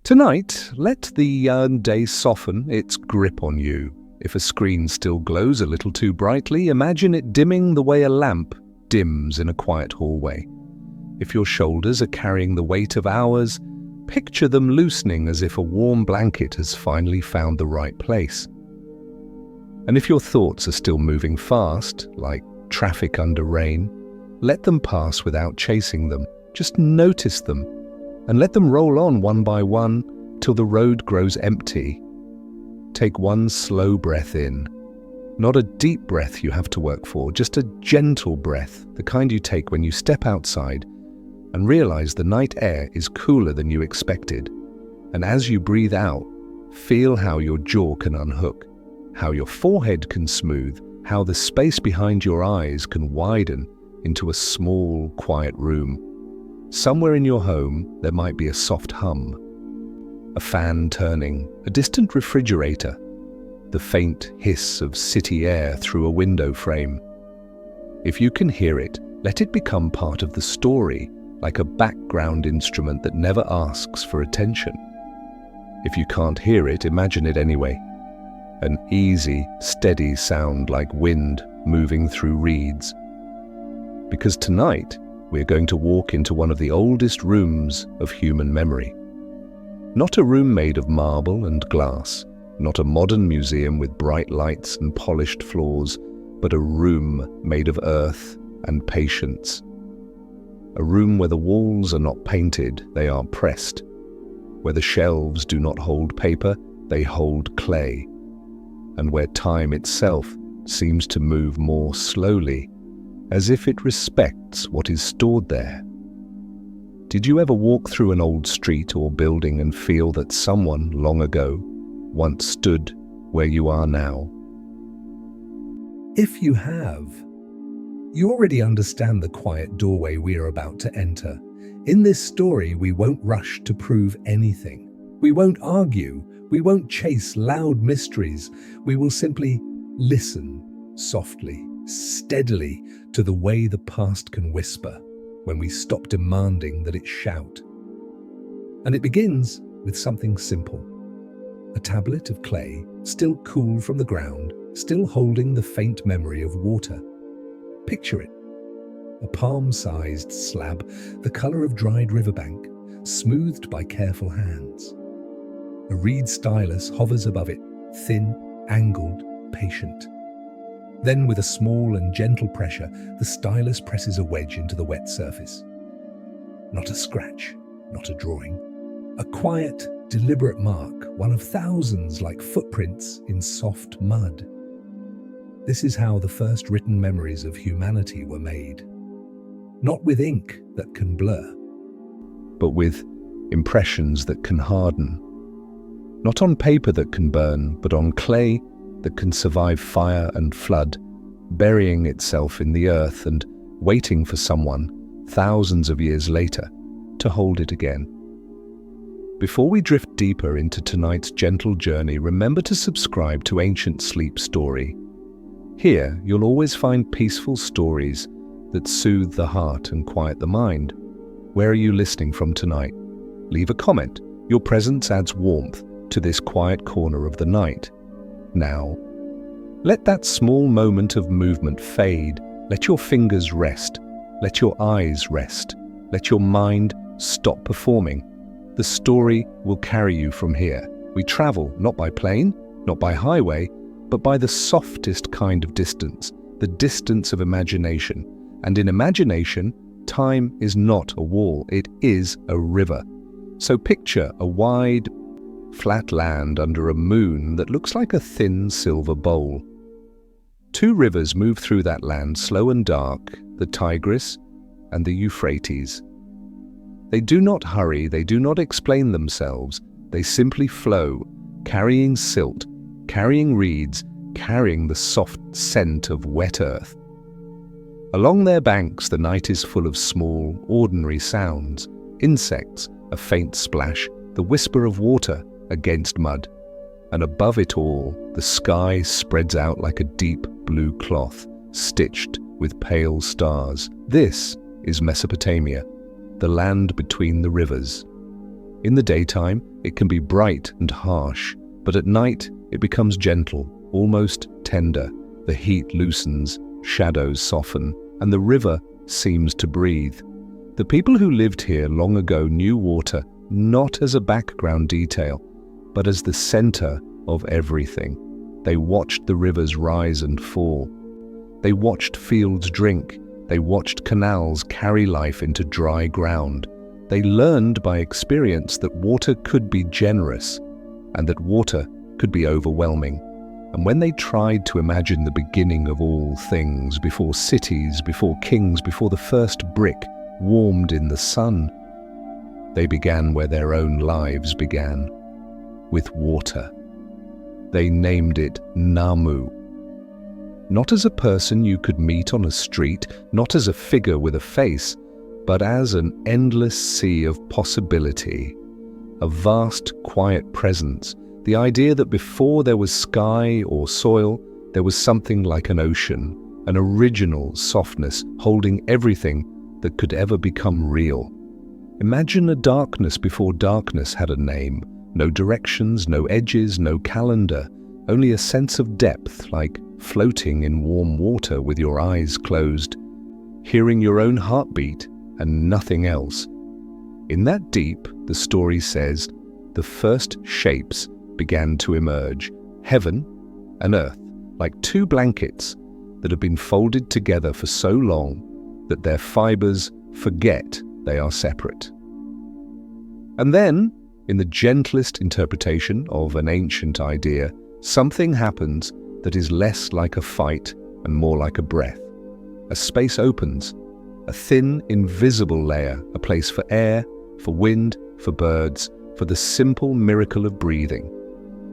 Tonight, let the day soften its grip on you. If a screen still glows a little too brightly, imagine it dimming the way a lamp dims in a quiet hallway. If your shoulders are carrying the weight of hours, picture them loosening as if a warm blanket has finally found the right place. And if your thoughts are still moving fast, like traffic under rain, let them pass without chasing them. Just notice them and let them roll on one by one till the road grows empty. Take one slow breath in. Not a deep breath you have to work for, just a gentle breath, the kind you take when you step outside and realize the night air is cooler than you expected. And as you breathe out, feel how your jaw can unhook, how your forehead can smooth, how the space behind your eyes can widen into a small, quiet room. Somewhere in your home, there might be a soft hum, a fan turning, a distant refrigerator, the faint hiss of city air through a window frame. If you can hear it, let it become part of the story, like a background instrument that never asks for attention. If you can't hear it, imagine it anyway. An easy, steady sound like wind moving through reeds. Because tonight, we're going to walk into one of the oldest rooms of human memory. Not a room made of marble and glass, not a modern museum with bright lights and polished floors, but a room made of earth and patience. A room where the walls are not painted, they are pressed. Where the shelves do not hold paper, they hold clay. And where time itself seems to move more slowly, as if it respects what is stored there. Did you ever walk through an old street or building and feel that someone long ago once stood where you are now? If you have, you already understand the quiet doorway we are about to enter. In this story, we won't rush to prove anything. We won't argue. We won't chase loud mysteries. We will simply listen softly, steadily, to the way the past can whisper when we stop demanding that it shout. And it begins with something simple. A tablet of clay, still cool from the ground, still holding the faint memory of water. Picture it. A palm-sized slab, the color of dried riverbank, smoothed by careful hands. A reed stylus hovers above it, thin, angled, patient. Then, with a small and gentle pressure, the stylus presses a wedge into the wet surface. Not a scratch, not a drawing. A quiet, deliberate mark, one of thousands like footprints in soft mud. This is how the first written memories of humanity were made. Not with ink that can blur, but with impressions that can harden. Not on paper that can burn, but on clay that can survive fire and flood, burying itself in the earth and waiting for someone, thousands of years later, to hold it again. Before we drift deeper into tonight's gentle journey, remember to subscribe to Ancient Sleep Story. Here, you'll always find peaceful stories that soothe the heart and quiet the mind. Where are you listening from tonight? Leave a comment. Your presence adds warmth to this quiet corner of the night. Now, let that small moment of movement fade. Let your fingers rest. Let your eyes rest. Let your mind stop performing. The story will carry you from here. We travel not by plane, not by highway, but by the softest kind of distance, the distance of imagination. And in imagination, time is not a wall, it is a river. So picture a wide, flat land under a moon that looks like a thin silver bowl. Two rivers move through that land, slow and dark, the Tigris and the Euphrates. They do not hurry, they do not explain themselves, they simply flow, carrying silt, carrying reeds, carrying the soft scent of wet earth. Along their banks, the night is full of small, ordinary sounds, insects, a faint splash, the whisper of water against mud. And above it all, the sky spreads out like a deep blue cloth, stitched with pale stars. This is Mesopotamia, the land between the rivers. In the daytime, it can be bright and harsh, but at night, it becomes gentle, almost tender. The heat loosens, shadows soften, and the river seems to breathe. The people who lived here long ago knew water not as a background detail, but as the center of everything. They watched the rivers rise and fall. They watched fields drink. They watched canals carry life into dry ground. They learned by experience that water could be generous and that water could be overwhelming. And when they tried to imagine the beginning of all things, before cities, before kings, before the first brick warmed in the sun, they began where their own lives began, with water. They named it Namu. Not as a person you could meet on a street, not as a figure with a face, but as an endless sea of possibility, a vast, quiet presence, the idea that before there was sky or soil, there was something like an ocean, an original softness holding everything that could ever become real. Imagine a darkness before darkness had a name, no directions, no edges, no calendar, only a sense of depth, like floating in warm water with your eyes closed, hearing your own heartbeat and nothing else. In that deep, the story says, the first shapes began to emerge, heaven and earth, like two blankets that have been folded together for so long that their fibers forget they are separate. And then, in the gentlest interpretation of an ancient idea, something happens that is less like a fight and more like a breath. A space opens, a thin, invisible layer, a place for air, for wind, for birds, for the simple miracle of breathing.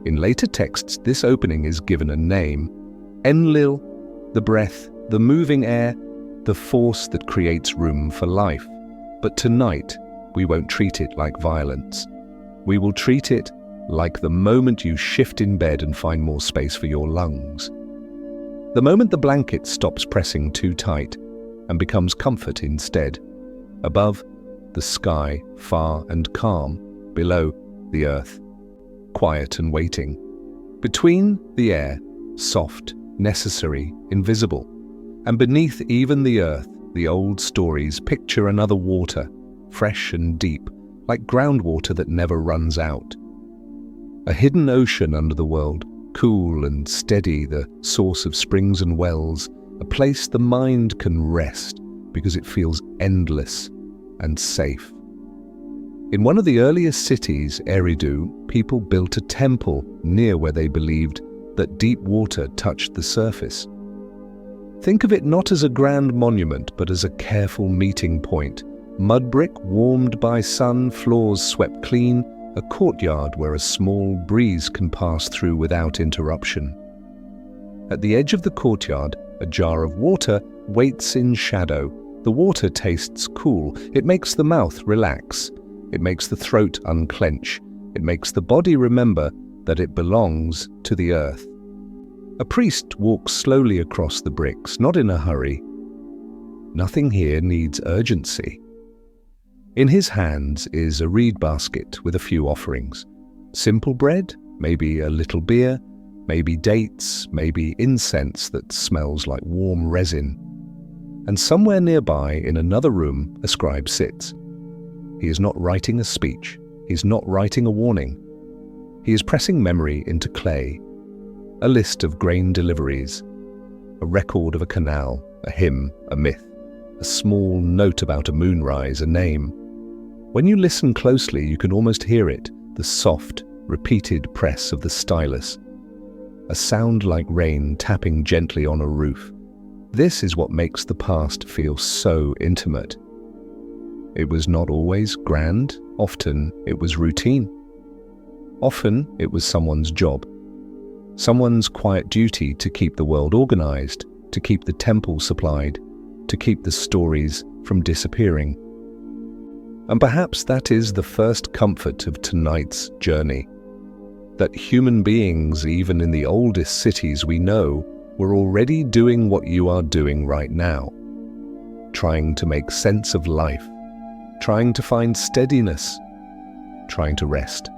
In later texts, this opening is given a name, Enlil, the breath, the moving air, the force that creates room for life. But tonight, we won't treat it like violence. We will treat it like the moment you shift in bed and find more space for your lungs. The moment the blanket stops pressing too tight and becomes comfort instead. Above, the sky, far and calm. Below, the earth, quiet and waiting. Between, the air, soft, necessary, invisible. And beneath even the earth, the old stories picture another water, fresh and deep, like groundwater that never runs out. A hidden ocean under the world, cool and steady, the source of springs and wells, a place the mind can rest because it feels endless and safe. In one of the earliest cities, Eridu, people built a temple near where they believed that deep water touched the surface. Think of it not as a grand monument, but as a careful meeting point. Mud brick warmed by sun, floors swept clean, a courtyard where a small breeze can pass through without interruption. At the edge of the courtyard, a jar of water waits in shadow. The water tastes cool. It makes the mouth relax. It makes the throat unclench. It makes the body remember that it belongs to the earth. A priest walks slowly across the bricks, not in a hurry. Nothing here needs urgency. In his hands is a reed basket with a few offerings. Simple bread, maybe a little beer, maybe dates, maybe incense that smells like warm resin. And somewhere nearby, in another room, a scribe sits. He is not writing a speech. He is not writing a warning. He is pressing memory into clay. A list of grain deliveries, a record of a canal, a hymn, a myth, a small note about a moonrise, a name. When you listen closely, you can almost hear it, the soft, repeated press of the stylus, a sound like rain tapping gently on a roof. This is what makes the past feel so intimate. It was not always grand. Often it was routine. Often it was someone's job. Someone's quiet duty to keep the world organized, to keep the temple supplied, to keep the stories from disappearing. And perhaps that is the first comfort of tonight's journey, that human beings, even in the oldest cities we know, were already doing what you are doing right now, trying to make sense of life, trying to find steadiness, trying to rest.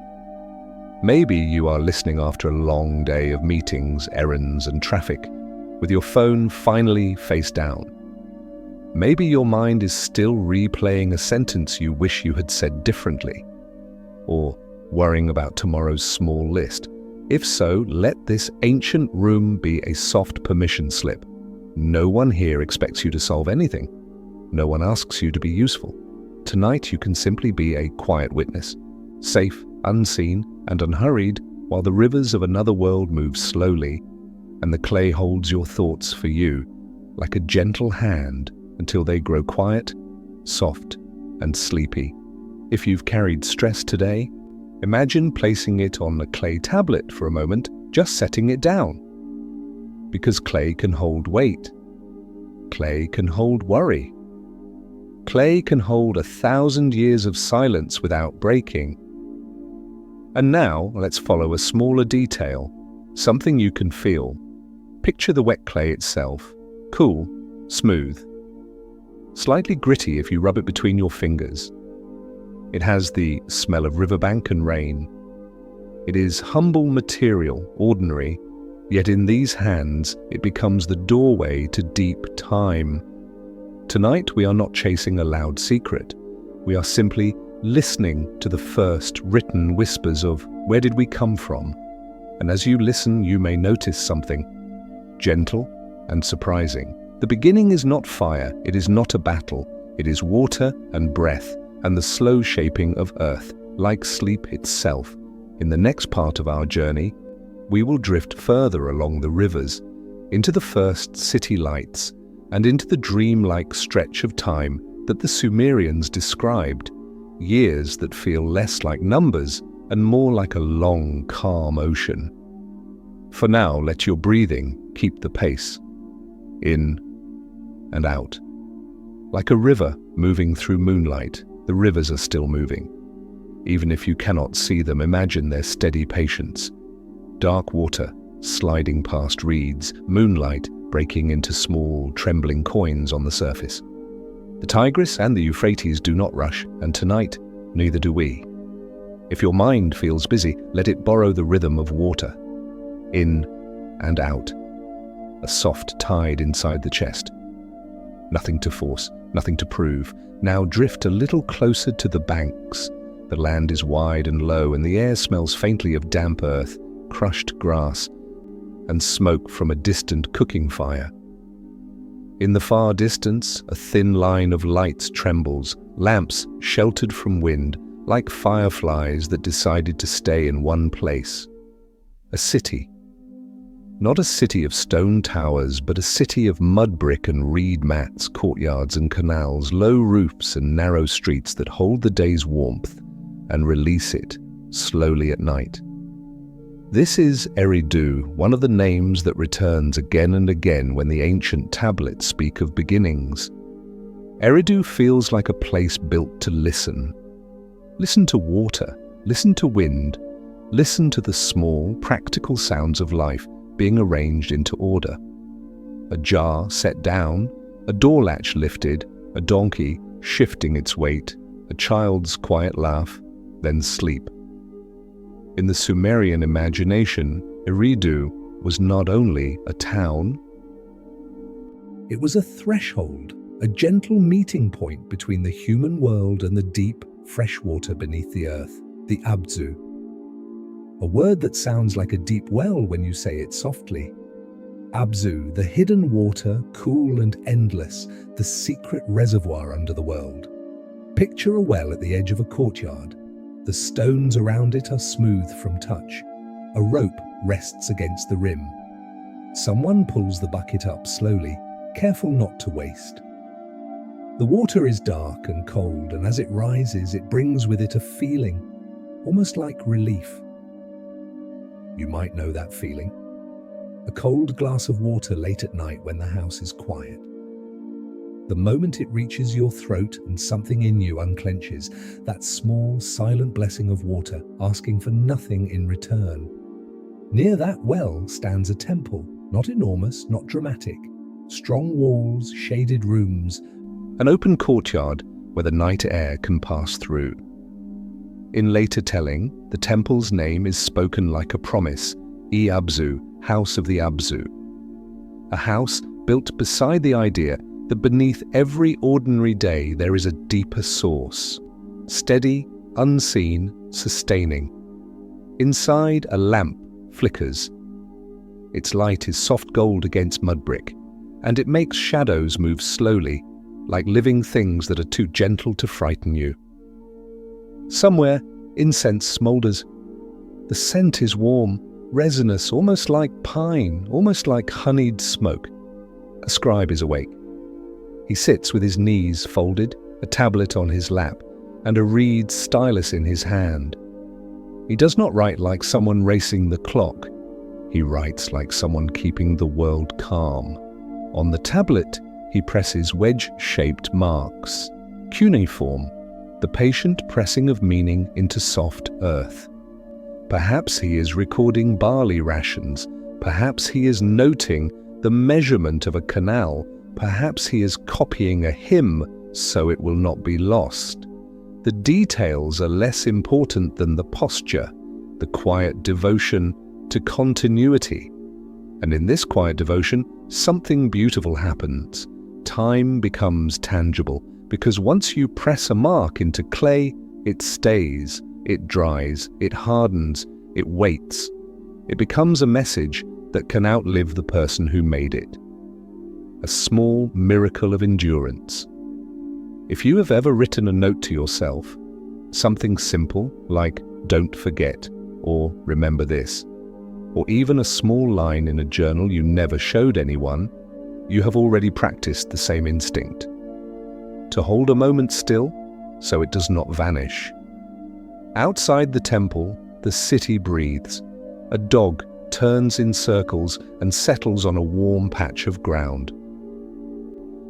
Maybe you are listening after a long day of meetings, errands, and traffic, with your phone finally face down. Maybe your mind is still replaying a sentence you wish you had said differently, or worrying about tomorrow's small list. If so, let this ancient room be a soft permission slip. No one here expects you to solve anything. No one asks you to be useful. Tonight you can simply be a quiet witness, safe, unseen, and unhurried, while the rivers of another world move slowly, and the clay holds your thoughts for you, like a gentle hand, until they grow quiet, soft, and sleepy. If you've carried stress today, imagine placing it on a clay tablet for a moment, just setting it down. Because clay can hold weight. Clay can hold worry. Clay can hold 1,000 years of silence without breaking. And now, let's follow a smaller detail, something you can feel. Picture the wet clay itself, cool, smooth, slightly gritty if you rub it between your fingers. It has the smell of riverbank and rain. It is humble material, ordinary, yet in these hands it becomes the doorway to deep time. Tonight we are not chasing a loud secret. We are simply listening to the first written whispers of where did we come from? And as you listen, you may notice something gentle and surprising. The beginning is not fire, it is not a battle, it is water and breath and the slow shaping of earth, like sleep itself. In the next part of our journey, we will drift further along the rivers, into the first city lights, and into the dream-like stretch of time that the Sumerians described, years that feel less like numbers and more like a long, calm ocean. For now, let your breathing keep the pace, in and out. Like a river moving through moonlight, the rivers are still moving. Even if you cannot see them, imagine their steady patience. Dark water sliding past reeds, moonlight breaking into small, trembling coins on the surface. The Tigris and the Euphrates do not rush, and tonight, neither do we. If your mind feels busy, let it borrow the rhythm of water. In and out. A soft tide inside the chest. Nothing to force, nothing to prove. Now drift a little closer to the banks. The land is wide and low, and the air smells faintly of damp earth, crushed grass, and smoke from a distant cooking fire. In the far distance, a thin line of lights trembles, lamps sheltered from wind, like fireflies that decided to stay in one place. A city. Not a city of stone towers, but a city of mud brick and reed mats, courtyards and canals, low roofs and narrow streets that hold the day's warmth and release it slowly at night. This is Eridu, one of the names that returns again and again when the ancient tablets speak of beginnings. Eridu feels like a place built to listen. Listen to water, listen to wind, listen to the small, practical sounds of life being arranged into order. A jar set down, a door latch lifted, a donkey shifting its weight, a child's quiet laugh, then sleep. In the Sumerian imagination, Eridu was not only a town. It was a threshold, a gentle meeting point between the human world and the deep, fresh water beneath the earth, the Abzu. A word that sounds like a deep well when you say it softly. Abzu, the hidden water, cool and endless, the secret reservoir under the world. Picture a well at the edge of a courtyard. The stones around it are smooth from touch. A rope rests against the rim. Someone pulls the bucket up slowly, careful not to waste. The water is dark and cold, and as it rises, it brings with it a feeling, almost like relief. You might know that feeling. A cold glass of water late at night when the house is quiet. The moment it reaches your throat and something in you unclenches, that small, silent blessing of water, asking for nothing in return. Near that well stands a temple, not enormous, not dramatic. Strong walls, shaded rooms, An open courtyard where the night air can pass through. In later telling, the temple's name is spoken like a promise, Abzu, House of the Abzu. A house built beside the idea that beneath every ordinary day there is a deeper source, steady, unseen, sustaining. Inside, a lamp flickers. Its light is soft gold against mud brick, and it makes shadows move slowly, like living things that are too gentle to frighten you. Somewhere, incense smoulders. The scent is warm, resinous, almost like pine, almost like honeyed smoke. A scribe is awake. He sits with his knees folded, a tablet on his lap, and a reed stylus in his hand. He does not write like someone racing the clock. He writes like someone keeping the world calm. On the tablet, he presses wedge-shaped marks, cuneiform, the patient pressing of meaning into soft earth. Perhaps he is recording barley rations. Perhaps he is noting the measurement of a canal. Perhaps he is copying a hymn so it will not be lost. The details are less important than the posture, the quiet devotion to continuity. And in this quiet devotion, something beautiful happens. Time becomes tangible, because once you press a mark into clay, it stays, it dries, it hardens, it waits. It becomes a message that can outlive the person who made it. A small miracle of endurance. If you have ever written a note to yourself, something simple like "don't forget" or "remember this," or even a small line in a journal you never showed anyone, you have already practiced the same instinct. To hold a moment still, so it does not vanish. Outside the temple, the city breathes. A dog turns in circles and settles on a warm patch of ground.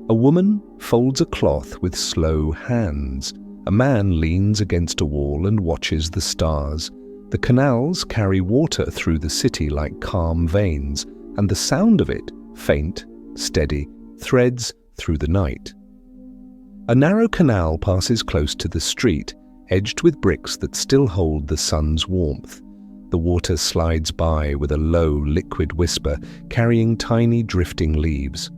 A woman folds a cloth with slow hands. A man leans against a wall and watches the stars. The canals carry water through the city like calm veins, and the sound of it, faint, steady, threads through the night. A narrow canal passes close to the street, edged with bricks that still hold the sun's warmth. The water slides by with a low, liquid whisper, carrying tiny, drifting leaves.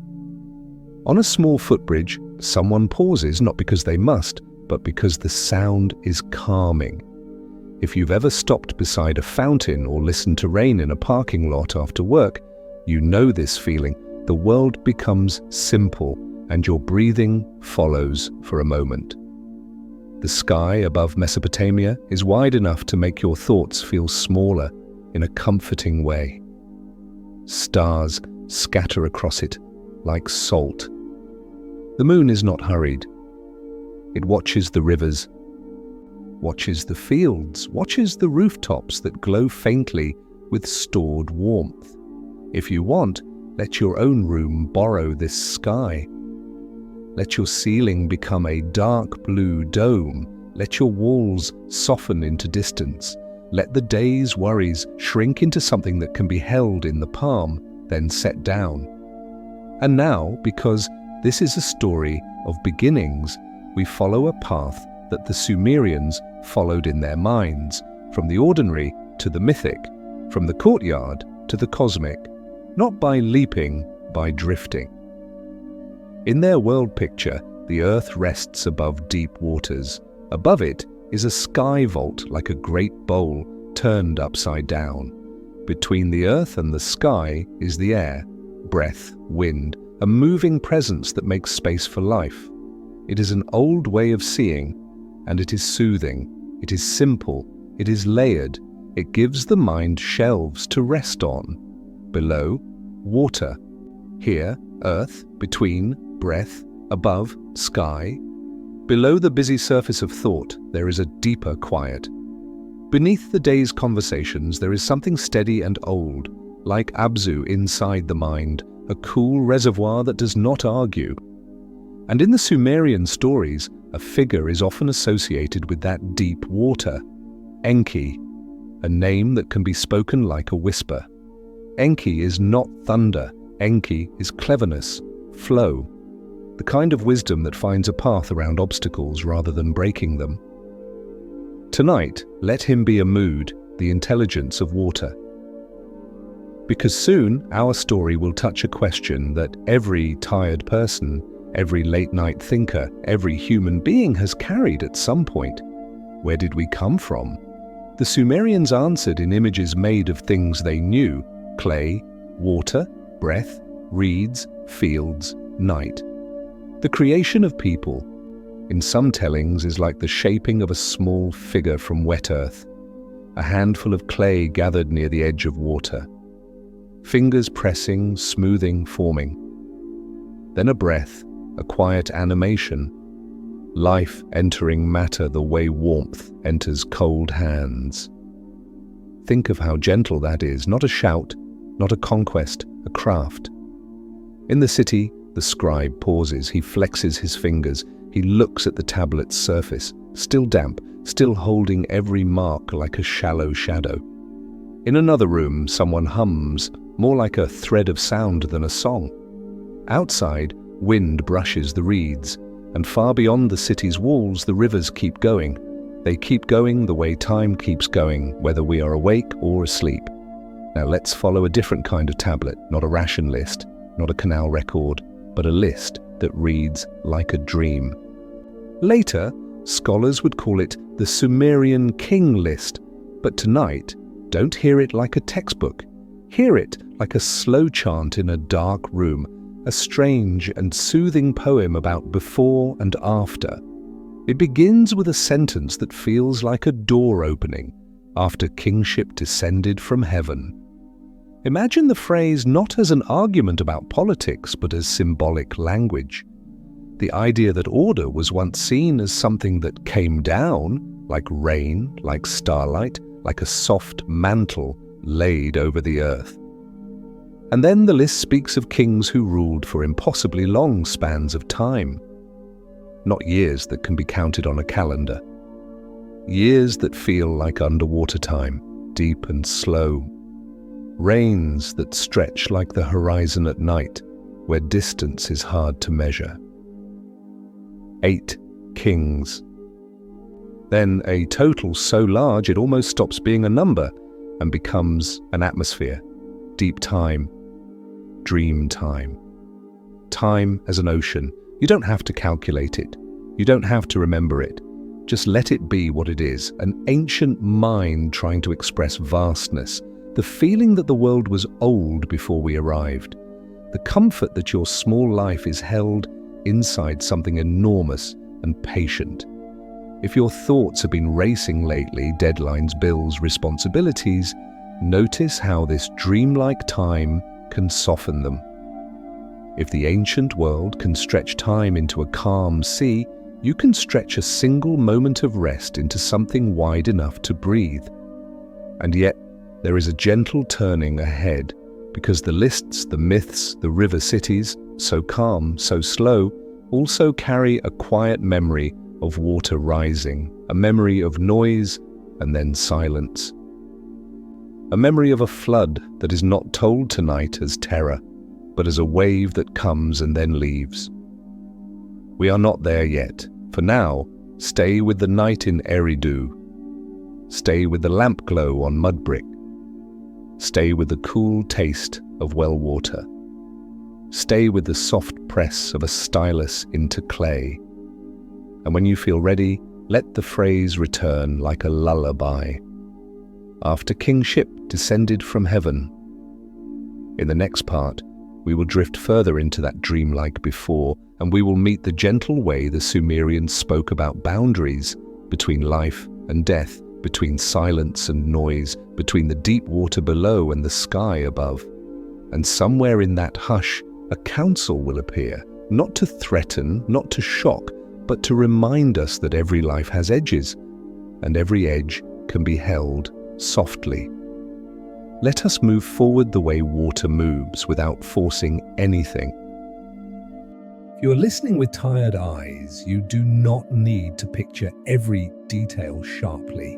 On a small footbridge, someone pauses not because they must, but because the sound is calming. If you've ever stopped beside a fountain or listened to rain in a parking lot after work, you know this feeling. The world becomes simple, and your breathing follows for a moment. The sky above Mesopotamia is wide enough to make your thoughts feel smaller in a comforting way. Stars scatter across it like salt. The moon is not hurried. It watches the rivers, watches the fields, watches the rooftops that glow faintly with stored warmth. If you want, let your own room borrow this sky. Let your ceiling become a dark blue dome. Let your walls soften into distance. Let the day's worries shrink into something that can be held in the palm, then set down. And now, because this is a story of beginnings, we follow a path that the Sumerians followed in their minds, from the ordinary to the mythic, from the courtyard to the cosmic, not by leaping, by drifting. In their world picture, the earth rests above deep waters. Above it is a sky vault like a great bowl turned upside down. Between the earth and the sky is the air, breath, wind, a moving presence that makes space for life. It is an old way of seeing, and it is soothing. It is simple. It is layered. It gives the mind shelves to rest on. Below, water. Here, earth. Between, breath. Above, sky. Below the busy surface of thought, there is a deeper quiet. Beneath the day's conversations, there is something steady and old, like Abzu inside the mind, a cool reservoir that does not argue. And in the Sumerian stories, a figure is often associated with that deep water. Enki, a name that can be spoken like a whisper. Enki is not thunder. Enki is cleverness, flow, the kind of wisdom that finds a path around obstacles rather than breaking them. Tonight, let him be a mood, the intelligence of water. Because soon, our story will touch a question that every tired person, every late-night thinker, every human being has carried at some point. Where did we come from? The Sumerians answered in images made of things they knew: clay, water, breath, reeds, fields, night. The creation of people, in some tellings, is like the shaping of a small figure from wet earth, a handful of clay gathered near the edge of water, fingers pressing, smoothing, forming. Then a breath, a quiet animation, life entering matter the way warmth enters cold hands. Think of how gentle that is, not a shout, not a conquest, a craft. In the city, the scribe pauses, he flexes his fingers, he looks at the tablet's surface, still damp, still holding every mark like a shallow shadow. In another room, someone hums, more like a thread of sound than a song. Outside, wind brushes the reeds, and far beyond the city's walls, the rivers keep going. They keep going the way time keeps going, whether we are awake or asleep. Now let's follow a different kind of tablet, not a ration list, not a canal record, but a list that reads like a dream. Later, scholars would call it the Sumerian king list, but tonight, don't hear it like a textbook. Hear it like a slow chant in a dark room, a strange and soothing poem about before and after. It begins with a sentence that feels like a door opening after kingship descended from heaven. Imagine the phrase not as an argument about politics, but as symbolic language. The idea that order was once seen as something that came down, like rain, like starlight, like a soft mantle laid over the earth. And then the list speaks of kings who ruled for impossibly long spans of time. Not years that can be counted on a calendar. Years that feel like underwater time, deep and slow. Reigns that stretch like the horizon at night, where distance is hard to measure. 8 kings. Then a total so large it almost stops being a number and becomes an atmosphere. Deep time. Dream time. Time as an ocean. You don't have to calculate it. You don't have to remember it. Just let it be what it is, an ancient mind trying to express vastness, the feeling that the world was old before we arrived, the comfort that your small life is held inside something enormous and patient. If your thoughts have been racing lately, deadlines, bills, responsibilities, notice how this dreamlike time can soften them. If the ancient world can stretch time into a calm sea, you can stretch a single moment of rest into something wide enough to breathe. And yet, there is a gentle turning ahead, because the lists, the myths, the river cities, so calm, so slow, also carry a quiet memory of water rising, a memory of noise and then silence. A memory of a flood that is not told tonight as terror, but as a wave that comes and then leaves. We are not there yet. For now, stay with the night in Eridu. Stay with the lamp glow on mud brick. Stay with the cool taste of well water. Stay with the soft press of a stylus into clay. And when you feel ready, let the phrase return like a lullaby. After kingship descended from heaven. In the next part, we will drift further into that dreamlike before, and we will meet the gentle way the Sumerians spoke about boundaries between life and death, between silence and noise, between the deep water below and the sky above. And somewhere in that hush, a counsel will appear, not to threaten, not to shock, but to remind us that every life has edges, and every edge can be held softly. Let us move forward the way water moves without forcing anything. If you're listening with tired eyes, you do not need to picture every detail sharply.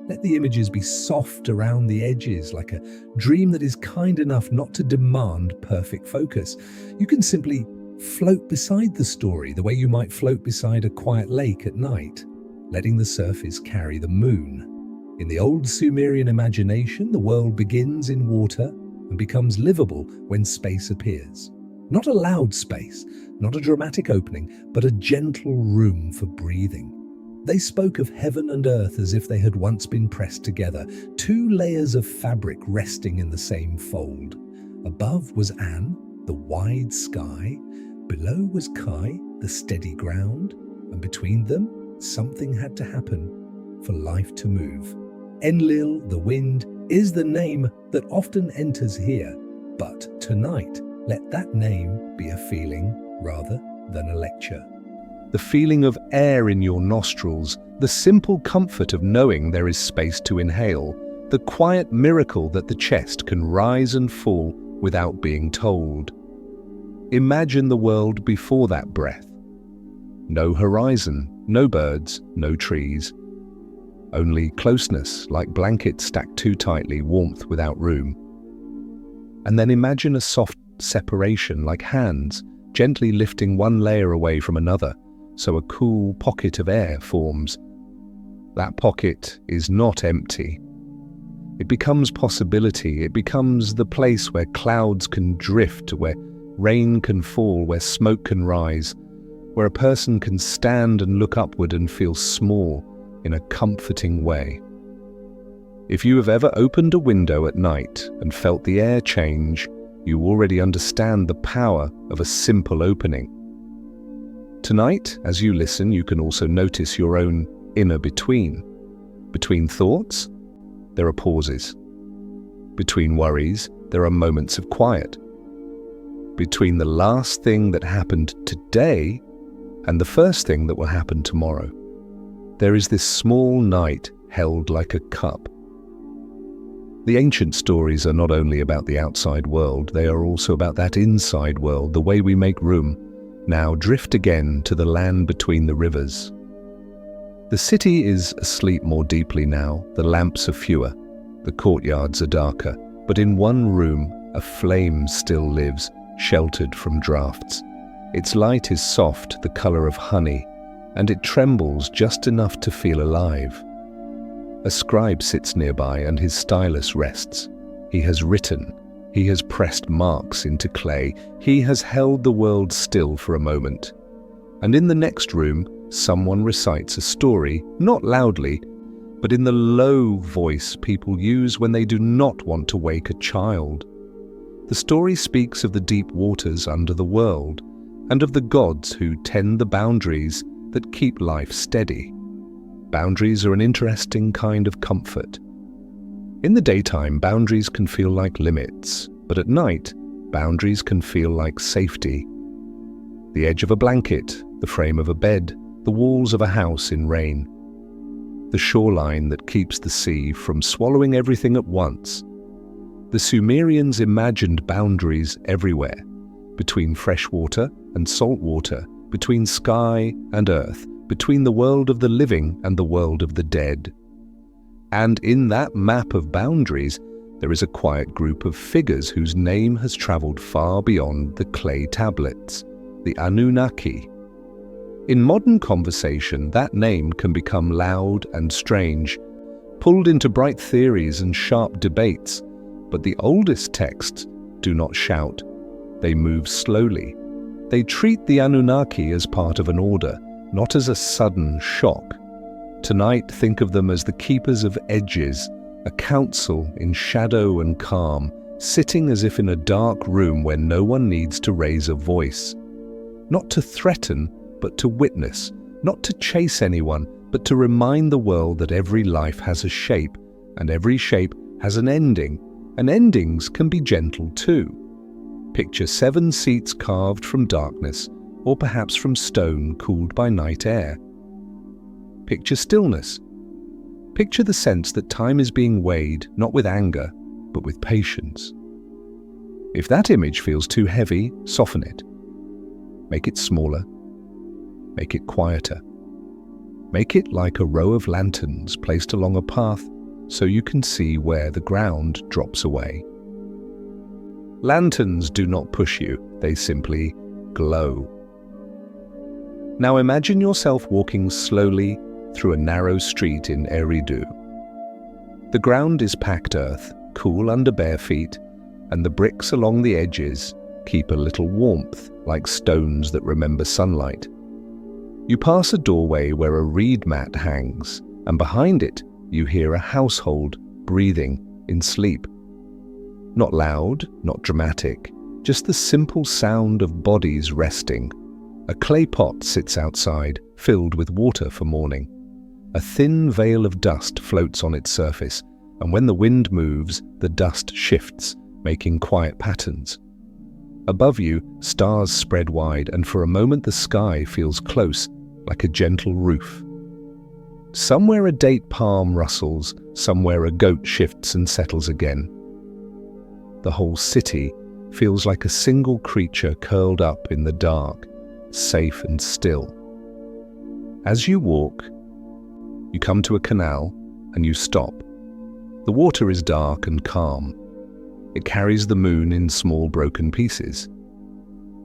Let the images be soft around the edges, like a dream that is kind enough not to demand perfect focus. You can simply float beside the story the way you might float beside a quiet lake at night. letting the surface carry the moon. In the old Sumerian imagination, the world begins in water and becomes livable when space appears. Not a loud space, not a dramatic opening, but a gentle room for breathing. They spoke of heaven and earth as if they had once been pressed together, two layers of fabric resting in the same fold. Above was An, the wide sky. Below was Kai, the steady ground. And between them, something had to happen for life to move. Enlil, the wind, is the name that often enters here. But tonight, let that name be a feeling rather than a lecture. The feeling of air in your nostrils, the simple comfort of knowing there is space to inhale, the quiet miracle that the chest can rise and fall without being told. Imagine the world before that breath. No horizon, no birds, no trees. Only closeness, like blankets stacked too tightly, warmth without room. And then imagine a soft separation, like hands, gently lifting one layer away from another, so a cool pocket of air forms. That pocket is not empty. It becomes possibility. It becomes the place where clouds can drift, where rain can fall, where smoke can rise, where a person can stand and look upward and feel small in a comforting way. If you have ever opened a window at night and felt the air change, you already understand the power of a simple opening. Tonight, as you listen, you can also notice your own inner between. Between thoughts, there are pauses. Between worries, there are moments of quiet. Between the last thing that happened today and the first thing that will happen tomorrow, there is this small night held like a cup. The ancient stories are not only about the outside world, they are also about that inside world, the way we make room. Now drift again to the land between the rivers. The city is asleep more deeply now, the lamps are fewer, the courtyards are darker, but in one room a flame still lives, sheltered from drafts. Its light is soft, the color of honey, and it trembles just enough to feel alive. A scribe sits nearby and his stylus rests. He has written. He has pressed marks into clay. He has held the world still for a moment. And in the next room, someone recites a story, not loudly, but in the low voice people use when they do not want to wake a child. The story speaks of the deep waters under the world, and of the gods who tend the boundaries that keep life steady. Boundaries are an interesting kind of comfort. In the daytime, boundaries can feel like limits, but at night, boundaries can feel like safety. The edge of a blanket, the frame of a bed, the walls of a house in rain. The shoreline that keeps the sea from swallowing everything at once. The Sumerians imagined boundaries everywhere, between fresh water and salt water, between sky and earth, between the world of the living and the world of the dead. And in that map of boundaries, there is a quiet group of figures whose name has traveled far beyond the clay tablets, the Anunnaki. In modern conversation, that name can become loud and strange, pulled into bright theories and sharp debates, but the oldest texts do not shout. They move slowly. They treat the Anunnaki as part of an order, not as a sudden shock. Tonight, think of them as the keepers of edges, a council in shadow and calm, sitting as if in a dark room where no one needs to raise a voice. Not to threaten, but to witness, not to chase anyone, but to remind the world that every life has a shape, and every shape has an ending, and endings can be gentle too. Picture 7 seats carved from darkness, or perhaps from stone cooled by night air. Picture stillness. Picture the sense that time is being weighed not with anger, but with patience. If that image feels too heavy, soften it. Make it smaller. Make it quieter. Make it like a row of lanterns placed along a path so you can see where the ground drops away. Lanterns do not push you, they simply glow. Now imagine yourself walking slowly through a narrow street in Eridu. The ground is packed earth, cool under bare feet, and the bricks along the edges keep a little warmth like stones that remember sunlight. You pass a doorway where a reed mat hangs, and behind it you hear a household breathing in sleep. Not loud, not dramatic, just the simple sound of bodies resting. A clay pot sits outside, filled with water for morning. A thin veil of dust floats on its surface, and when the wind moves, the dust shifts, making quiet patterns. Above you, stars spread wide, and for a moment the sky feels close, like a gentle roof. Somewhere a date palm rustles, somewhere a goat shifts and settles again. The whole city feels like a single creature curled up in the dark, safe and still. As you walk, you come to a canal and you stop. The water is dark and calm. It carries the moon in small broken pieces.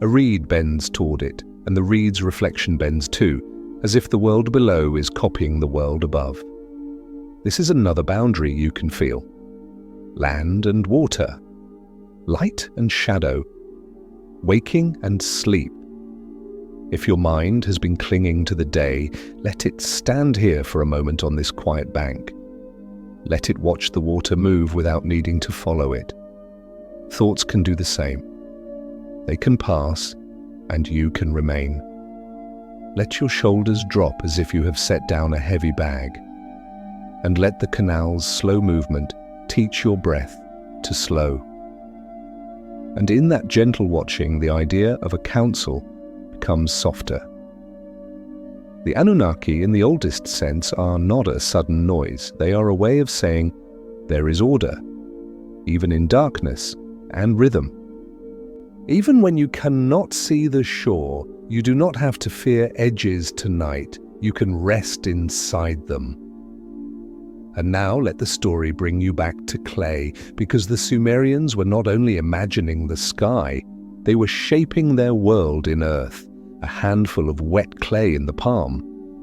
A reed bends toward it, and the reed's reflection bends too, as if the world below is copying the world above. This is another boundary you can feel. Land and water. Light and shadow. Waking and sleep. If your mind has been clinging to the day, let it stand here for a moment on this quiet bank. Let it watch the water move without needing to follow it. Thoughts can do the same. They can pass, and you can remain. Let your shoulders drop as if you have set down a heavy bag, and let the canal's slow movement teach your breath to slow. And in that gentle watching, the idea of a council becomes softer. The Anunnaki, in the oldest sense, are not a sudden noise. They are a way of saying there is order, even in darkness, and rhythm. Even when you cannot see the shore, you do not have to fear edges tonight. You can rest inside them. And now let the story bring you back to clay, because the Sumerians were not only imagining the sky, they were shaping their world in earth, a handful of wet clay in the palm,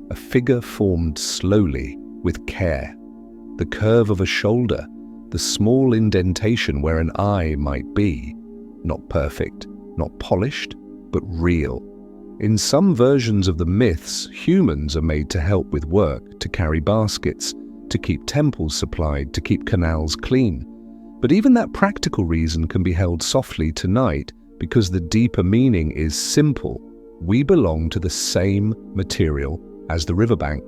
a figure formed slowly, with care, the curve of a shoulder, the small indentation where an eye might be, not perfect, not polished, but real. In some versions of the myths, humans are made to help with work, to carry baskets, to keep temples supplied, to keep canals clean. But even that practical reason can be held softly tonight, because the deeper meaning is simple. We belong to the same material as the riverbank.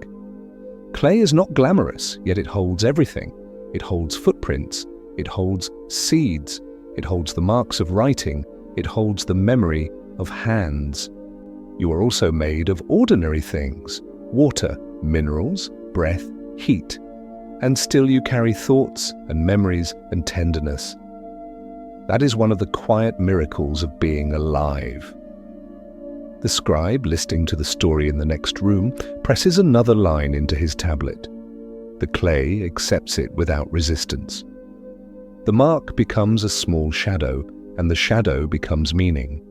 Clay is not glamorous, yet it holds everything. It holds footprints, it holds seeds, it holds the marks of writing, it holds the memory of hands. You are also made of ordinary things, water, minerals, breath, heat, and still you carry thoughts and memories and tenderness. That is one of the quiet miracles of being alive. The scribe, listening to the story in the next room, presses another line into his tablet. The clay accepts it without resistance. The mark becomes a small shadow, and the shadow becomes meaning.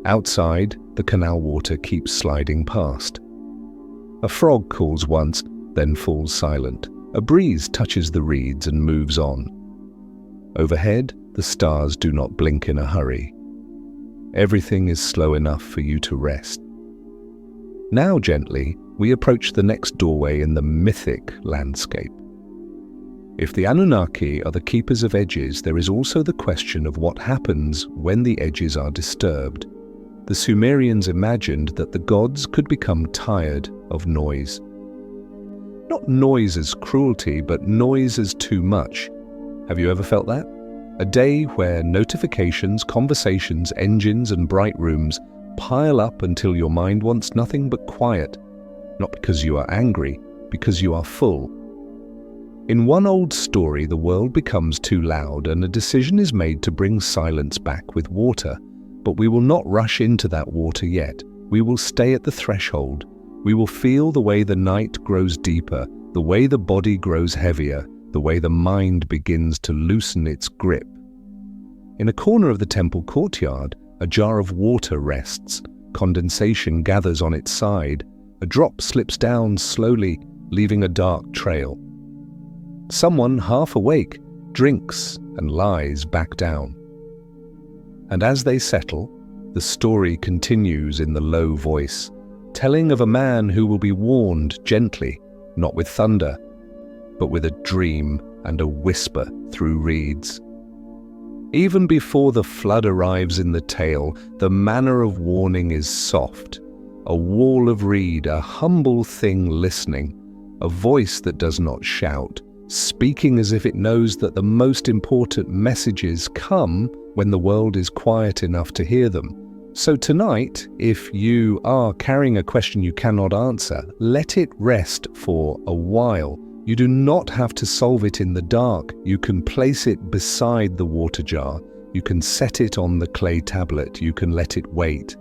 Outside, the canal water keeps sliding past. A frog calls once, then falls silent. A breeze touches the reeds and moves on. Overhead, the stars do not blink in a hurry. Everything is slow enough for you to rest. Now, gently, we approach the next doorway in the mythic landscape. If the Anunnaki are the keepers of edges, there is also the question of what happens when the edges are disturbed. The Sumerians imagined that the gods could become tired of noise. Not noise as cruelty, but noise as too much. Have you ever felt that? A day where notifications, conversations, engines, and bright rooms pile up until your mind wants nothing but quiet. Not because you are angry, because you are full. In one old story, the world becomes too loud and a decision is made to bring silence back with water. But we will not rush into that water yet. We will stay at the threshold. We will feel the way the night grows deeper, the way the body grows heavier, the way the mind begins to loosen its grip. In a corner of the temple courtyard, a jar of water rests. Condensation gathers on its side. A drop slips down slowly, leaving a dark trail. Someone, half awake, drinks and lies back down. And as they settle, the story continues in the low voice, telling of a man who will be warned gently, not with thunder, but with a dream and a whisper through reeds. Even before the flood arrives in the tale, the manner of warning is soft. A wall of reed, a humble thing listening, a voice that does not shout, speaking as if it knows that the most important messages come when the world is quiet enough to hear them. So tonight, if you are carrying a question you cannot answer, let it rest for a while. You do not have to solve it in the dark. You can place it beside the water jar. You can set it on the clay tablet. You can let it wait.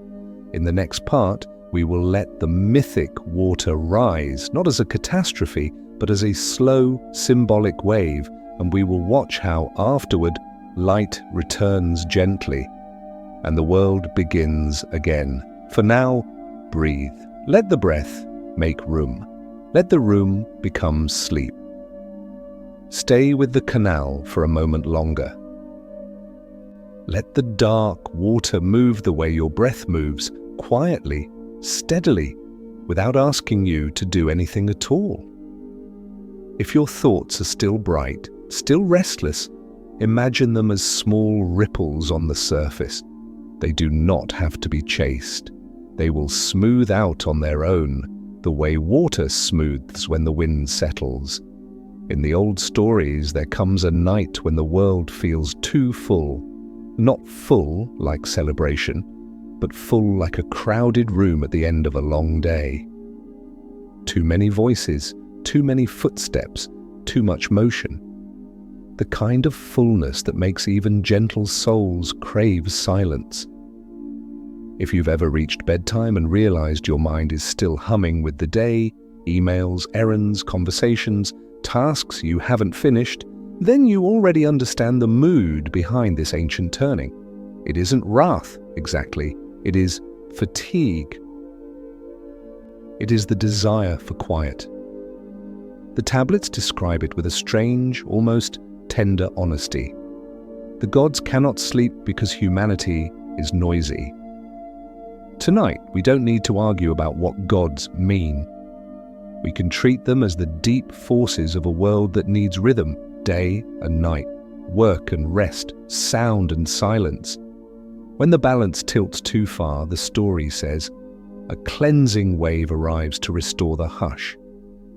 In the next part, we will let the mythic water rise, not as a catastrophe, but as a slow, symbolic wave, and we will watch how afterward light returns gently, and the world begins again. For now, breathe. Let the breath make room. Let the room become sleep. Stay with the canal for a moment longer. Let the dark water move the way your breath moves, quietly, steadily, without asking you to do anything at all. If your thoughts are still bright, still restless, imagine them as small ripples on the surface. They do not have to be chased. They will smooth out on their own, the way water smooths when the wind settles. In the old stories, there comes a night when the world feels too full. Not full like celebration, but full like a crowded room at the end of a long day. Too many voices, too many footsteps, too much motion. The kind of fullness that makes even gentle souls crave silence. If you've ever reached bedtime and realized your mind is still humming with the day, emails, errands, conversations, tasks you haven't finished, then you already understand the mood behind this ancient turning. It isn't wrath, exactly. It is fatigue. It is the desire for quiet. The tablets describe it with a strange, almost tender honesty. The gods cannot sleep because humanity is noisy. Tonight, we don't need to argue about what gods mean. We can treat them as the deep forces of a world that needs rhythm, day and night, work and rest, sound and silence. When the balance tilts too far, the story says, a cleansing wave arrives to restore the hush.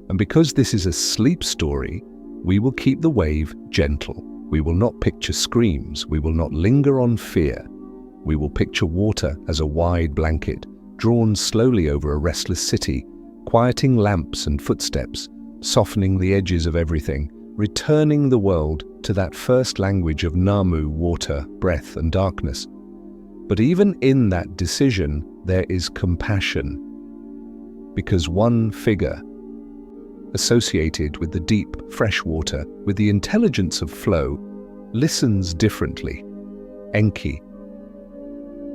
And because this is a sleep story, we will keep the wave gentle. We will not picture screams. We will not linger on fear. We will picture water as a wide blanket, drawn slowly over a restless city, quieting lamps and footsteps, softening the edges of everything, returning the world to that first language of Namu, water, breath, and darkness. But even in that decision, there is compassion, because one figure, associated with the deep, fresh water, with the intelligence of flow, listens differently. Enki.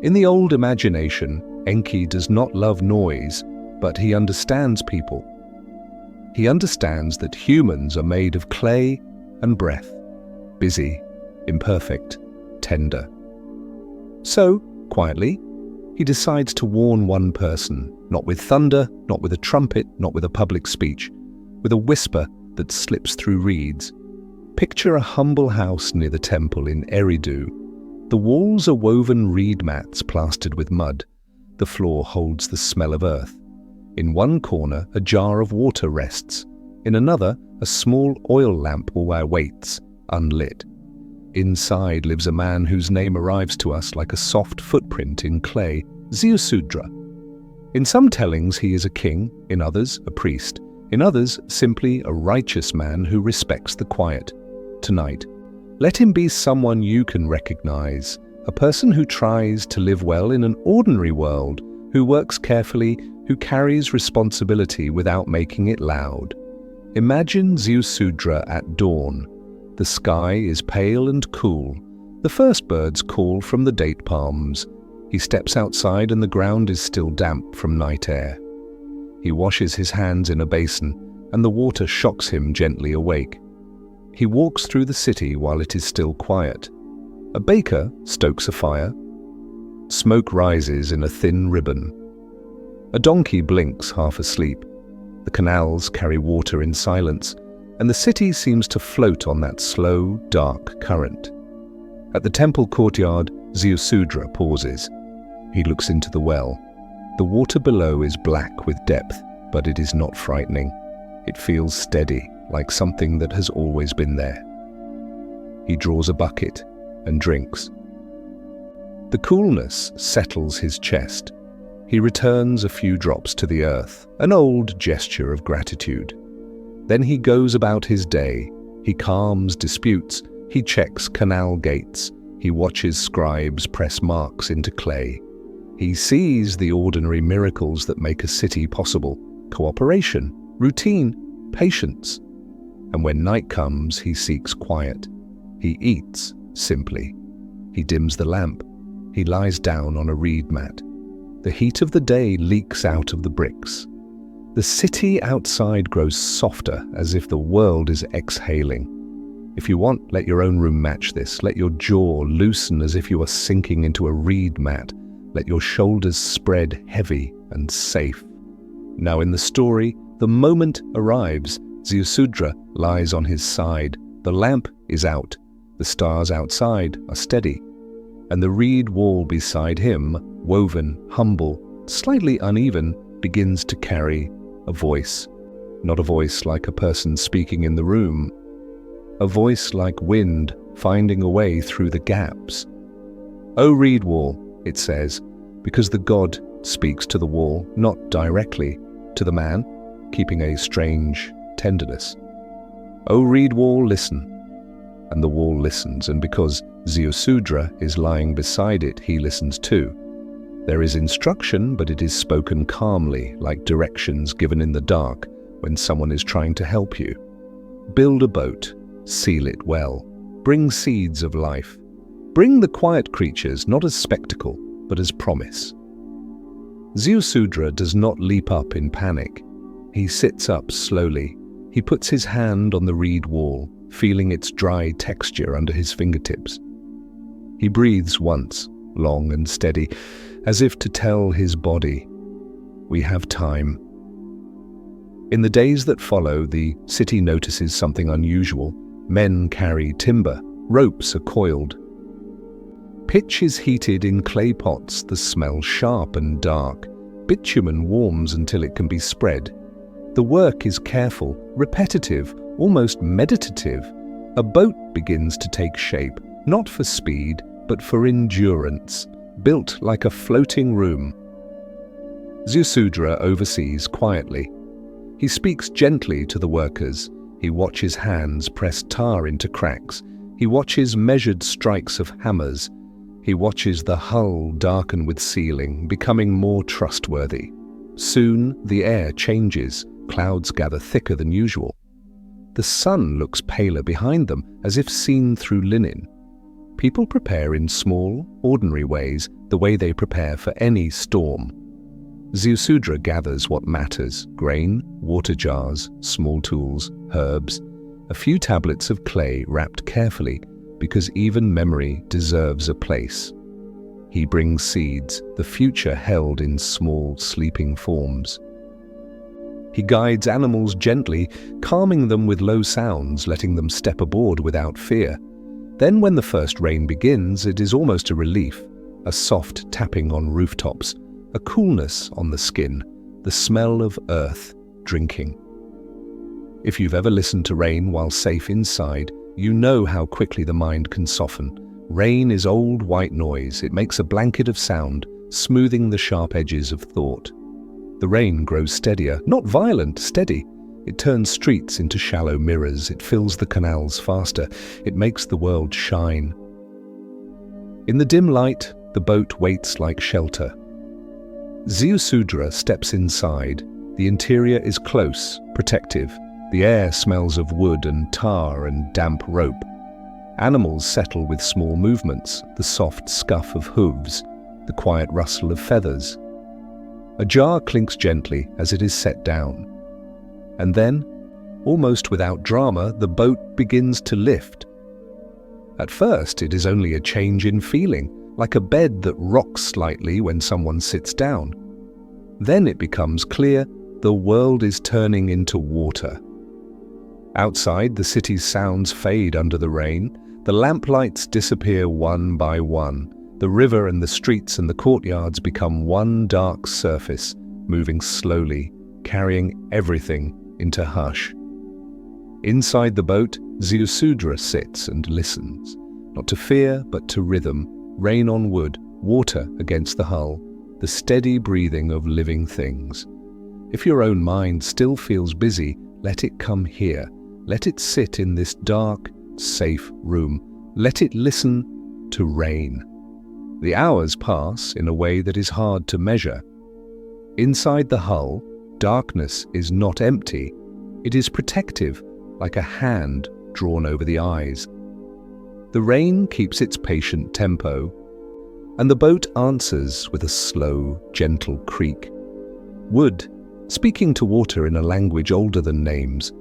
In the old imagination, Enki does not love noise, but he understands people. He understands that humans are made of clay and breath, busy, imperfect, tender. So, quietly, he decides to warn one person, not with thunder, not with a trumpet, not with a public speech, with a whisper that slips through reeds. Picture a humble house near the temple in Eridu. The walls are woven reed mats plastered with mud. The floor holds the smell of earth. In one corner, a jar of water rests. In another, a small oil lamp waits, unlit. Inside lives a man whose name arrives to us like a soft footprint in clay, Ziusudra. In some tellings he is a king, in others a priest, in others simply a righteous man who respects the quiet. Tonight, let him be someone you can recognize, a person who tries to live well in an ordinary world, who works carefully, who carries responsibility without making it loud. Imagine Ziusudra at dawn. The sky is pale and cool. The first birds call from the date palms. He steps outside and the ground is still damp from night air. He washes his hands in a basin, and the water shocks him gently awake. He walks through the city while it is still quiet. A baker stokes a fire. Smoke rises in a thin ribbon. A donkey blinks half asleep. The canals carry water in silence, and the city seems to float on that slow, dark current. At the temple courtyard, Ziusudra pauses. He looks into the well. The water below is black with depth, but it is not frightening. It feels steady, like something that has always been there. He draws a bucket and drinks. The coolness settles his chest. He returns a few drops to the earth, an old gesture of gratitude. Then he goes about his day. He calms disputes. He checks canal gates. He watches scribes press marks into clay. He sees the ordinary miracles that make a city possible: cooperation, routine, patience. And when night comes, he seeks quiet. He eats simply. He dims the lamp. He lies down on a reed mat. The heat of the day leaks out of the bricks. The city outside grows softer, as if the world is exhaling. If you want, let your own room match this. Let your jaw loosen as if you are sinking into a reed mat. Let your shoulders spread heavy and safe. Now in the story, the moment arrives. Ziusudra lies on his side. The lamp is out. The stars outside are steady. And the reed wall beside him, woven, humble, slightly uneven, begins to carry a voice. Not a voice like a person speaking in the room. A voice like wind finding a way through the gaps. "O reed wall," it says, because the god speaks to the wall, not directly to the man, keeping a strange tenderness. "O reed wall, listen." And the wall listens, and because Ziusudra is lying beside it, he listens too. There is instruction, but it is spoken calmly, like directions given in the dark when someone is trying to help you. Build a boat, seal it well, bring seeds of life. Bring the quiet creatures not as spectacle, but as promise. Ziusudra does not leap up in panic. He sits up slowly. He puts his hand on the reed wall, feeling its dry texture under his fingertips. He breathes once, long and steady, as if to tell his body, "We have time." In the days that follow, the city notices something unusual. Men carry timber, ropes are coiled. Pitch is heated in clay pots that smell sharp and dark. Bitumen warms until it can be spread. The work is careful, repetitive, almost meditative. A boat begins to take shape, not for speed, but for endurance, built like a floating room. Ziusudra oversees quietly. He speaks gently to the workers. He watches hands press tar into cracks. He watches measured strikes of hammers. He watches the hull darken with sealing, becoming more trustworthy. Soon the air changes. Clouds gather thicker than usual. The sun looks paler behind them, as if seen through linen. People prepare in small, ordinary ways, the way they prepare for any storm. Ziusudra gathers what matters: grain, water jars, small tools, herbs, a few tablets of clay wrapped carefully, because even memory deserves a place. He brings seeds, the future held in small, sleeping forms. He guides animals gently, calming them with low sounds, letting them step aboard without fear. Then when the first rain begins, it is almost a relief, a soft tapping on rooftops, a coolness on the skin, the smell of earth drinking. If you've ever listened to rain while safe inside, you know how quickly the mind can soften. Rain is old white noise. It makes a blanket of sound, smoothing the sharp edges of thought. The rain grows steadier, not violent, steady. It turns streets into shallow mirrors. It fills the canals faster. It makes the world shine. In the dim light, the boat waits like shelter. Ziusudra steps inside. The interior is close, protective. The air smells of wood and tar and damp rope. Animals settle with small movements, the soft scuff of hooves, the quiet rustle of feathers. A jar clinks gently as it is set down. And then, almost without drama, the boat begins to lift. At first, it is only a change in feeling, like a bed that rocks slightly when someone sits down. Then it becomes clear the world is turning into water. Outside, the city's sounds fade under the rain. The lamplights disappear one by one. The river and the streets and the courtyards become one dark surface, moving slowly, carrying everything into hush. Inside the boat, Ziusudra sits and listens, not to fear but to rhythm, rain on wood, water against the hull, the steady breathing of living things. If your own mind still feels busy, let it come here. Let it sit in this dark, safe room. Let it listen to rain. The hours pass in a way that is hard to measure. Inside the hull, darkness is not empty. It is protective, like a hand drawn over the eyes. The rain keeps its patient tempo, and the boat answers with a slow, gentle creak. Wood, speaking to water in a language older than names.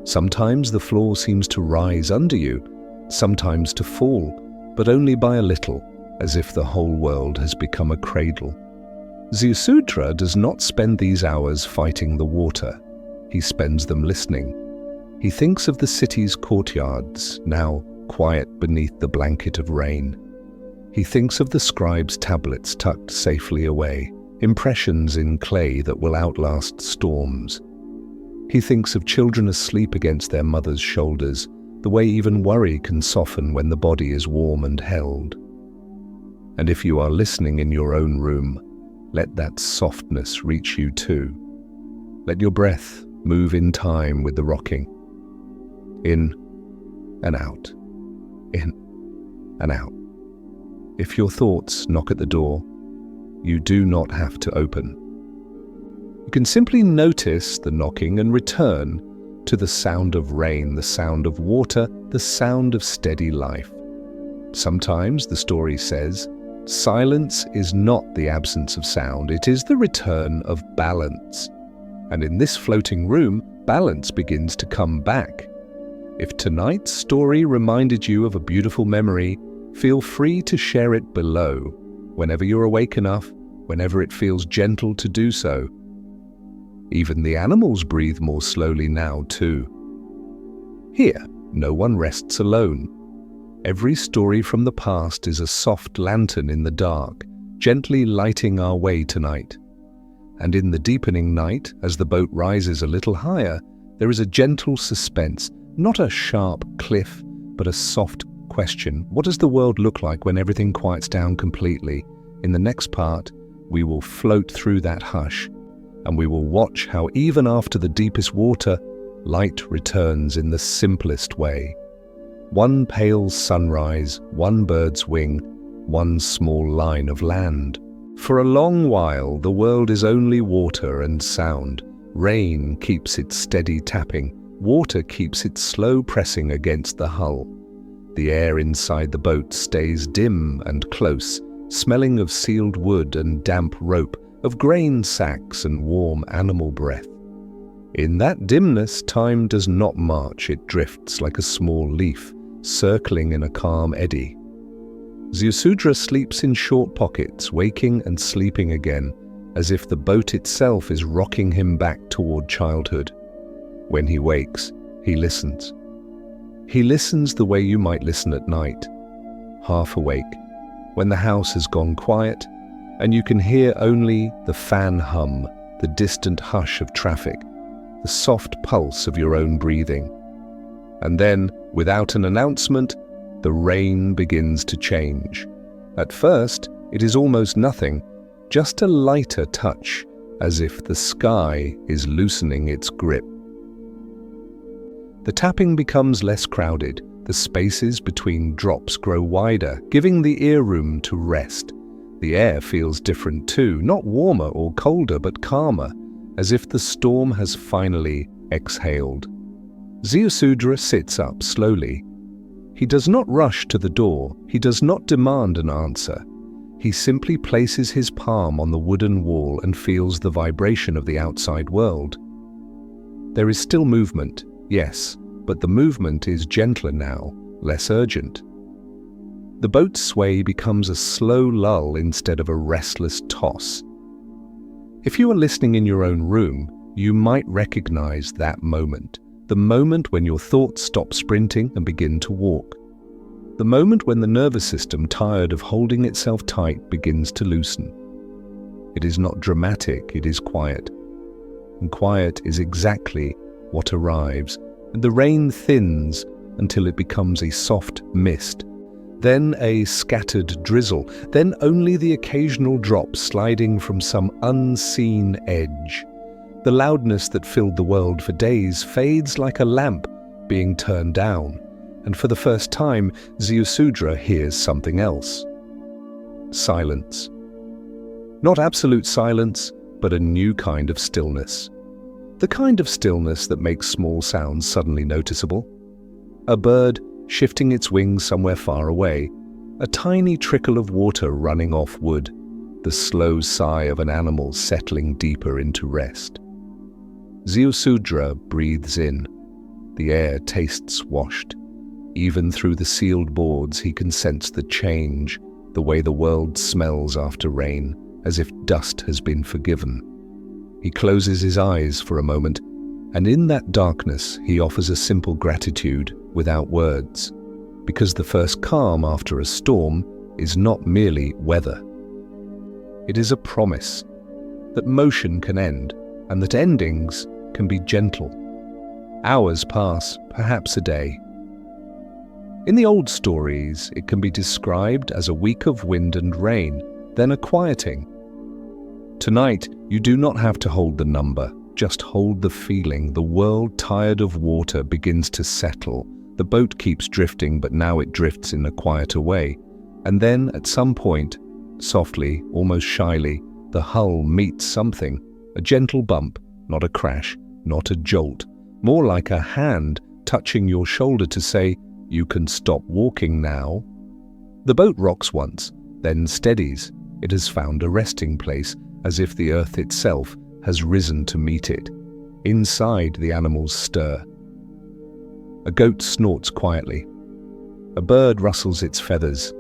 Sometimes the floor seems to rise under you, sometimes to fall, but only by a little, as if the whole world has become a cradle. Ziusudra does not spend these hours fighting the water. He spends them listening. He thinks of the city's courtyards, now quiet beneath the blanket of rain. He thinks of the scribe's tablets tucked safely away, impressions in clay that will outlast storms. He thinks of children asleep against their mother's shoulders, the way even worry can soften when the body is warm and held. And if you are listening in your own room, let that softness reach you too. Let your breath move in time with the rocking. In and out. In and out. If your thoughts knock at the door, you do not have to open. You can simply notice the knocking and return to the sound of rain, the sound of water, the sound of steady life. Sometimes, the story says, silence is not the absence of sound, it is the return of balance. And in this floating room, balance begins to come back. If tonight's story reminded you of a beautiful memory, feel free to share it below, whenever you're awake enough, whenever it feels gentle to do so. Even the animals breathe more slowly now too. Here, no one rests alone. Every story from the past is a soft lantern in the dark, gently lighting our way tonight. And in the deepening night, as the boat rises a little higher, there is a gentle suspense, not a sharp cliff, but a soft question. What does the world look like when everything quiets down completely? In the next part, we will float through that hush, and we will watch how even after the deepest water, light returns in the simplest way. One pale sunrise, one bird's wing, one small line of land. For a long while, the world is only water and sound. Rain keeps its steady tapping. Water keeps its slow pressing against the hull. The air inside the boat stays dim and close, smelling of sealed wood and damp rope, of grain sacks and warm animal breath. In that dimness, time does not march, it drifts like a small leaf, circling in a calm eddy. Ziusudra sleeps in short pockets, waking and sleeping again, as if the boat itself is rocking him back toward childhood. When he wakes, he listens. He listens the way you might listen at night, half awake, when the house has gone quiet, and you can hear only the fan hum, the distant hush of traffic, the soft pulse of your own breathing. And then, without an announcement, the rain begins to change. At first, it is almost nothing, just a lighter touch, as if the sky is loosening its grip. The tapping becomes less crowded, the spaces between drops grow wider, giving the ear room to rest. The air feels different too, not warmer or colder, but calmer, as if the storm has finally exhaled. Ziusudra sits up slowly. He does not rush to the door, he does not demand an answer. he simply places his palm on the wooden wall and feels the vibration of the outside world. There is still movement, yes, but the movement is gentler now, less urgent. The boat's sway becomes a slow lull instead of a restless toss. If you are listening in your own room, you might recognize that moment, the moment when your thoughts stop sprinting and begin to walk. The moment when the nervous system, tired of holding itself tight, begins to loosen. It is not dramatic, it is quiet. And quiet is exactly what arrives, and the rain thins until it becomes a soft mist, then a scattered drizzle, then only the occasional drop sliding from some unseen edge. The loudness that filled the world for days fades like a lamp being turned down, and for the first time, Ziusudra hears something else. Silence. Not absolute silence, but a new kind of stillness. The kind of stillness that makes small sounds suddenly noticeable. A bird shifting its wings somewhere far away, a tiny trickle of water running off wood, the slow sigh of an animal settling deeper into rest. Ziusudra breathes in. The air tastes washed. Even through the sealed boards he can sense the change, the way the world smells after rain, as if dust has been forgiven. He closes his eyes for a moment, and in that darkness he offers a simple gratitude without words, because the first calm after a storm is not merely weather. It is a promise that motion can end, and that endings can be gentle. Hours pass, perhaps a day. In the old stories, it can be described as a week of wind and rain, then a quieting. Tonight, you do not have to hold the number, just hold the feeling. The world, tired of water, begins to settle. The boat keeps drifting, but now it drifts in a quieter way. And then, at some point, softly, almost shyly, the hull meets something. A gentle bump, not a crash, not a jolt. More like a hand touching your shoulder to say, "You can stop walking now." The boat rocks once, then steadies. It has found a resting place, as if the earth itself has risen to meet it. Inside, the animals stir. A goat snorts quietly. A bird rustles its feathers.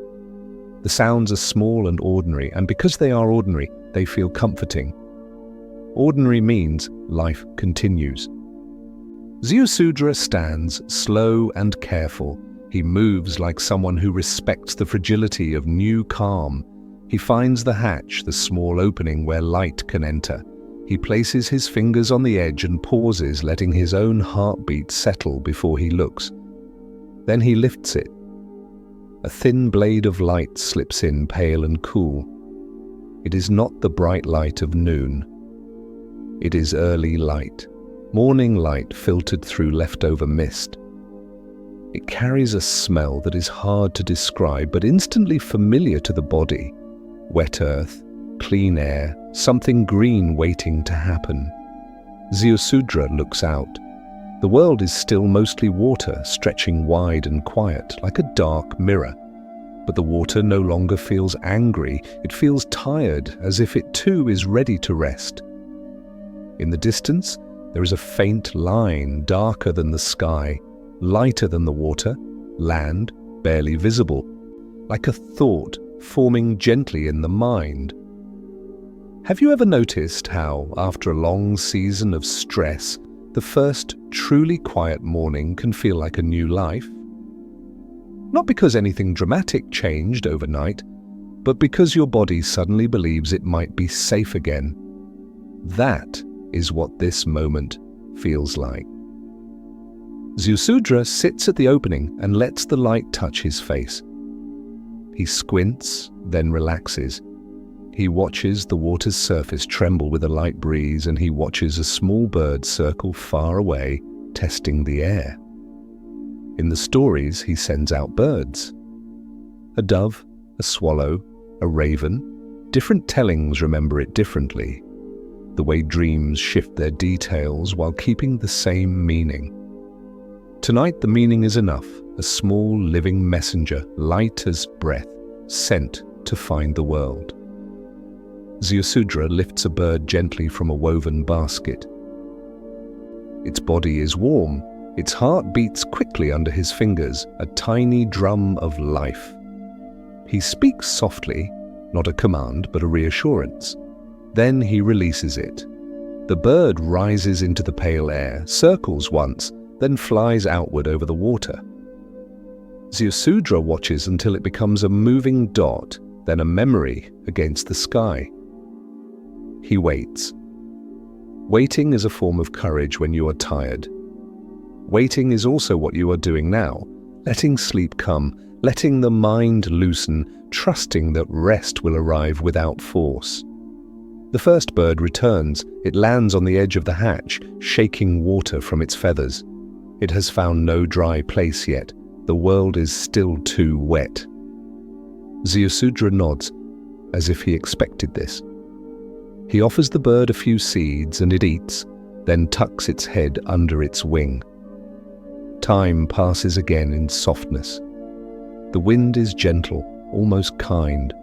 The sounds are small and ordinary, and because they are ordinary, they feel comforting. Ordinary means life continues. Ziusudra stands, slow and careful. He moves like someone who respects the fragility of new calm. He finds the hatch, the small opening where light can enter. He places his fingers on the edge and pauses, letting his own heartbeat settle before he looks. Then he lifts it. A thin blade of light slips in, pale and cool. It is not the bright light of noon. It is early light, morning light filtered through leftover mist. It carries a smell that is hard to describe, but instantly familiar to the body. Wet earth, clean air, something green waiting to happen. Ziusudra looks out. The world is still mostly water, stretching wide and quiet, like a dark mirror. But the water no longer feels angry, it feels tired, as if it too is ready to rest. In the distance, there is a faint line, darker than the sky, lighter than the water, land barely visible, like a thought forming gently in the mind. Have you ever noticed how, after a long season of stress, the first truly quiet morning can feel like a new life? Not because anything dramatic changed overnight, but because your body suddenly believes it might be safe again. That is what this moment feels like. Ziusudra sits at the opening and lets the light touch his face. He squints, then relaxes. He watches the water's surface tremble with a light breeze, and he watches a small bird circle far away, testing the air. In the stories, he sends out birds. A dove, a swallow, a raven. Different tellings remember it differently. The way dreams shift their details while keeping the same meaning. Tonight the meaning is enough, a small living messenger, light as breath, sent to find the world. Ziusudra lifts a bird gently from a woven basket. Its body is warm, its heart beats quickly under his fingers, a tiny drum of life. He speaks softly, not a command but a reassurance. Then he releases it. The bird rises into the pale air, circles once, then flies outward over the water. Ziusudra watches until it becomes a moving dot, then a memory against the sky. He waits. Waiting is a form of courage when you are tired. Waiting is also what you are doing now, letting sleep come, letting the mind loosen, trusting that rest will arrive without force. The first bird returns. It lands on the edge of the hatch, shaking water from its feathers. It has found no dry place yet. The world is still too wet. Ziusudra nods, as if he expected this. He offers the bird a few seeds and it eats, then tucks its head under its wing. Time passes again in softness. The wind is gentle, almost kind.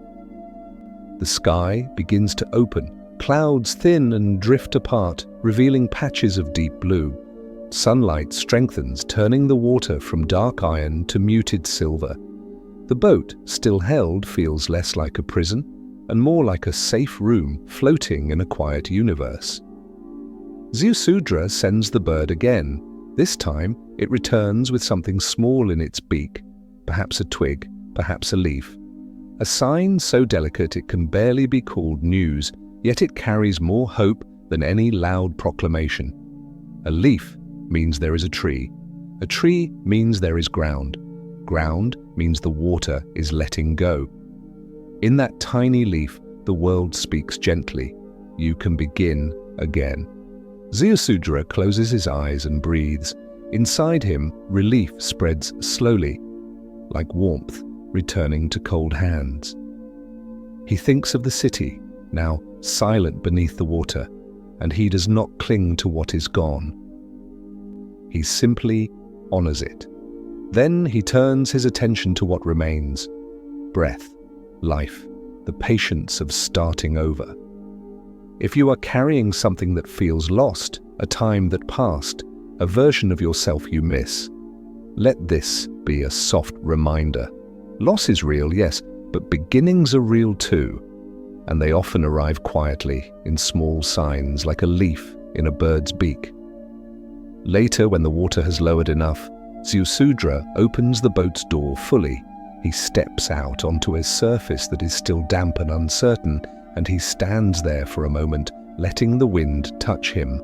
The sky begins to open. Clouds thin and drift apart, revealing patches of deep blue. Sunlight strengthens, turning the water from dark iron to muted silver. The boat, still held, feels less like a prison and more like a safe room floating in a quiet universe. Ziusudra sends the bird again. This time, it returns with something small in its beak, perhaps a twig, perhaps a leaf. A sign so delicate it can barely be called news, yet it carries more hope than any loud proclamation. A leaf means there is a tree. A tree means there is ground. Ground means the water is letting go. In that tiny leaf, the world speaks gently. You can begin again. Ziusudra closes his eyes and breathes. Inside him, relief spreads slowly, like warmth returning to cold hands. He thinks of the city, now silent beneath the water, and he does not cling to what is gone. He simply honors it. Then he turns his attention to what remains: breath, life, the patience of starting over. If you are carrying something that feels lost, a time that passed, a version of yourself you miss, let this be a soft reminder. Loss is real, yes, but beginnings are real too, and they often arrive quietly in small signs like a leaf in a bird's beak. Later, when the water has lowered enough, Ziusudra opens the boat's door fully. He steps out onto a surface that is still damp and uncertain, and he stands there for a moment, letting the wind touch him.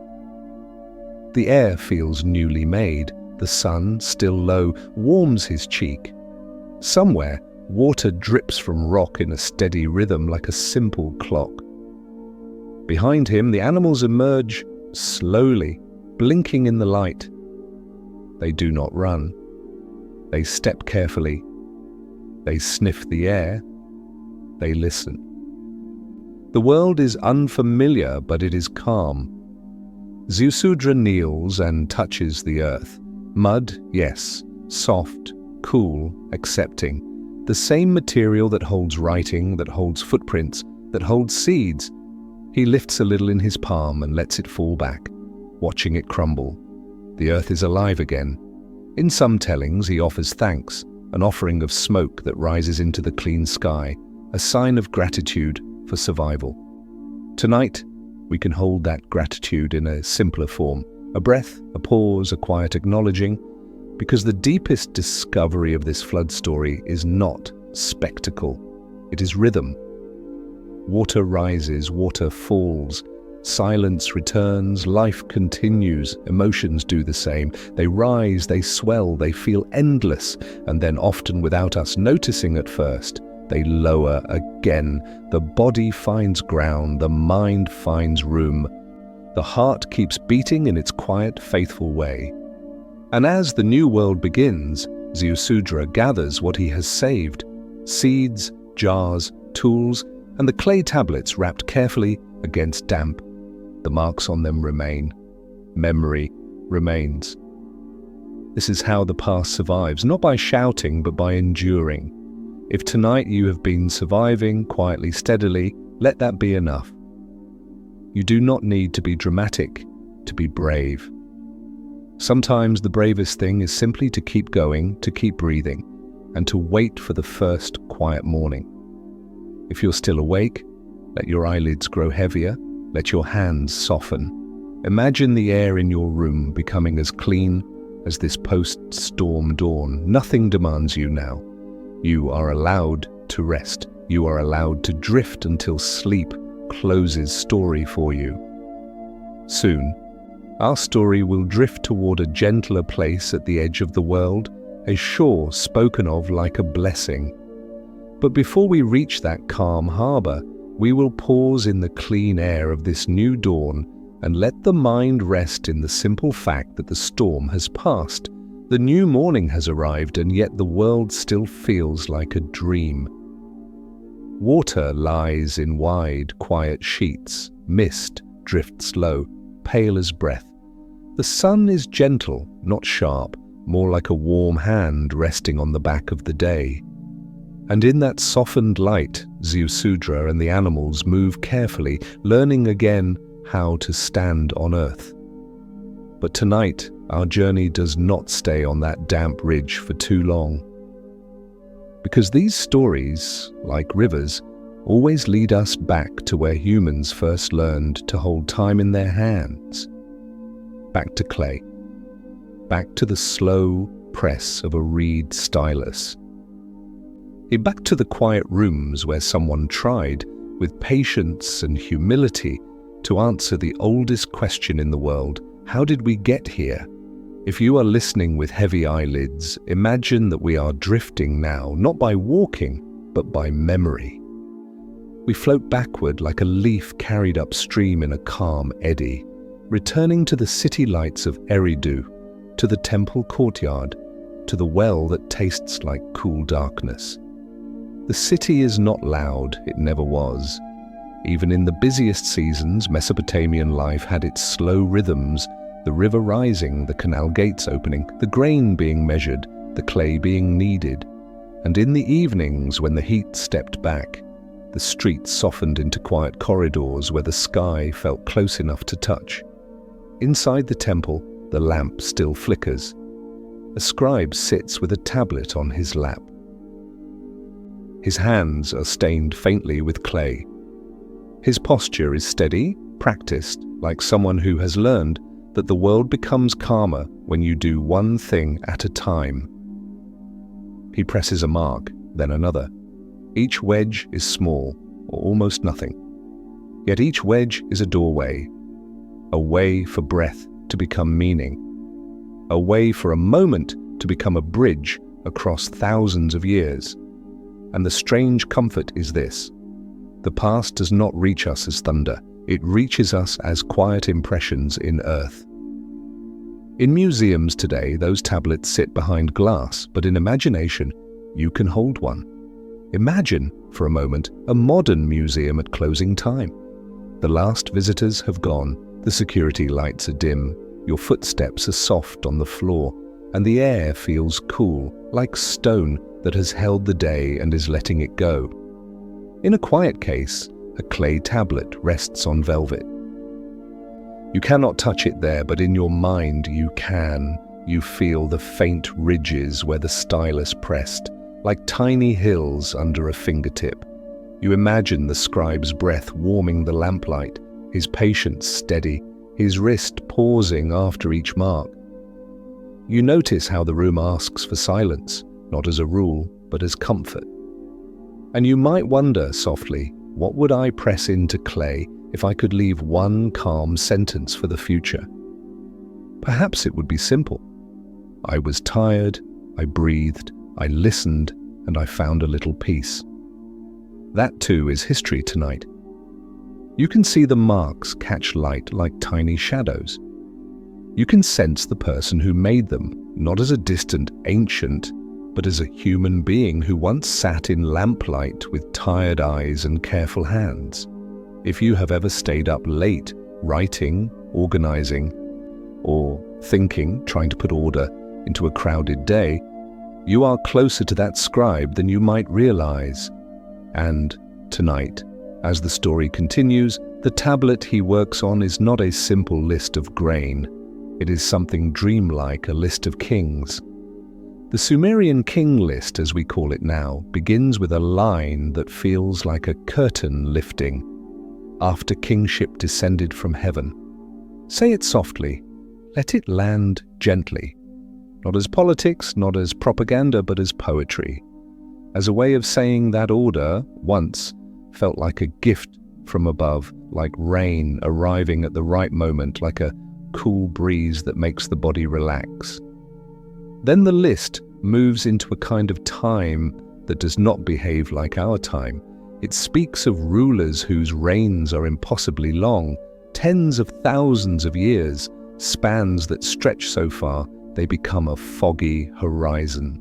The air feels newly made. The sun, still low, warms his cheek. Somewhere, water drips from rock in a steady rhythm like a simple clock. Behind him, the animals emerge slowly, blinking in the light. They do not run. They step carefully. They sniff the air. They listen. The world is unfamiliar, but it is calm. Ziusudra kneels and touches the earth. Mud, yes, soft, cool, accepting. The same material that holds writing, that holds footprints, that holds seeds. He lifts a little in his palm and lets it fall back, watching it crumble. The earth is alive again. In some tellings, he offers thanks, an offering of smoke that rises into the clean sky, a sign of gratitude for survival. Tonight, we can hold that gratitude in a simpler form, a breath, a pause, a quiet acknowledging, because the deepest discovery of this flood story is not spectacle, it is rhythm. Water rises, water falls, silence returns, life continues, emotions do the same. They rise, they swell, they feel endless, and then often without us noticing at first, they lower again. The body finds ground, the mind finds room. The heart keeps beating in its quiet, faithful way. And as the new world begins, Ziusudra gathers what he has saved: seeds, jars, tools, and the clay tablets wrapped carefully against damp. The marks on them remain. Memory remains. This is how the past survives, not by shouting, but by enduring. If tonight you have been surviving quietly, steadily, let that be enough. You do not need to be dramatic to be brave. Sometimes the bravest thing is simply to keep going, to keep breathing, and to wait for the first quiet morning. If you're still awake, let your eyelids grow heavier, let your hands soften. Imagine the air in your room becoming as clean as this post-storm dawn. Nothing demands you now. You are allowed to rest. You are allowed to drift until sleep closes story for you. Soon, our story will drift toward a gentler place at the edge of the world, a shore spoken of like a blessing. But before we reach that calm harbor, we will pause in the clean air of this new dawn and let the mind rest in the simple fact that the storm has passed. The new morning has arrived, and yet the world still feels like a dream. Water lies in wide, quiet sheets. Mist drifts low, pale as breath. The sun is gentle, not sharp, more like a warm hand resting on the back of the day. And in that softened light, Zeusudra and the animals move carefully, learning again how to stand on earth. But tonight, our journey does not stay on that damp ridge for too long. Because these stories, like rivers, always lead us back to where humans first learned to hold time in their hands. Back to clay. Back to the slow press of a reed stylus. Back to the quiet rooms where someone tried, with patience and humility, to answer the oldest question in the world: how did we get here? If you are listening with heavy eyelids, imagine that we are drifting now, not by walking, but by memory. We float backward like a leaf carried upstream in a calm eddy, returning to the city lights of Eridu, to the temple courtyard, to the well that tastes like cool darkness. The city is not loud, it never was. Even in the busiest seasons, Mesopotamian life had its slow rhythms, the river rising, the canal gates opening, the grain being measured, the clay being kneaded. And in the evenings, when the heat stepped back, the streets softened into quiet corridors where the sky felt close enough to touch. Inside the temple, the lamp still flickers. A scribe sits with a tablet on his lap. His hands are stained faintly with clay. His posture is steady, practiced, like someone who has learned that the world becomes calmer when you do one thing at a time. He presses a mark, then another. Each wedge is small, or almost nothing. Yet each wedge is a doorway, a way for breath to become meaning, a way for a moment to become a bridge across thousands of years. And the strange comfort is this: the past does not reach us as thunder, it reaches us as quiet impressions in earth. In museums today, those tablets sit behind glass, but in imagination, you can hold one. Imagine, for a moment, a modern museum at closing time. The last visitors have gone, the security lights are dim, your footsteps are soft on the floor, and the air feels cool, like stone that has held the day and is letting it go. In a quiet case, a clay tablet rests on velvet. You cannot touch it there, but in your mind you can. You feel the faint ridges where the stylus pressed, like tiny hills under a fingertip. You imagine the scribe's breath warming the lamplight, his patience steady, his wrist pausing after each mark. You notice how the room asks for silence, not as a rule, but as comfort. And you might wonder softly, what would I press into clay if I could leave one calm sentence for the future? Perhaps it would be simple. I was tired, I breathed, I listened, and I found a little peace. That too is history tonight. You can see the marks catch light like tiny shadows. You can sense the person who made them, not as a distant ancient, but as a human being who once sat in lamplight with tired eyes and careful hands. If you have ever stayed up late, writing, organizing, or thinking, trying to put order into a crowded day, You are closer to that scribe than you might realize. And tonight, as the story continues, the tablet he works on is not a simple list of grain. It is something dreamlike, a list of kings. The Sumerian king list, as we call it now, begins with a line that feels like a curtain lifting. After kingship descended from heaven. Say it softly. Let it land gently. Not as politics, not as propaganda, but as poetry. As a way of saying that order, once, felt like a gift from above, like rain arriving at the right moment, like a cool breeze that makes the body relax. Then the list moves into a kind of time that does not behave like our time. It speaks of rulers whose reigns are impossibly long, tens of thousands of years, spans that stretch so far they become a foggy horizon.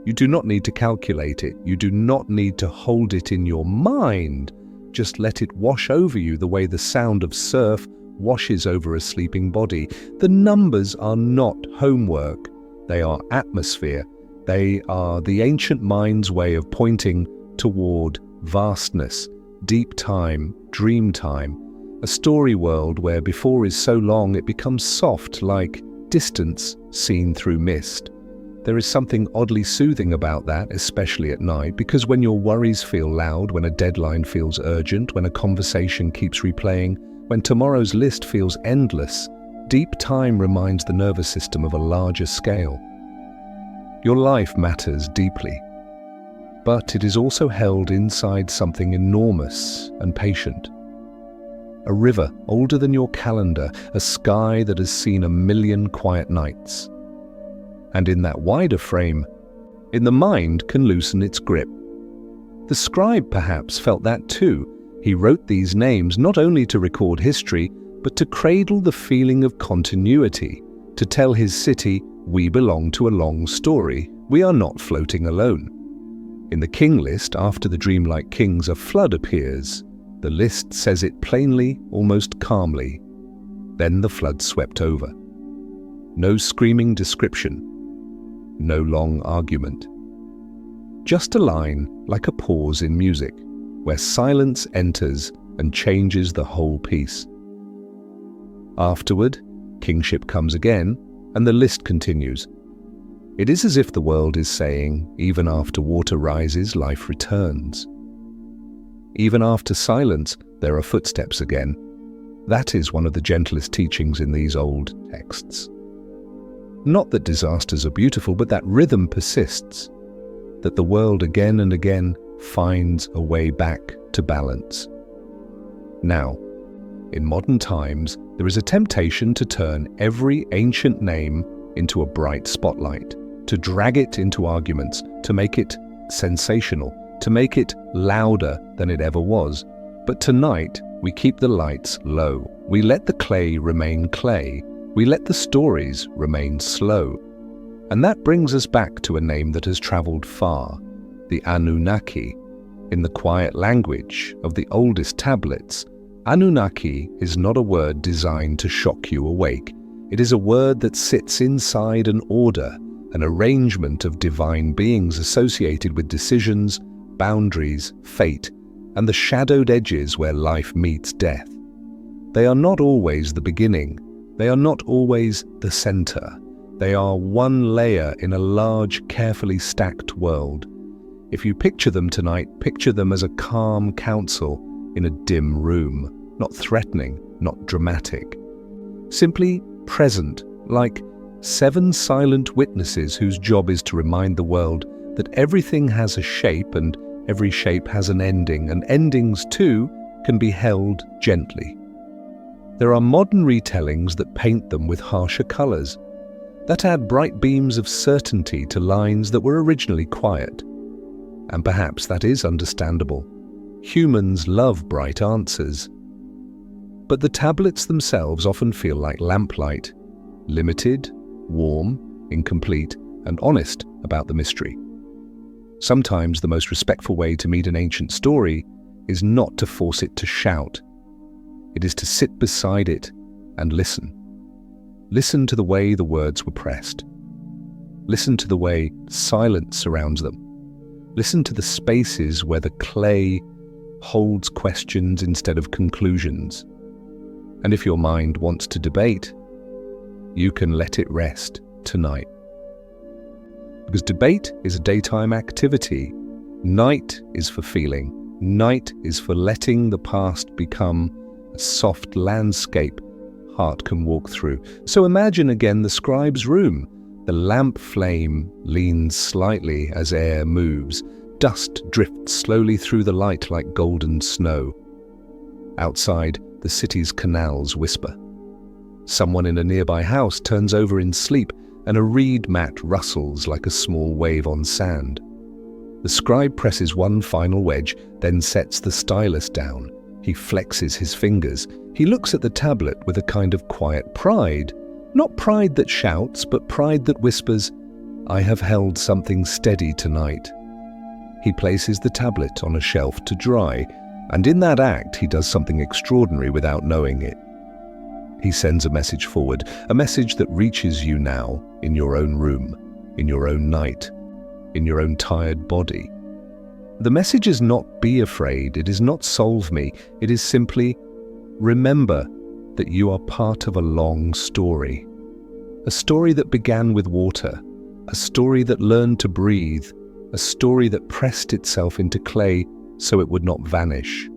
You do not need to calculate it. You do not need to hold it in your mind. Just let it wash over you the way the sound of surf washes over a sleeping body. The numbers are not homework. They are atmosphere. They are the ancient mind's way of pointing toward vastness, deep time, dream time, a story world where before is so long it becomes soft like distance seen through mist. There is something oddly soothing about that, especially at night, because when your worries feel loud, when a deadline feels urgent, when a conversation keeps replaying, when tomorrow's list feels endless, deep time reminds the nervous system of a larger scale. Your life matters deeply, but it is also held inside something enormous and patient. A river older than your calendar, a sky that has seen 1,000,000 quiet nights. And in that wider frame, in the mind can loosen its grip. The scribe perhaps felt that too. He wrote these names not only to record history, but to cradle the feeling of continuity, to tell his city, we belong to a long story. We are not floating alone. In the king list, after the dreamlike kings, a flood appears. The list says it plainly, almost calmly. Then the flood swept over. No screaming description. No long argument. Just a line, like a pause in music, where silence enters and changes the whole piece. Afterward, kingship comes again, and the list continues. It is as if the world is saying, even after water rises, life returns. Even after silence, there are footsteps again. That is one of the gentlest teachings in these old texts. Not that disasters are beautiful, but that rhythm persists, that the world again and again finds a way back to balance. Now, in modern times, there is a temptation to turn every ancient name into a bright spotlight, to drag it into arguments, to make it sensational, to make it louder than it ever was. But tonight, we keep the lights low. We let the clay remain clay. We let the stories remain slow. And that brings us back to a name that has traveled far, the Anunnaki. In the quiet language of the oldest tablets, Anunnaki is not a word designed to shock you awake. It is a word that sits inside an order, an arrangement of divine beings associated with decisions, boundaries, fate, and the shadowed edges where life meets death. They are not always the beginning. They are not always the center. They are one layer in a large, carefully stacked world. If you picture them tonight, picture them as a calm council in a dim room, not threatening, not dramatic. Simply present, like 7 silent witnesses whose job is to remind the world that everything has a shape and every shape has an ending, and endings too can be held gently. There are modern retellings that paint them with harsher colors, that add bright beams of certainty to lines that were originally quiet. And perhaps that is understandable. Humans love bright answers. But the tablets themselves often feel like lamplight, limited, warm, incomplete, and honest about the mystery. Sometimes the most respectful way to meet an ancient story is not to force it to shout. It is to sit beside it and listen. Listen to the way the words were pressed. Listen to the way silence surrounds them. Listen to the spaces where the clay holds questions instead of conclusions. And if your mind wants to debate, you can let it rest tonight. Because debate is a daytime activity. Night is for feeling. Night is for letting the past become a soft landscape heart can walk through. So imagine again the scribe's room. The lamp flame leans slightly as air moves. Dust drifts slowly through the light like golden snow. Outside, the city's canals whisper. Someone in a nearby house turns over in sleep, and a reed mat rustles like a small wave on sand. The scribe presses one final wedge, then sets the stylus down. He flexes his fingers. He looks at the tablet with a kind of quiet pride. Not pride that shouts, but pride that whispers, "I have held something steady tonight." He places the tablet on a shelf to dry, and in that act he does something extraordinary without knowing it. He sends a message forward, a message that reaches you now, in your own room, in your own night, in your own tired body. The message is not "be afraid," it is not "solve me," it is simply remember that you are part of a long story. A story that began with water, a story that learned to breathe, a story that pressed itself into clay so it would not vanish.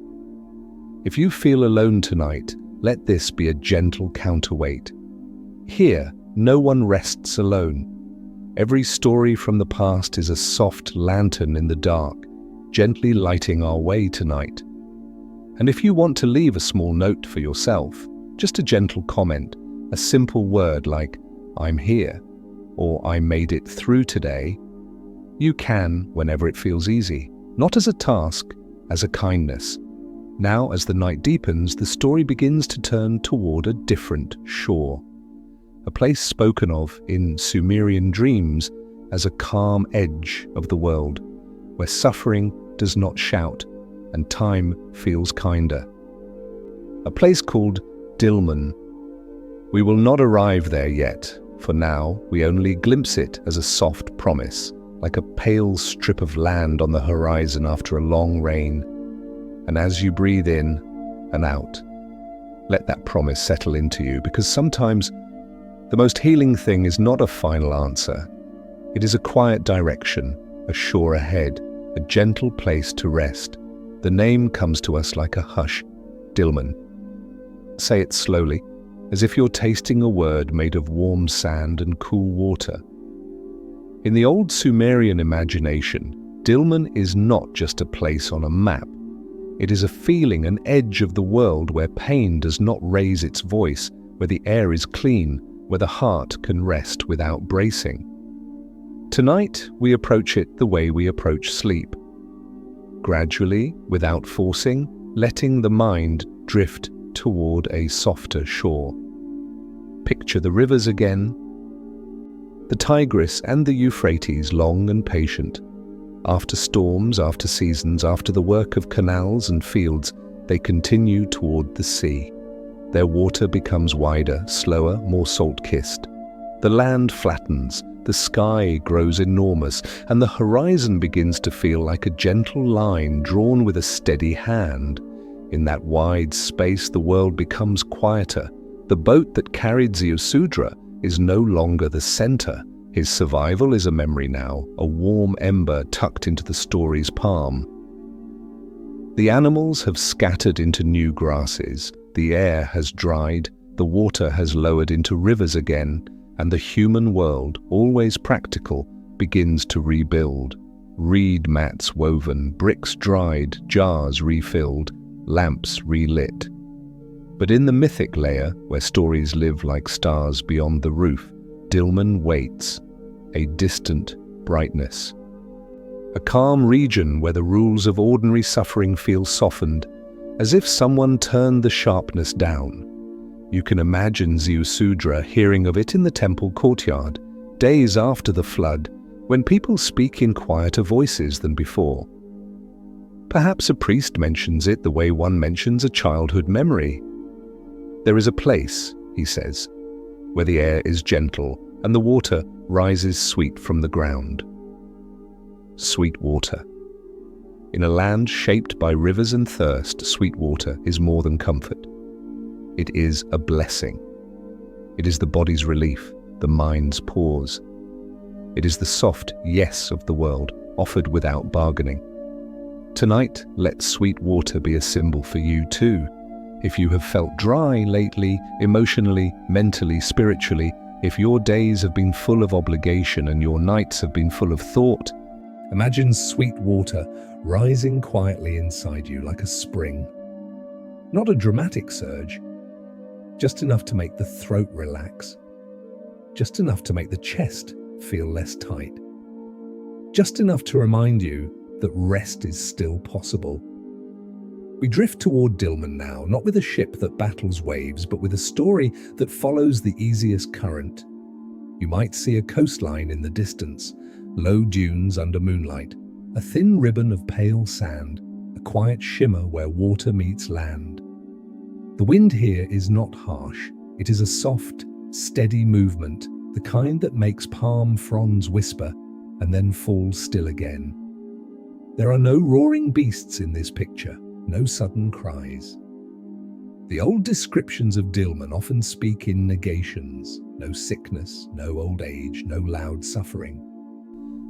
If you feel alone tonight, let this be a gentle counterweight. Here, no one rests alone. Every story from the past is a soft lantern in the dark, gently lighting our way tonight. And if you want to leave a small note for yourself, just a gentle comment, a simple word like, "I'm here," or "I made it through today," you can whenever it feels easy, not as a task, as a kindness. Now, as the night deepens, the story begins to turn toward a different shore, a place spoken of in Sumerian dreams as a calm edge of the world, where suffering does not shout and time feels kinder. A place called Dilmun. We will not arrive there yet. For now, we only glimpse it as a soft promise, like a pale strip of land on the horizon after a long rain. And as you breathe in and out, let that promise settle into you, because sometimes the most healing thing is not a final answer. It is a quiet direction, a shore ahead, a gentle place to rest. The name comes to us like a hush, Dilmun. Say it slowly, as if you're tasting a word made of warm sand and cool water. In the old Sumerian imagination, Dilmun is not just a place on a map. It is a feeling, an edge of the world where pain does not raise its voice, where the air is clean, where the heart can rest without bracing. Tonight, we approach it the way we approach sleep. Gradually, without forcing, letting the mind drift toward a softer shore. Picture the rivers again. The Tigris and the Euphrates, long and patient. After storms, after seasons, after the work of canals and fields, they continue toward the sea. Their water becomes wider, slower, more salt-kissed. The land flattens, the sky grows enormous, and the horizon begins to feel like a gentle line drawn with a steady hand. In that wide space, the world becomes quieter. The boat that carried Ziusudra is no longer the center. His survival is a memory now, a warm ember tucked into the story's palm. The animals have scattered into new grasses, the air has dried, the water has lowered into rivers again, and the human world, always practical, begins to rebuild. Reed mats woven, bricks dried, jars refilled, lamps relit. But in the mythic layer, where stories live like stars beyond the roof, Dilmun waits, a distant brightness. A calm region where the rules of ordinary suffering feel softened, as if someone turned the sharpness down. You can imagine Ziusudra hearing of it in the temple courtyard, days after the flood, when people speak in quieter voices than before. Perhaps a priest mentions it the way one mentions a childhood memory. There is a place, he says, where the air is gentle and the water rises sweet from the ground. Sweet water. In a land shaped by rivers and thirst, sweet water is more than comfort. It is a blessing. It is the body's relief, the mind's pause. It is the soft yes of the world, offered without bargaining. Tonight, let sweet water be a symbol for you too. If you have felt dry lately, emotionally, mentally, spiritually, if your days have been full of obligation and your nights have been full of thought, imagine sweet water rising quietly inside you like a spring. Not a dramatic surge, just enough to make the throat relax, just enough to make the chest feel less tight, just enough to remind you that rest is still possible. We drift toward Dilmun now, not with a ship that battles waves, but with a story that follows the easiest current. You might see a coastline in the distance, low dunes under moonlight, a thin ribbon of pale sand, a quiet shimmer where water meets land. The wind here is not harsh. It is a soft, steady movement, the kind that makes palm fronds whisper and then fall still again. There are no roaring beasts in this picture, no sudden cries. The old descriptions of Dilmun often speak in negations: no sickness, no old age, no loud suffering.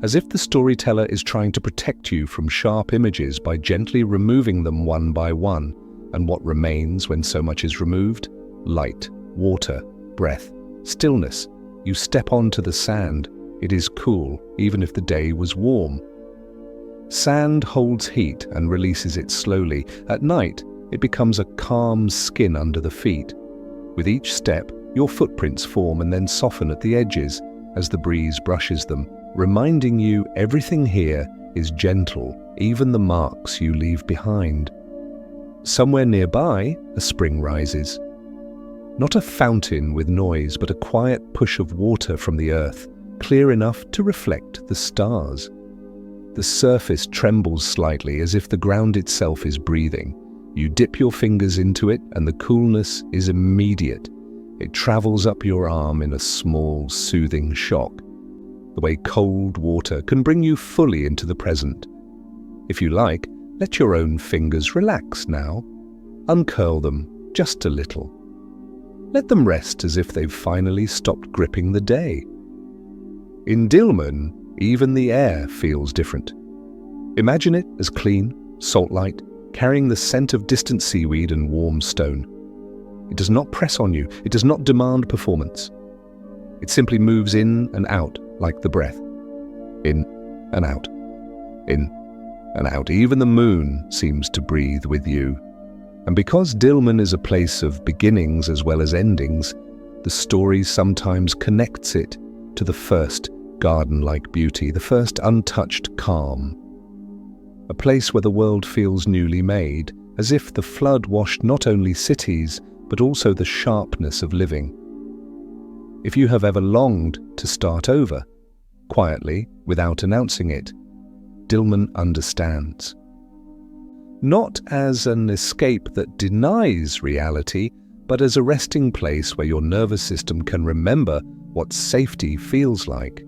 as if the storyteller is trying to protect you from sharp images by gently removing them one by one. And what remains when so much is removed? Light, water, breath, stillness. You step onto the sand. It is cool, even if the day was warm. Sand holds heat and releases it slowly. At night, it becomes a calm skin under the feet. With each step, your footprints form and then soften at the edges as the breeze brushes them, reminding you everything here is gentle, even the marks you leave behind. Somewhere nearby, a spring rises. Not a fountain with noise, but a quiet push of water from the earth, clear enough to reflect the stars. The surface trembles slightly as if the ground itself is breathing. You dip your fingers into it and the coolness is immediate. It travels up your arm in a small, soothing shock. The way cold water can bring you fully into the present. If you like, let your own fingers relax now. Uncurl them just a little. Let them rest as if they've finally stopped gripping the day. In Dilmun, even the air feels different. Imagine it as clean, salt-light, carrying the scent of distant seaweed and warm stone. It does not press on you. It does not demand performance. It simply moves in and out like the breath. In and out. In and out. Even the moon seems to breathe with you. And because Dilmun is a place of beginnings as well as endings, the story sometimes connects it to the first garden-like beauty, the first untouched calm. A place where the world feels newly made, as if the flood washed not only cities, but also the sharpness of living. If you have ever longed to start over, quietly, without announcing it, Dilmun understands. Not as an escape that denies reality, but as a resting place where your nervous system can remember what safety feels like.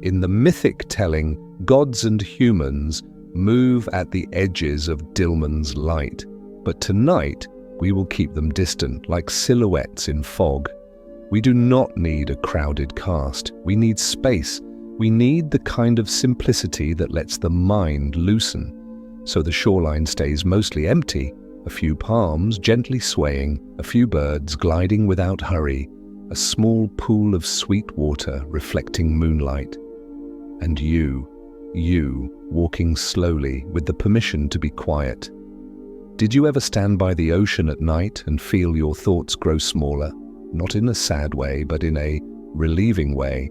In the mythic telling, gods and humans move at the edges of Dilmun's light, but tonight we will keep them distant, like silhouettes in fog. We do not need a crowded cast. We need space. We need the kind of simplicity that lets the mind loosen. So the shoreline stays mostly empty, a few palms gently swaying, a few birds gliding without hurry, a small pool of sweet water reflecting moonlight. And you walking slowly with the permission to be quiet. Did you ever stand by the ocean at night and feel your thoughts grow smaller? Not in a sad way, but in a relieving way.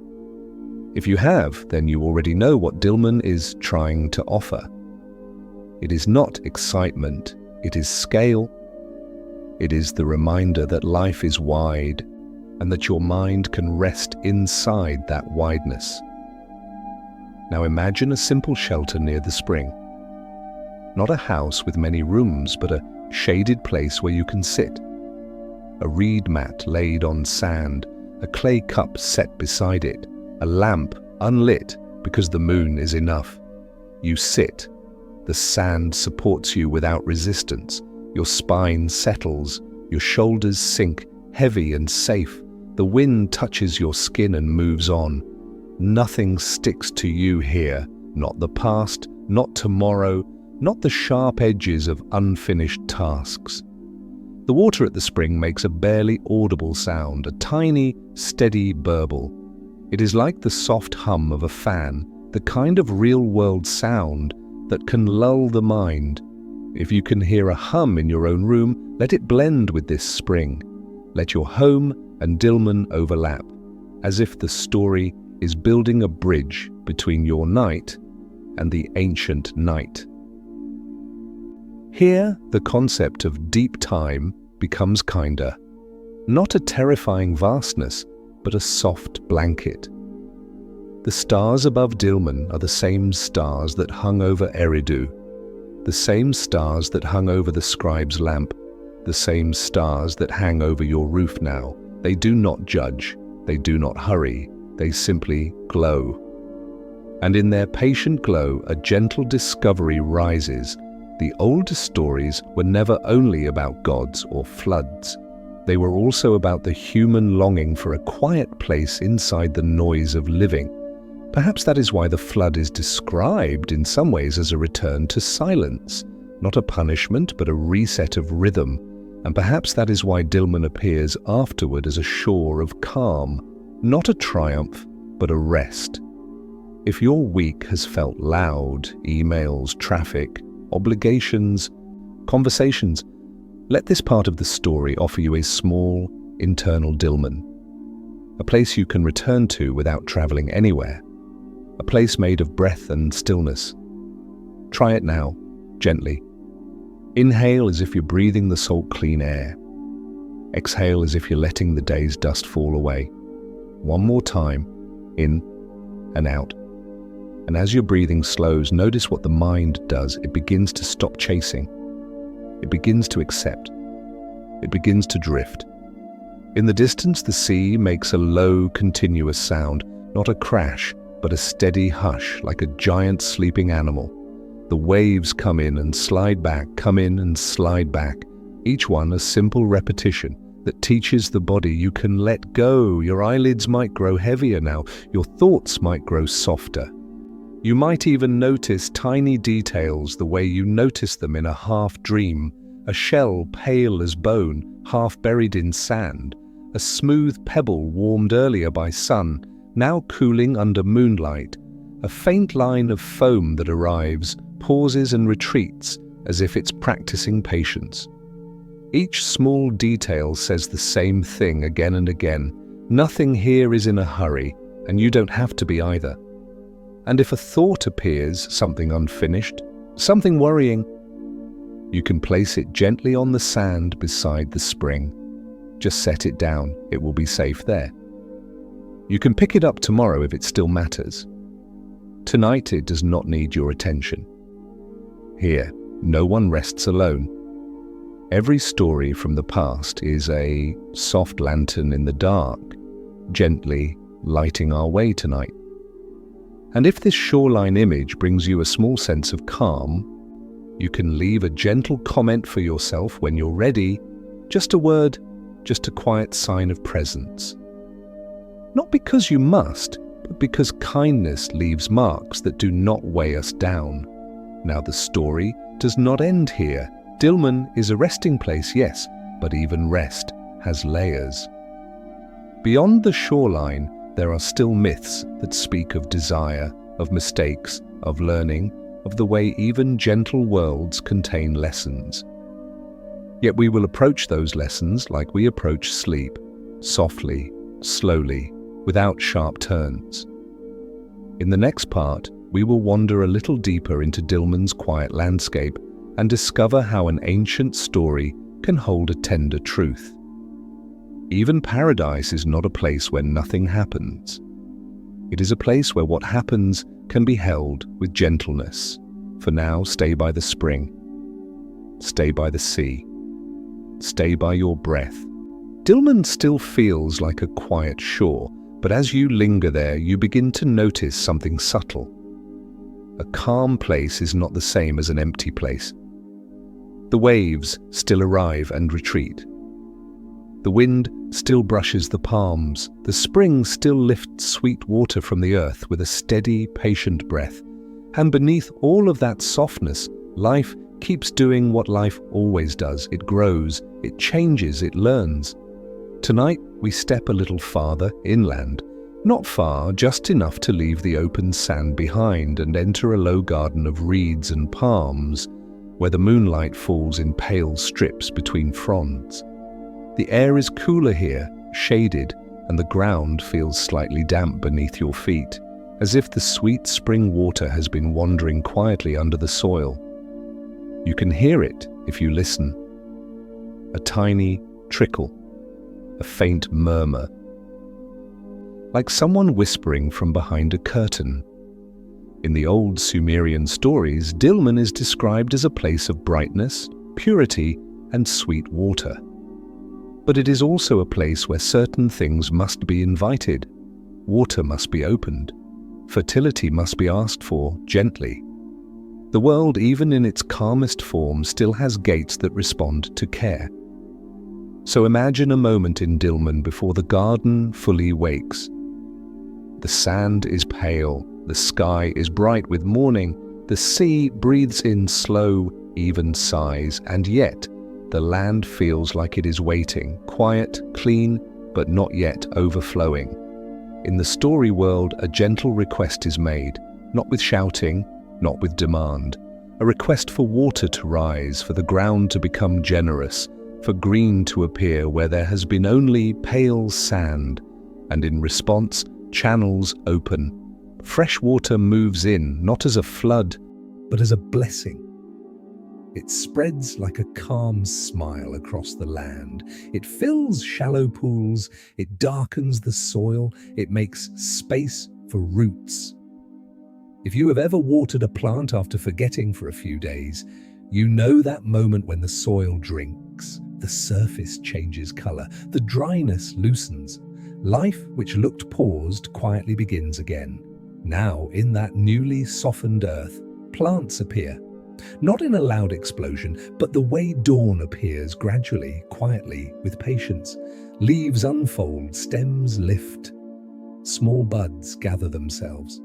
If you have, then you already know what Dilmun is trying to offer. It is not excitement, it is scale. It is the reminder that life is wide and that your mind can rest inside that wideness. Now imagine a simple shelter near the spring. Not a house with many rooms, but a shaded place where you can sit. A reed mat laid on sand, a clay cup set beside it, a lamp unlit because the moon is enough. You sit. The sand supports you without resistance. Your spine settles. Your shoulders sink, heavy and safe. The wind touches your skin and moves on. Nothing sticks to you here, not the past, not tomorrow, not the sharp edges of unfinished tasks. The water at the spring makes a barely audible sound, a tiny, steady burble. It is like the soft hum of a fan, the kind of real-world sound that can lull the mind. If you can hear a hum in your own room, let it blend with this spring. Let your home and Dilmun overlap, as if the story is building a bridge between your night and the ancient night. Here, the concept of deep time becomes kinder. Not a terrifying vastness, but a soft blanket. The stars above Dilmun are the same stars that hung over Eridu, the same stars that hung over the scribe's lamp, the same stars that hang over your roof now. They do not judge, they do not hurry, they simply glow. And in their patient glow, a gentle discovery rises. The oldest stories were never only about gods or floods. They were also about the human longing for a quiet place inside the noise of living. Perhaps that is why the flood is described in some ways as a return to silence, not a punishment but a reset of rhythm. And perhaps that is why Dilmun appears afterward as a shore of calm, not a triumph but a rest. If your week has felt loud, emails, traffic, obligations, conversations, let this part of the story offer you a small, internal Dilmun, a place you can return to without traveling anywhere, a place made of breath and stillness. Try it now, gently. Inhale as if you're breathing the salt-clean air. Exhale as if you're letting the day's dust fall away. One more time, in and out. And as your breathing slows, notice what the mind does. It begins to stop chasing. It begins to accept. It begins to drift. In the distance, the sea makes a low, continuous sound, not a crash, but a steady hush, like a giant sleeping animal. The waves come in and slide back, come in and slide back, each one a simple repetition that teaches the body you can let go. Your eyelids might grow heavier now, your thoughts might grow softer. You might even notice tiny details the way you notice them in a half-dream, a shell pale as bone, half buried in sand, a smooth pebble warmed earlier by sun, now cooling under moonlight, a faint line of foam that arrives, pauses and retreats as if it's practicing patience. Each small detail says the same thing again and again. Nothing here is in a hurry, and you don't have to be either. And if a thought appears, something unfinished, something worrying, you can place it gently on the sand beside the spring. Just set it down, it will be safe there. You can pick it up tomorrow if it still matters. Tonight it does not need your attention. Here, no one rests alone. Every story from the past is a soft lantern in the dark, gently lighting our way tonight. And if this shoreline image brings you a small sense of calm, you can leave a gentle comment for yourself when you're ready, just a word, just a quiet sign of presence. Not because you must, but because kindness leaves marks that do not weigh us down. Now the story does not end here. Dilmun is a resting place, yes, but even rest has layers. Beyond the shoreline, there are still myths that speak of desire, of mistakes, of learning, of the way even gentle worlds contain lessons. Yet we will approach those lessons like we approach sleep, softly, slowly, without sharp turns. In the next part, we will wander a little deeper into Dilmun's quiet landscape and discover how an ancient story can hold a tender truth. Even paradise is not a place where nothing happens. It is a place where what happens can be held with gentleness. For now, stay by the spring. Stay by the sea. Stay by your breath. Dilmun still feels like a quiet shore, but as you linger there, you begin to notice something subtle. A calm place is not the same as an empty place. The waves still arrive and retreat. The wind still brushes the palms. The spring still lifts sweet water from the earth with a steady, patient breath. And beneath all of that softness, life keeps doing what life always does. It grows, it changes, it learns. Tonight, we step a little farther inland. Not far, just enough to leave the open sand behind and enter a low garden of reeds and palms, where the moonlight falls in pale strips between fronds. The air is cooler here, shaded, and the ground feels slightly damp beneath your feet, as if the sweet spring water has been wandering quietly under the soil. You can hear it if you listen. A tiny trickle, a faint murmur, like someone whispering from behind a curtain. In the old Sumerian stories, Dilmun is described as a place of brightness, purity, and sweet water. But it is also a place where certain things must be invited. Water must be opened. Fertility must be asked for gently. The world, even in its calmest form, still has gates that respond to care. So imagine a moment in Dilmun before the garden fully wakes. The sand is pale, the sky is bright with morning, the sea breathes in slow, even sighs, and yet the land feels like it is waiting, quiet, clean, but not yet overflowing. In the story world, a gentle request is made, not with shouting, not with demand. A request for water to rise, for the ground to become generous, for green to appear where there has been only pale sand, and in response, channels open. Fresh water moves in, not as a flood, but as a blessing. It spreads like a calm smile across the land. It fills shallow pools, it darkens the soil, it makes space for roots. If you have ever watered a plant after forgetting for a few days, you know that moment when the soil drinks, the surface changes color, the dryness loosens. Life, which looked paused, quietly begins again. Now, in that newly softened earth, plants appear. Not in a loud explosion, but the way dawn appears gradually, quietly, with patience. Leaves unfold, stems lift. Small buds gather themselves.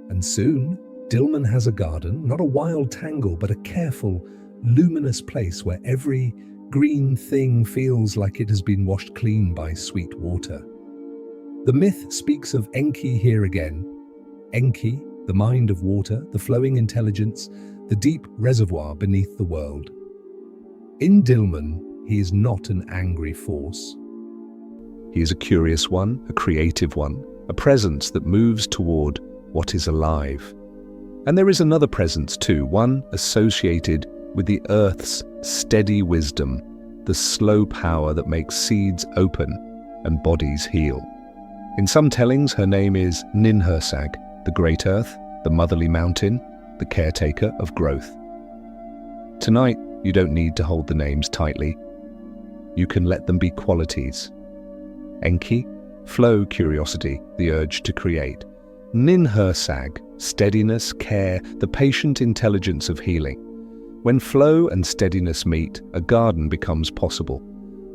And soon, Dilmun has a garden, not a wild tangle, but a careful, luminous place where every green thing feels like it has been washed clean by sweet water. The myth speaks of Enki here again. Enki, the mind of water, the flowing intelligence, the deep reservoir beneath the world. In Dilmun, he is not an angry force. He is a curious one, a creative one, a presence that moves toward what is alive. And there is another presence too, one associated with the earth's steady wisdom, the slow power that makes seeds open and bodies heal. In some tellings, her name is Ninhursag, the great earth, the motherly mountain, the caretaker of growth. Tonight, you don't need to hold the names tightly. You can let them be qualities. Enki, flow, curiosity, the urge to create. Ninhursag, steadiness, care, the patient intelligence of healing. When flow and steadiness meet, a garden becomes possible.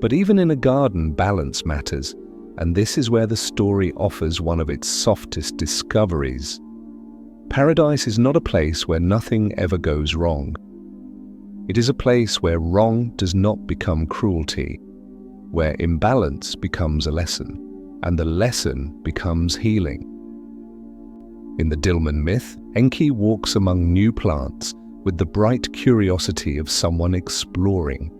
But even in a garden, balance matters, and this is where the story offers one of its softest discoveries. Paradise is not a place where nothing ever goes wrong. It is a place where wrong does not become cruelty, where imbalance becomes a lesson, and the lesson becomes healing. In the Dilmun myth, Enki walks among new plants with the bright curiosity of someone exploring.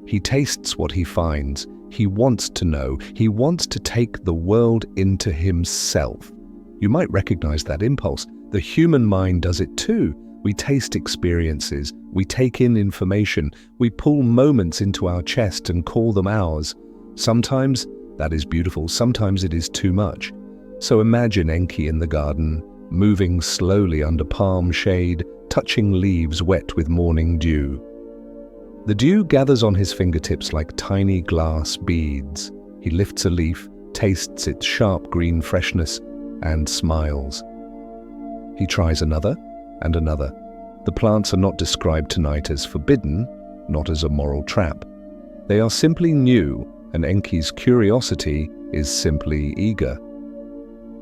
He tastes what he finds. He wants to know. He wants to take the world into himself. You might recognize that impulse. The human mind does it too. We taste experiences. We take in information. We pull moments into our chest and call them ours. Sometimes that is beautiful. Sometimes it is too much. So imagine Enki in the garden, moving slowly under palm shade, touching leaves wet with morning dew. The dew gathers on his fingertips like tiny glass beads. He lifts a leaf, tastes its sharp green freshness, and smiles. He tries another and another. The plants are not described tonight as forbidden, not as a moral trap. They are simply new, and Enki's curiosity is simply eager.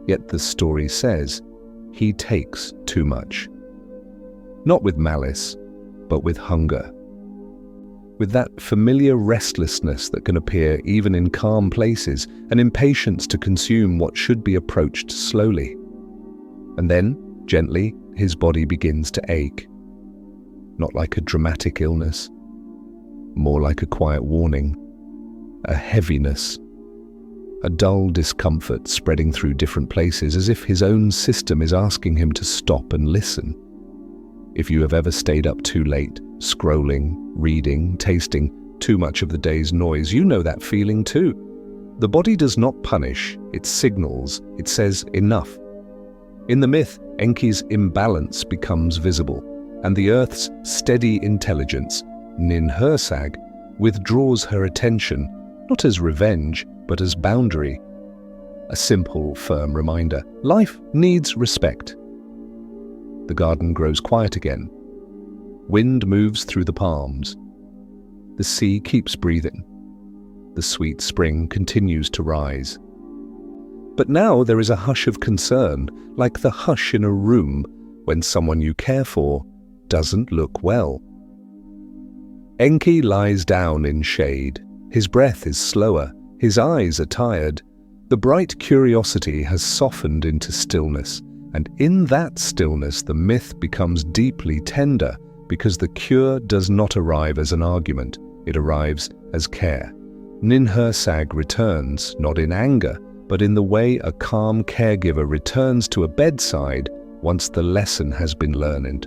Yet the story says he takes too much. Not with malice, but with hunger. With that familiar restlessness that can appear even in calm places, an impatience to consume what should be approached slowly. And then, gently, his body begins to ache. Not like a dramatic illness, more like a quiet warning, a heaviness, a dull discomfort spreading through different places, as if his own system is asking him to stop and listen. If you have ever stayed up too late, scrolling, reading, tasting too much of the day's noise, you know that feeling too. The body does not punish, it signals, it says enough. In the myth, Enki's imbalance becomes visible, and the Earth's steady intelligence, Ninhursag, withdraws her attention, not as revenge, but as boundary. A simple, firm reminder: life needs respect. The garden grows quiet again. Wind moves through the palms. The sea keeps breathing. The sweet spring continues to rise. But now there is a hush of concern, like the hush in a room when someone you care for doesn't look well. Enki lies down in shade. His breath is slower. His eyes are tired. The bright curiosity has softened into stillness, and in that stillness the myth becomes deeply tender, because the cure does not arrive as an argument, it arrives as care. Ninhursag returns, not in anger, but in the way a calm caregiver returns to a bedside once the lesson has been learned.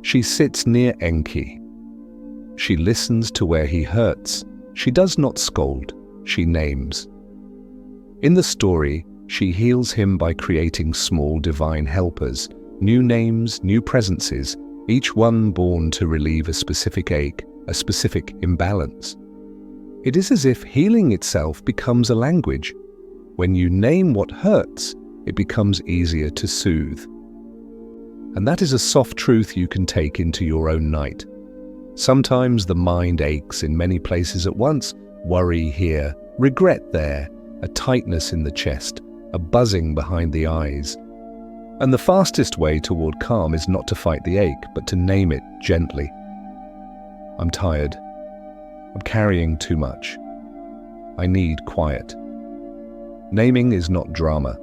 She sits near Enki. She listens to where he hurts. She does not scold, she names. In the story, she heals him by creating small divine helpers, new names, new presences, each one born to relieve a specific ache, a specific imbalance. It is as if healing itself becomes a language. When you name what hurts, it becomes easier to soothe. And that is a soft truth you can take into your own night. Sometimes the mind aches in many places at once, worry here, regret there, a tightness in the chest, a buzzing behind the eyes. And the fastest way toward calm is not to fight the ache, but to name it gently. I'm tired. I'm carrying too much. I need quiet. Naming is not drama.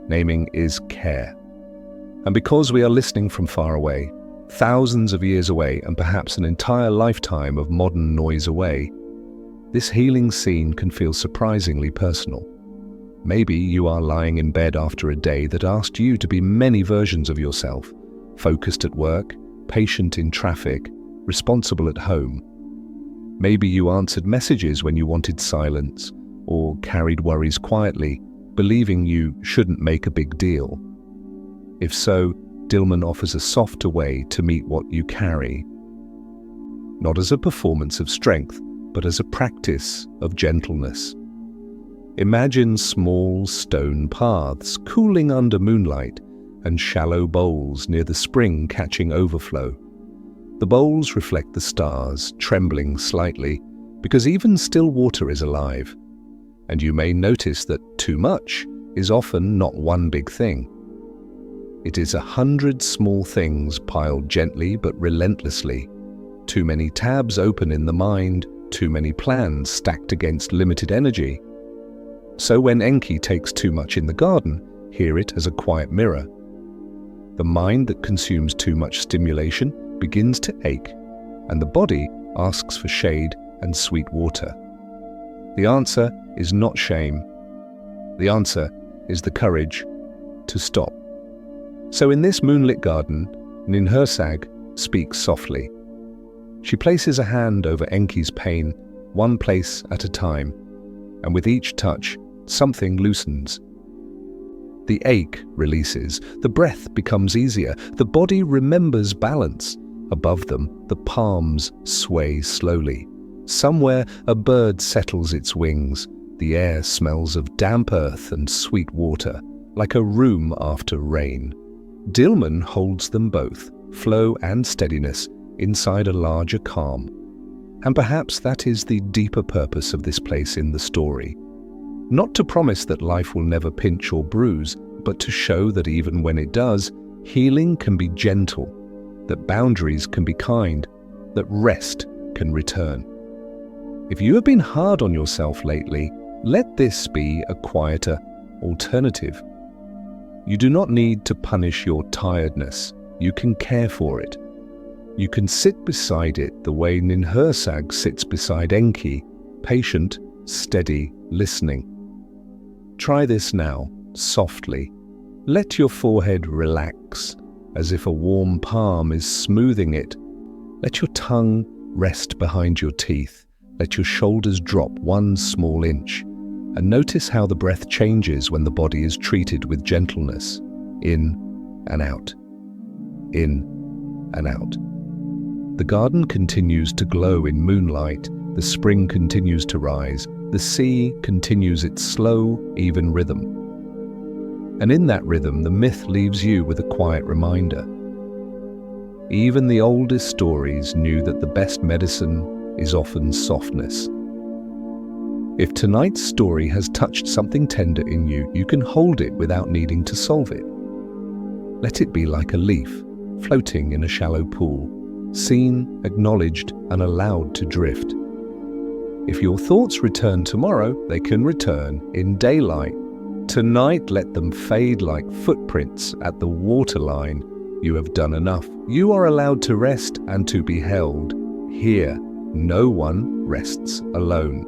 Naming is care. And because we are listening from far away, thousands of years away, and perhaps an entire lifetime of modern noise away, this healing scene can feel surprisingly personal. Maybe you are lying in bed after a day that asked you to be many versions of yourself, focused at work, patient in traffic, responsible at home. Maybe you answered messages when you wanted silence, or carried worries quietly, believing you shouldn't make a big deal. If so, Dilmun offers a softer way to meet what you carry. Not as a performance of strength, but as a practice of gentleness. Imagine small stone paths cooling under moonlight and shallow bowls near the spring catching overflow. The bowls reflect the stars, trembling slightly, because even still water is alive. And you may notice that too much is often not one big thing. It is 100 small things piled gently but relentlessly. Too many tabs open in the mind, too many plans stacked against limited energy. So when Enki takes too much in the garden, hear it as a quiet mirror. The mind that consumes too much stimulation begins to ache, and the body asks for shade and sweet water. The answer is not shame. The answer is the courage to stop. So in this moonlit garden, Ninhursag speaks softly. She places a hand over Enki's pain, one place at a time, and with each touch, something loosens. The ache releases, the breath becomes easier, the body remembers balance, Above them, the palms sway slowly. Somewhere, a bird settles its wings. The air smells of damp earth and sweet water, like a room after rain. Dilmun holds them both, flow and steadiness, inside a larger calm. And perhaps that is the deeper purpose of this place in the story. Not to promise that life will never pinch or bruise, but to show that even when it does, healing can be gentle, that boundaries can be kind, that rest can return. If you have been hard on yourself lately, let this be a quieter alternative. You do not need to punish your tiredness. You can care for it. You can sit beside it the way Ninhursag sits beside Enki, patient, steady, listening. Try this now, softly. Let your forehead relax, as if a warm palm is smoothing it. Let your tongue rest behind your teeth. Let your shoulders drop 1 small inch. And notice how the breath changes when the body is treated with gentleness. In and out. In and out. The garden continues to glow in moonlight. The spring continues to rise. The sea continues its slow, even rhythm. And in that rhythm, the myth leaves you with a quiet reminder. Even the oldest stories knew that the best medicine is often softness. If tonight's story has touched something tender in you, you can hold it without needing to solve it. Let it be like a leaf, floating in a shallow pool, seen, acknowledged, and allowed to drift. If your thoughts return tomorrow, they can return in daylight. Tonight, let them fade like footprints at the waterline. You have done enough. You are allowed to rest and to be held. Here, no one rests alone.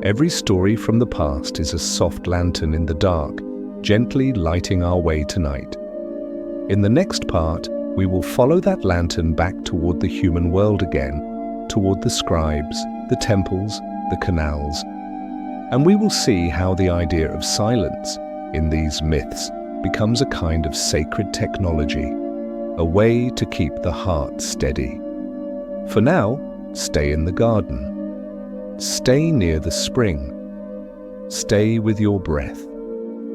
Every story from the past is a soft lantern in the dark, gently lighting our way tonight. In the next part, we will follow that lantern back toward the human world again, toward the scribes, the temples, the canals, and we will see how the idea of silence in these myths becomes a kind of sacred technology, a way to keep the heart steady. For now, stay in the garden. Stay near the spring. Stay with your breath.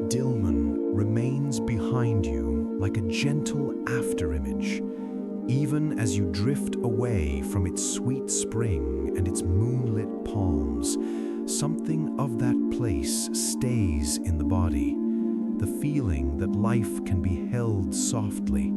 Dilmun remains behind you like a gentle afterimage, even as you drift away from its sweet spring and its moonlit palms. Something of that place stays in the body, the feeling that life can be held softly,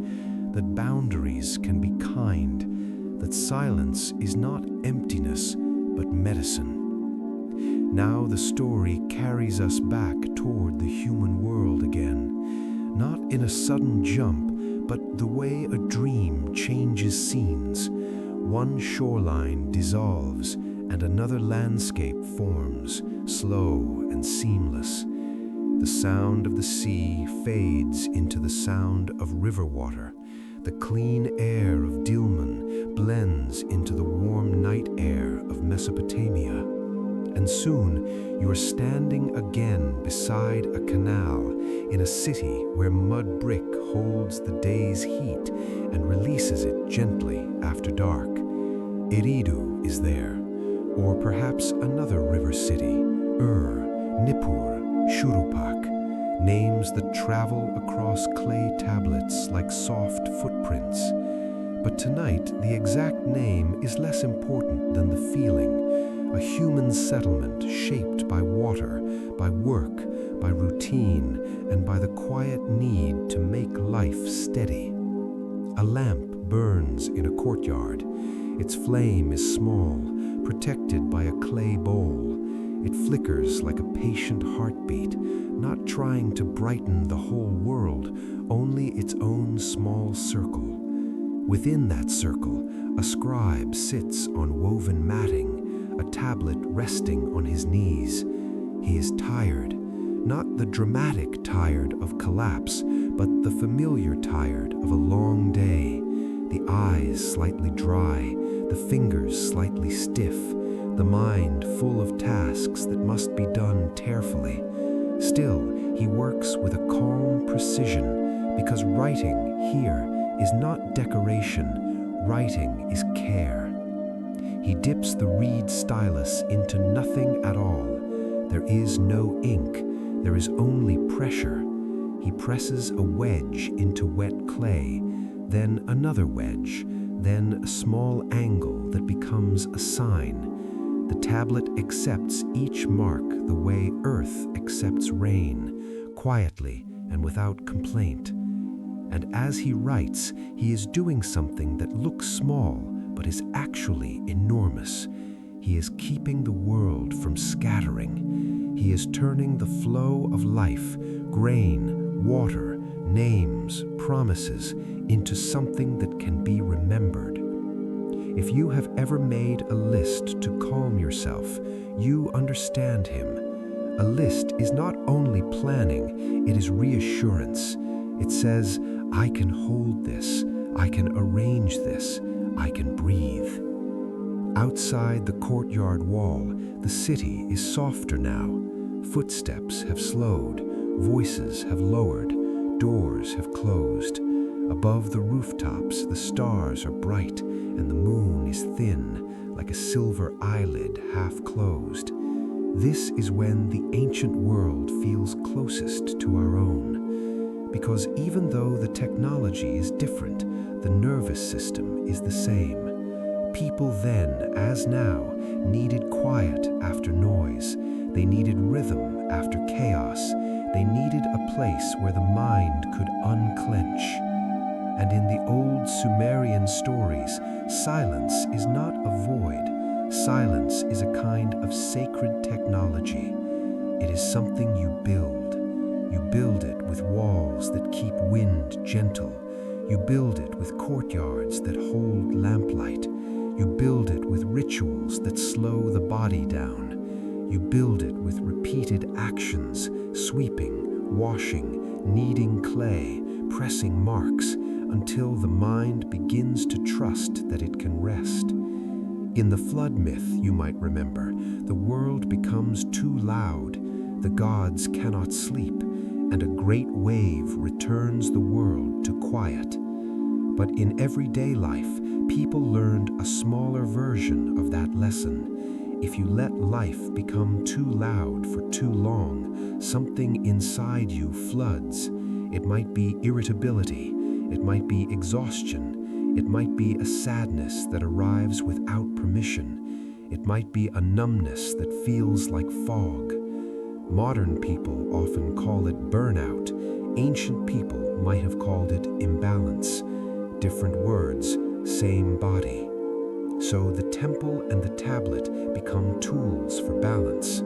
that boundaries can be kind, that silence is not emptiness but medicine. Now the story carries us back toward the human world again, not in a sudden jump, but the way a dream changes scenes. One shoreline dissolves and another landscape forms, slow and seamless. The sound of the sea fades into the sound of river water. The clean air of Dilmun blends into the warm night air of Mesopotamia. And soon you are standing again beside a canal in a city where mud brick holds the day's heat and releases it gently after dark. Eridu is there, or perhaps another river city, Nippur, Shurupak, names that travel across clay tablets like soft footprints. But tonight, the exact name is less important than the feeling, a human settlement shaped by water, by work, by routine, and by the quiet need to make life steady. A lamp burns in a courtyard. Its flame is small, protected by a clay bowl. It flickers like a patient heartbeat, not trying to brighten the whole world, only its own small circle. Within that circle, a scribe sits on woven matting, a tablet resting on his knees. He is tired, not the dramatic tired of collapse, but the familiar tired of a long day. The eyes slightly dry, the fingers slightly stiff, the mind full of tasks that must be done carefully. Still, he works with a calm precision, because writing here is not decoration. writing is care. He dips the reed stylus into nothing at all. There is no ink, there is only pressure. He presses a wedge into wet clay, then another wedge, then a small angle that becomes a sign. The tablet accepts each mark the way earth accepts rain, quietly and without complaint. And as he writes, he is doing something that looks small but is actually enormous. He is keeping the world from scattering. He is turning the flow of life, grain, water, names, promises, into something that can be remembered. If you have ever made a list to calm yourself, you understand him. A list is not only planning, it is reassurance. It says, I can hold this, I can arrange this, I can breathe. Outside the courtyard wall, the city is softer now. Footsteps have slowed, voices have lowered, doors have closed. Above the rooftops, the stars are bright, and the moon is thin, like a silver eyelid half closed. This is when the ancient world feels closest to our own. Because even though the technology is different, the nervous system is the same. People then, as now, needed quiet after noise. They needed rhythm after chaos. They needed a place where the mind could unclench. And in the old Sumerian stories, silence is not a void. Silence is a kind of sacred technology. It is something you build. You build it with walls that keep wind gentle. You build it with courtyards that hold lamplight. You build it with rituals that slow the body down. You build it with repeated actions, sweeping, washing, kneading clay, pressing marks, until the mind begins to trust that it can rest. In the flood myth, you might remember, the world becomes too loud, the gods cannot sleep, and a great wave returns the world to quiet. But in everyday life, people learned a smaller version of that lesson. If you let life become too loud for too long, something inside you floods. It might be irritability, it might be exhaustion, it might be a sadness that arrives without permission, it might be a numbness that feels like fog. Modern people often call it burnout. Ancient people might have called it imbalance. Different words, same body. So the temple and the tablet become tools for balance.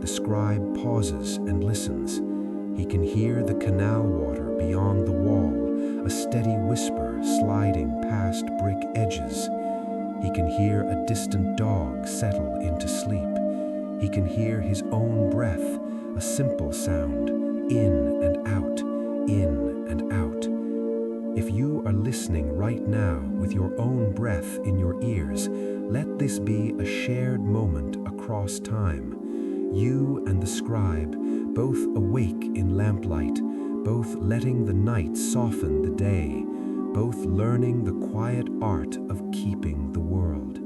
The scribe pauses and listens. He can hear the canal water beyond the wall, a steady whisper sliding past brick edges. He can hear a distant dog settle into sleep. He can hear his own breath, a simple sound, in and out, in and out. If you are listening right now with your own breath in your ears, let this be a shared moment across time. You and the scribe, both awake in lamplight, both letting the night soften the day, both learning the quiet art of keeping the world.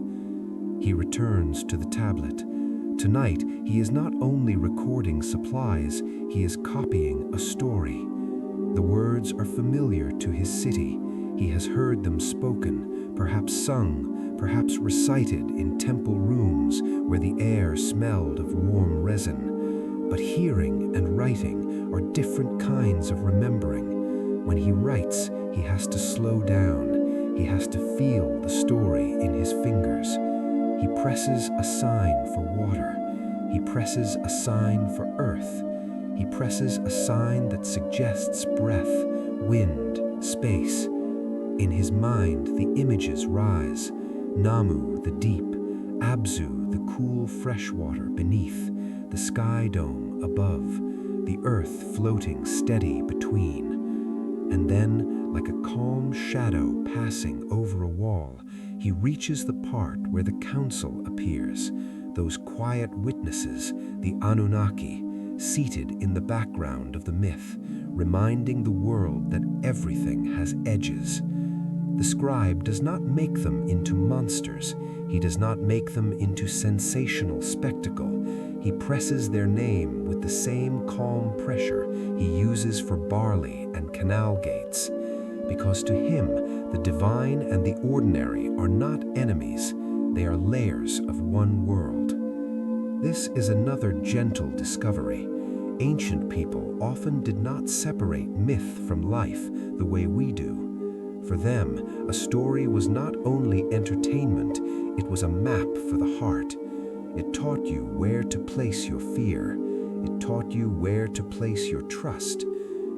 He returns to the tablet. Tonight, he is not only recording supplies, he is copying a story. The words are familiar to his city. He has heard them spoken, perhaps sung, perhaps recited in temple rooms where the air smelled of warm resin. But hearing and writing are different kinds of remembering. When he writes, he has to slow down. He has to feel the story in his fingers. He presses a sign for water. He presses a sign for earth. He presses a sign that suggests breath, wind, space. In his mind, the images rise. Namu, the deep. Abzu, the cool fresh water beneath. The sky dome above. The earth floating steady between. And then, like a calm shadow passing over a wall, he reaches the part where the council appears. Those quiet witnesses, the Anunnaki, seated in the background of the myth, reminding the world that everything has edges. The scribe does not make them into monsters. He does not make them into sensational spectacle. He presses their name with the same calm pressure he uses for barley and canal gates. Because to him, the divine and the ordinary are not enemies, they are layers of one world. This is another gentle discovery. Ancient people often did not separate myth from life the way we do. For them, a story was not only entertainment, it was a map for the heart. It taught you where to place your fear. It taught you where to place your trust.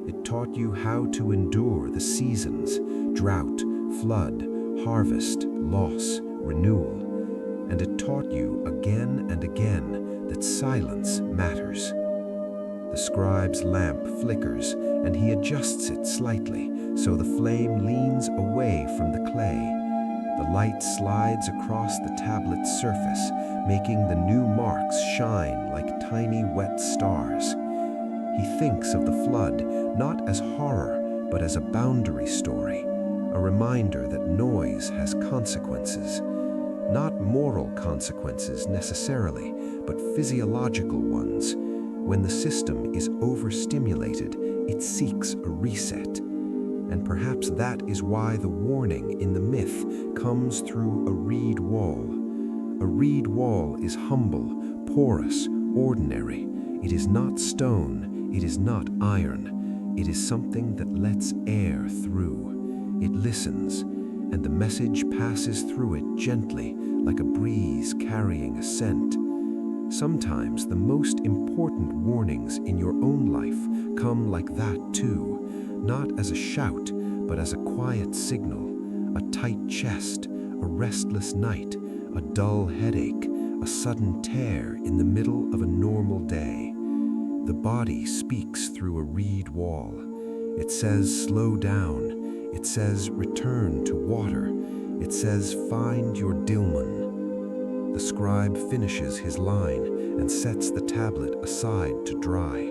It taught you how to endure the seasons, drought, flood, harvest, loss, renewal. And it taught you again and again that silence matters. The scribe's lamp flickers, and he adjusts it slightly so the flame leans away from the clay. The light slides across the tablet's surface, making the new marks shine like tiny wet stars. He thinks of the flood not as horror, but as a boundary story, a reminder that noise has consequences. Not moral consequences necessarily, but physiological ones. When the system is overstimulated, it seeks a reset. And perhaps that is why the warning in the myth comes through a reed wall. A reed wall is humble, porous, ordinary. It is not stone, it is not iron. It is something that lets air through. It listens, and the message passes through it gently, like a breeze carrying a scent. Sometimes the most important warnings in your own life come like that too, not as a shout, but as a quiet signal, a tight chest, a restless night, a dull headache, a sudden tear in the middle of a normal day. The body speaks through a reed wall. It says, slow down. It says, return to water. It says, find your Dilmun. The scribe finishes his line and sets the tablet aside to dry.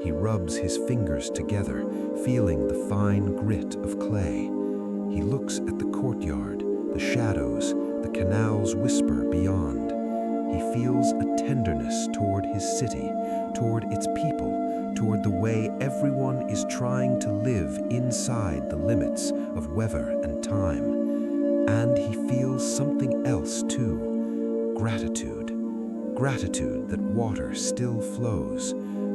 He rubs his fingers together, feeling the fine grit of clay. He looks at the courtyard, the shadows, the canal's whisper beyond. He feels a tenderness toward his city, toward its people, toward the way everyone is trying to live inside the limits of weather and time. And he feels something else too, gratitude. Gratitude that water still flows,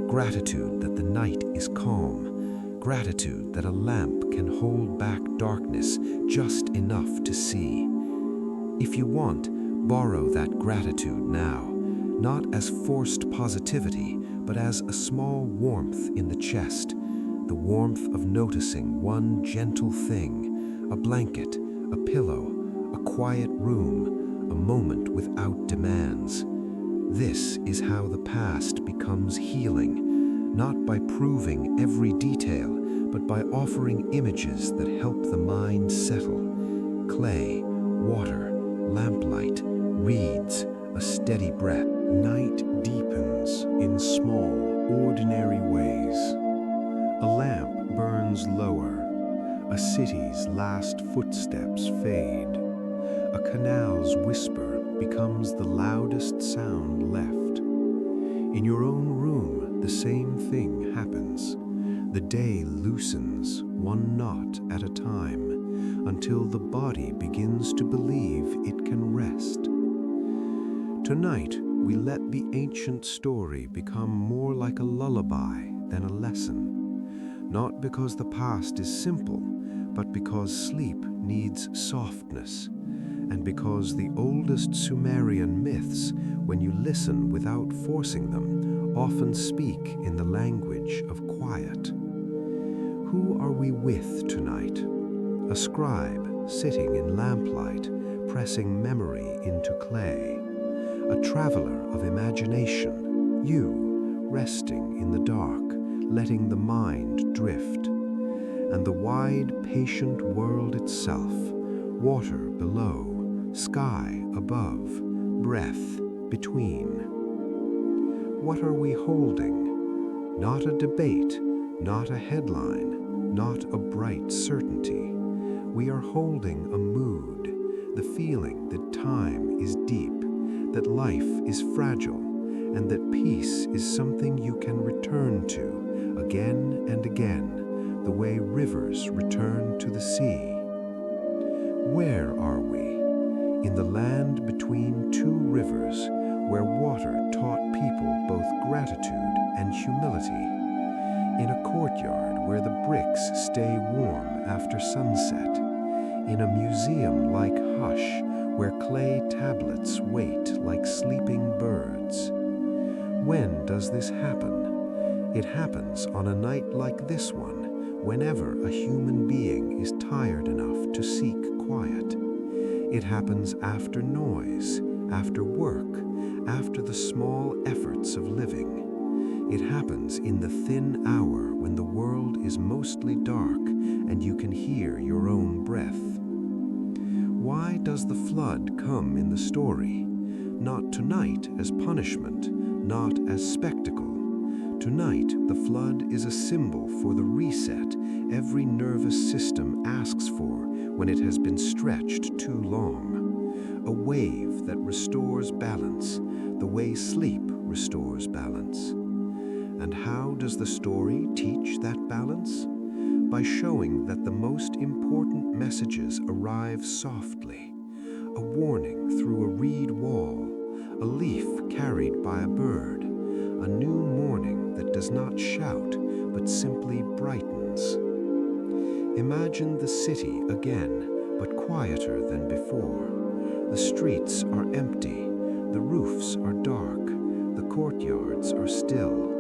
gratitude that the night is calm, gratitude that a lamp can hold back darkness just enough to see. If you want, borrow that gratitude now, not as forced positivity, but as a small warmth in the chest, the warmth of noticing one gentle thing, a blanket, a pillow, a quiet room, a moment without demands. This is how the past becomes healing, not by proving every detail, but by offering images that help the mind settle. Clay, water, lamplight, reeds, a steady breath. Night deepens in small, ordinary ways. A lamp burns lower. A city's last footsteps fade. A canal's whisper becomes the loudest sound left. In your own room, the same thing happens. The day loosens, one knot at a time, until the body begins to believe it can rest. Tonight, we let the ancient story become more like a lullaby than a lesson. Not because the past is simple, but because sleep needs softness, and because the oldest Sumerian myths, when you listen without forcing them, often speak in the language of quiet. Who are we with tonight? A scribe sitting in lamplight, pressing memory into clay. A traveler of imagination, you, resting in the dark, letting the mind drift. And the wide, patient world itself, water below, sky above, breath between. What are we holding? Not a debate, not a headline, not a bright certainty. We are holding a mood, the feeling that time is deep, that life is fragile, and that peace is something you can return to again and again, the way rivers return to the sea. Where are we? In the land between two rivers, where water taught people both gratitude and humility. In a courtyard where the bricks stay warm after sunset. In a museum-like hush where clay tablets wait like sleeping birds. When does this happen? It happens on a night like this one, whenever a human being is tired enough to seek quiet. It happens after noise, after work, after the small efforts of living. It happens in the thin hour when the world is mostly dark and you can hear your own breath. Why does the flood come in the story? Not tonight as punishment, not as spectacle. Tonight, the flood is a symbol for the reset every nervous system asks for when it has been stretched too long. A wave that restores balance, the way sleep restores balance. And how does the story teach that balance? By showing that the most important messages arrive softly. A warning through a reed wall, a leaf carried by a bird, a new morning that does not shout but simply brightens. Imagine the city again, but quieter than before. The streets are empty, the roofs are dark, the courtyards are still.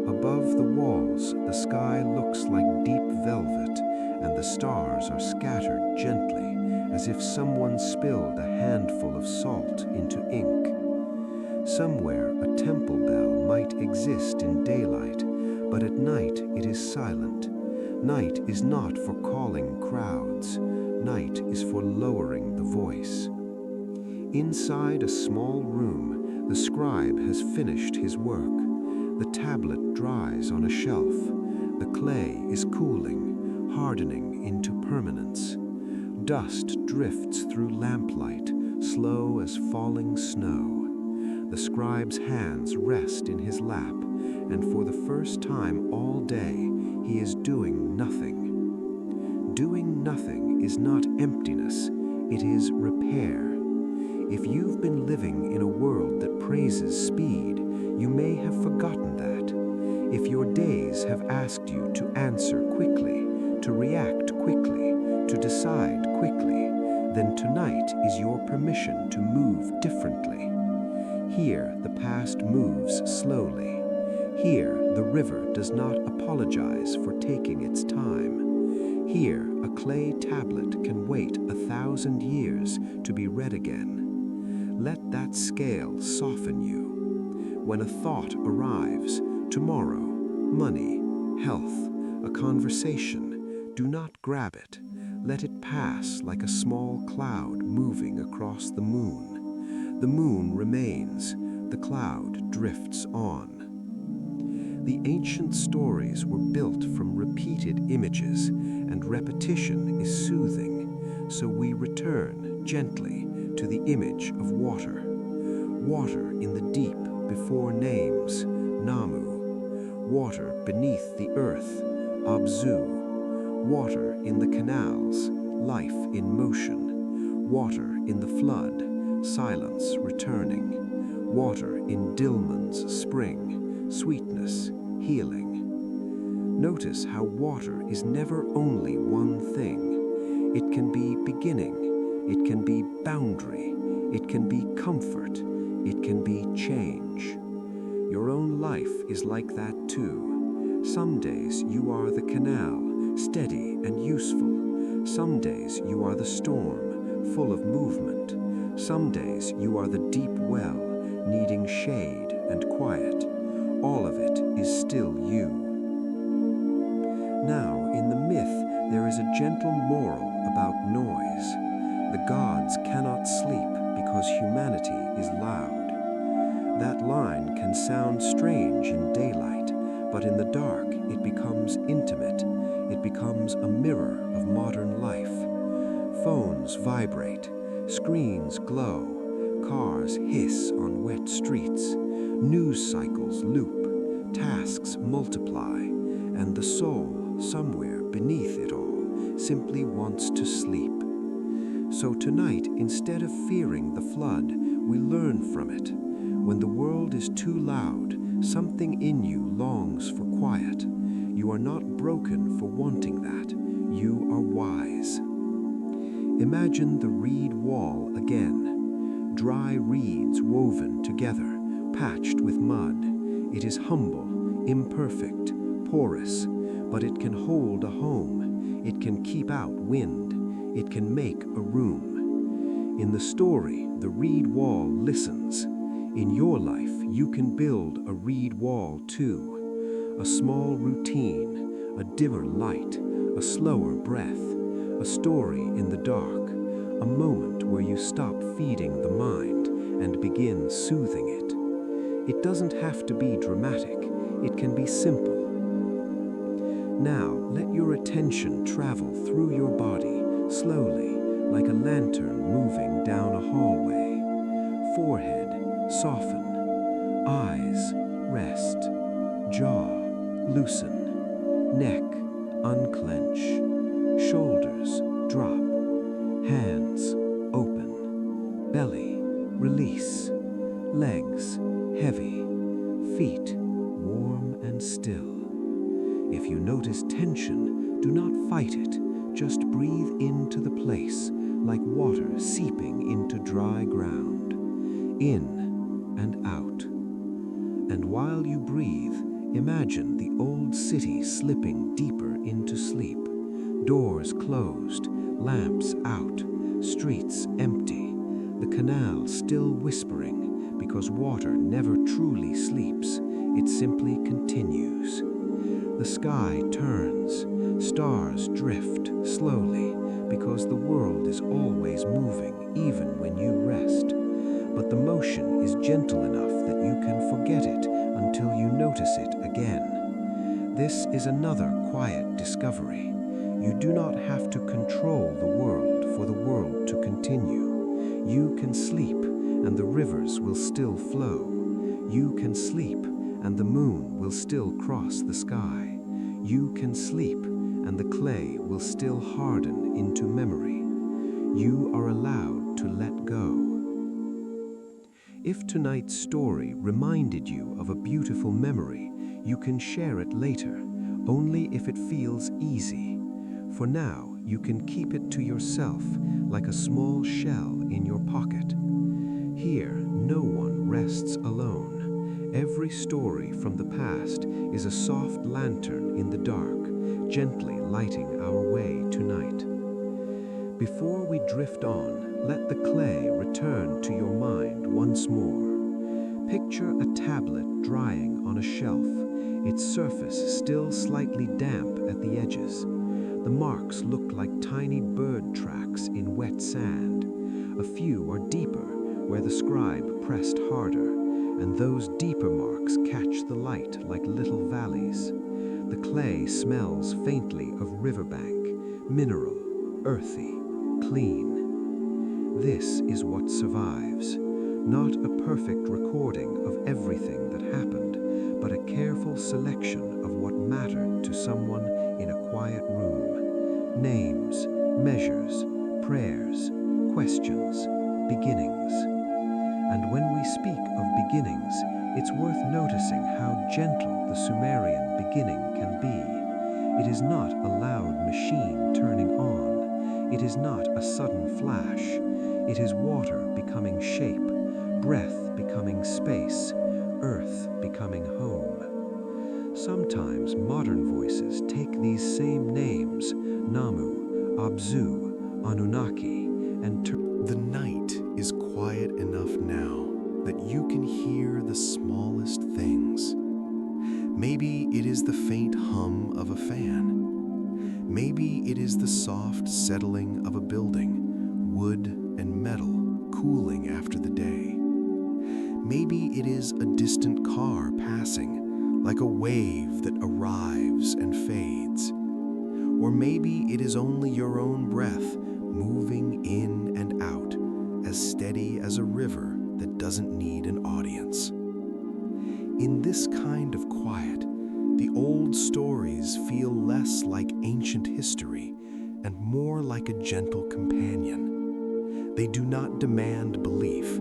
Above the walls, the sky looks like deep velvet, and the stars are scattered gently, as if someone spilled a handful of salt into ink. Somewhere a temple bell might exist in daylight, but at night it is silent. Night is not for calling crowds. Night is for lowering the voice. Inside a small room, the scribe has finished his work. The tablet dries on a shelf. The clay is cooling, hardening into permanence. Dust drifts through lamplight, slow as falling snow. The scribe's hands rest in his lap, and for the first time all day, he is doing nothing. Doing nothing is not emptiness, it is repair. If you've been living in a world that praises speed, you may have forgotten that. If your days have asked you to answer quickly, to react quickly, to decide quickly, then tonight is your permission to move differently. Here, the past moves slowly. Here, the river does not apologize for taking its time. Here, a clay tablet can wait 1,000 years to be read again. Let that scale soften you. When a thought arrives, tomorrow, money, health, a conversation, do not grab it. Let it pass like a small cloud moving across the moon. The moon remains, the cloud drifts on. The ancient stories were built from repeated images, and repetition is soothing, so we return gently to the image of water. Water in the deep before names, Namu. Water beneath the earth, Abzu. Water in the canals, life in motion. Water in the flood, silence returning. Water in Dilmun's spring, sweetness, healing. Notice how water is never only one thing. It can be beginning, it can be boundary, it can be comfort, it can be change. Your own life is like that too. Some days you are the canal, steady and useful. Some days you are the storm, full of movement. Some days you are the deep well, needing shade and quiet. All of it is still you. Now, in the myth, there is a gentle moral about noise. The gods cannot sleep because humanity is loud. That line can sound strange in daylight, but in the dark it becomes intimate. It becomes a mirror of modern life. Phones vibrate, screens glow, cars hiss on wet streets, news cycles loop, tasks multiply, and the soul, somewhere beneath it all, simply wants to sleep. So tonight, instead of fearing the flood, we learn from it. When the world is too loud, something in you longs for quiet. You are not broken for wanting that. You are wise. Imagine the reed wall again. Dry reeds woven together, patched with mud. It is humble, imperfect, porous, but it can hold a home. It can keep out wind. It can make a room. In the story, the reed wall listens. In your life, you can build a reed wall too. A small routine, a dimmer light, a slower breath, a story in the dark, a moment where you stop feeding the mind and begin soothing it. It doesn't have to be dramatic, it can be simple. Now, let your attention travel through your body, slowly, like a lantern moving down a hallway. Forehead, soften. Eyes, rest. Jaw, loosen. Neck, unclench. Shoulders, drop. Hands, open. Belly, release. Legs, heavy. Feet, warm and still. If you notice tension, do not fight it. Just breathe into the place, like water seeping into dry ground. In and out. And while you breathe, imagine the old city slipping deeper into sleep. Doors closed, lamps out, streets empty, the canal still whispering, because water never truly sleeps, it simply continues. The sky turns, stars drift slowly, because the world is always moving, even when you rest. But the motion is gentle enough that you can forget it until you notice it again. This is another quiet discovery. You do not have to control the world for the world to continue. You can sleep, and the rivers will still flow. You can sleep, and the moon will still cross the sky. You can sleep, and the clay will still harden into memory. You are allowed to let go. If tonight's story reminded you of a beautiful memory, you can share it later, only if it feels easy. For now, you can keep it to yourself, like a small shell in your pocket. Here, no one rests alone. Every story from the past is a soft lantern in the dark, gently lighting our way tonight. Before we drift on, let the clay return to your mind once more. Picture a tablet drying on a shelf, its surface still slightly damp at the edges. The marks look like tiny bird tracks in wet sand. A few are deeper, where the scribe pressed harder, and those deeper marks catch the light like little valleys. The clay smells faintly of riverbank, mineral, earthy, clean. This is what survives. Not a perfect recording of everything that happened, but a careful selection of what mattered to someone in a quiet room. Names, measures, prayers, questions, beginnings. And when we speak of beginnings, it's worth noticing how gentle the Sumerian beginning can be. It is not a loud machine turning on. It is not a sudden flash. It is water becoming shape, breath becoming space, earth becoming home. Sometimes modern voices take these same names, Namu, Abzu, Anunnaki, and The night is quiet enough now that you can hear the smallest things. Maybe it is the faint hum of a fan. Maybe it is the soft settling of a building, wood and metal cooling after the day. Maybe it is a distant car passing, like a wave that arrives and fades. Or maybe it is only your own breath moving in and out, as steady as a river that doesn't need an audience. In this kind of quiet, the old stories feel less like ancient history and more like a gentle companion. They do not demand belief.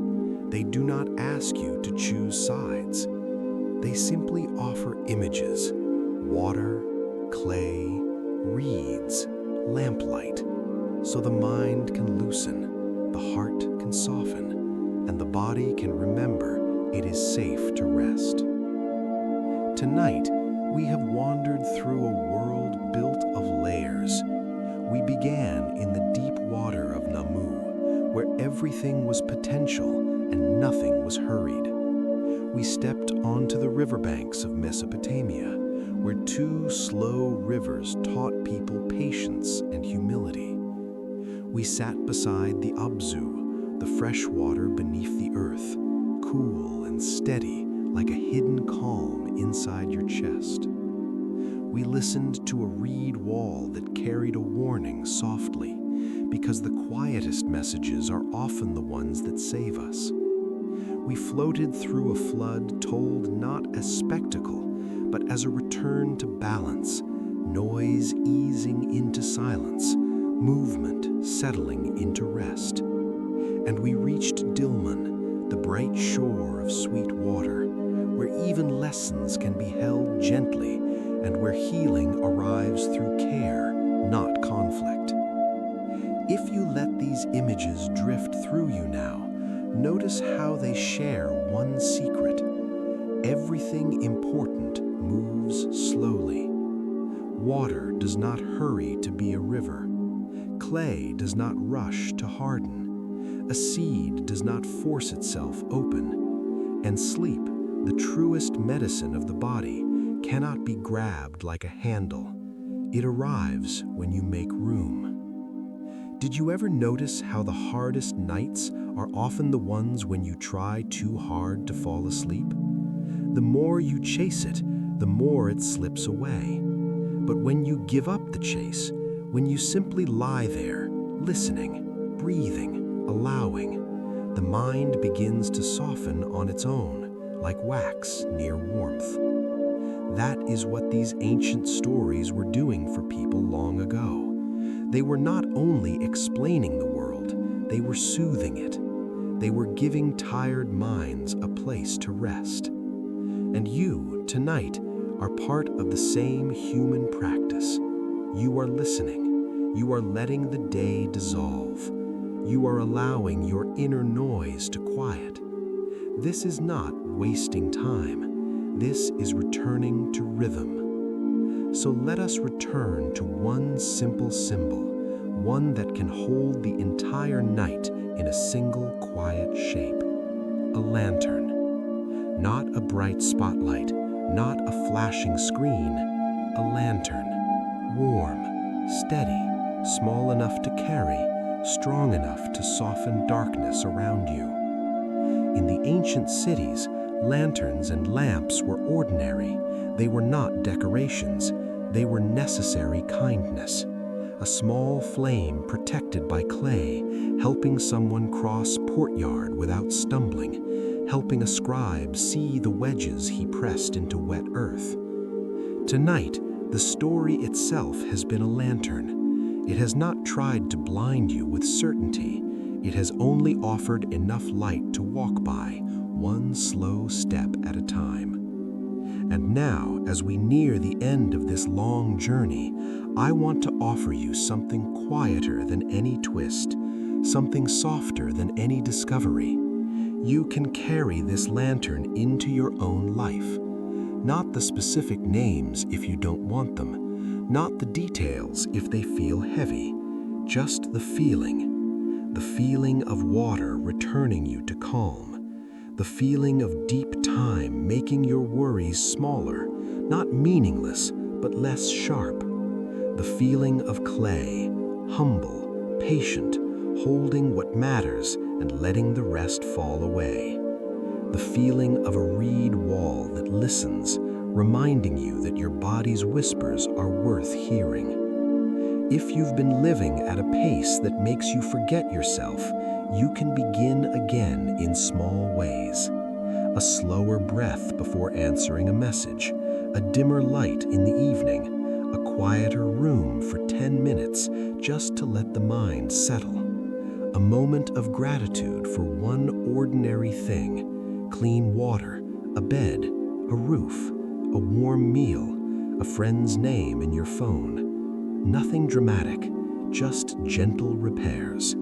They do not ask you to choose sides. They simply offer images: water, clay, reeds, lamplight, so the mind can loosen, the heart can soften, and the body can remember it is safe to rest. Tonight, we have wandered through a world built of layers. We began in the deep water of Namu, where everything was potential and nothing was hurried. We stepped onto the riverbanks of Mesopotamia, where two slow rivers taught people patience and humility. We sat beside the Abzu, the fresh water beneath the earth, cool and steady like a hidden calm inside your chest. We listened to a reed wall that carried a warning softly, because the quietest messages are often the ones that save us. We floated through a flood told not as spectacle, but as a return to balance, noise easing into silence, movement settling into rest. And we reached Dilmun, the bright shore of sweet water, where even lessons can be held gently and where healing arrives through care, not conflict. If you let these images drift through you now, notice how they share one secret. Everything important moves slowly. Water does not hurry to be a river. Clay does not rush to harden. A seed does not force itself open. And sleep, the truest medicine of the body, cannot be grabbed like a handle. It arrives when you make room. Did you ever notice how the hardest nights are often the ones when you try too hard to fall asleep? The more you chase it, the more it slips away. But when you give up the chase, when you simply lie there, listening, breathing, allowing, the mind begins to soften on its own, like wax near warmth. That is what these ancient stories were doing for people long ago. They were not only explaining the world, they were soothing it. They were giving tired minds a place to rest. And you, tonight, are part of the same human practice. You are listening. You are letting the day dissolve. You are allowing your inner noise to quiet. This is not wasting time. This is returning to rhythm. So let us return to one simple symbol, one that can hold the entire night in a single quiet shape. A lantern. Not a bright spotlight, not a flashing screen. A lantern. Warm, steady, small enough to carry, strong enough to soften darkness around you. In the ancient cities, lanterns and lamps were ordinary. They were not decorations. They were necessary kindness. A small flame protected by clay, helping someone cross courtyard without stumbling, helping a scribe see the wedges he pressed into wet earth. Tonight, the story itself has been a lantern. It has not tried to blind you with certainty. It has only offered enough light to walk by, one slow step at a time. And now, as we near the end of this long journey, I want to offer you something quieter than any twist, something softer than any discovery. You can carry this lantern into your own life. Not the specific names if you don't want them, not the details if they feel heavy, just the feeling of water returning you to calm. The feeling of deep time making your worries smaller, not meaningless, but less sharp. The feeling of clay, humble, patient, holding what matters and letting the rest fall away. The feeling of a reed wall that listens, reminding you that your body's whispers are worth hearing. If you've been living at a pace that makes you forget yourself, you can begin again in small ways. A slower breath before answering a message, a dimmer light in the evening, a quieter room for 10 minutes just to let the mind settle. A moment of gratitude for one ordinary thing: clean water, a bed, a roof, a warm meal, a friend's name in your phone. Nothing dramatic, just gentle repairs.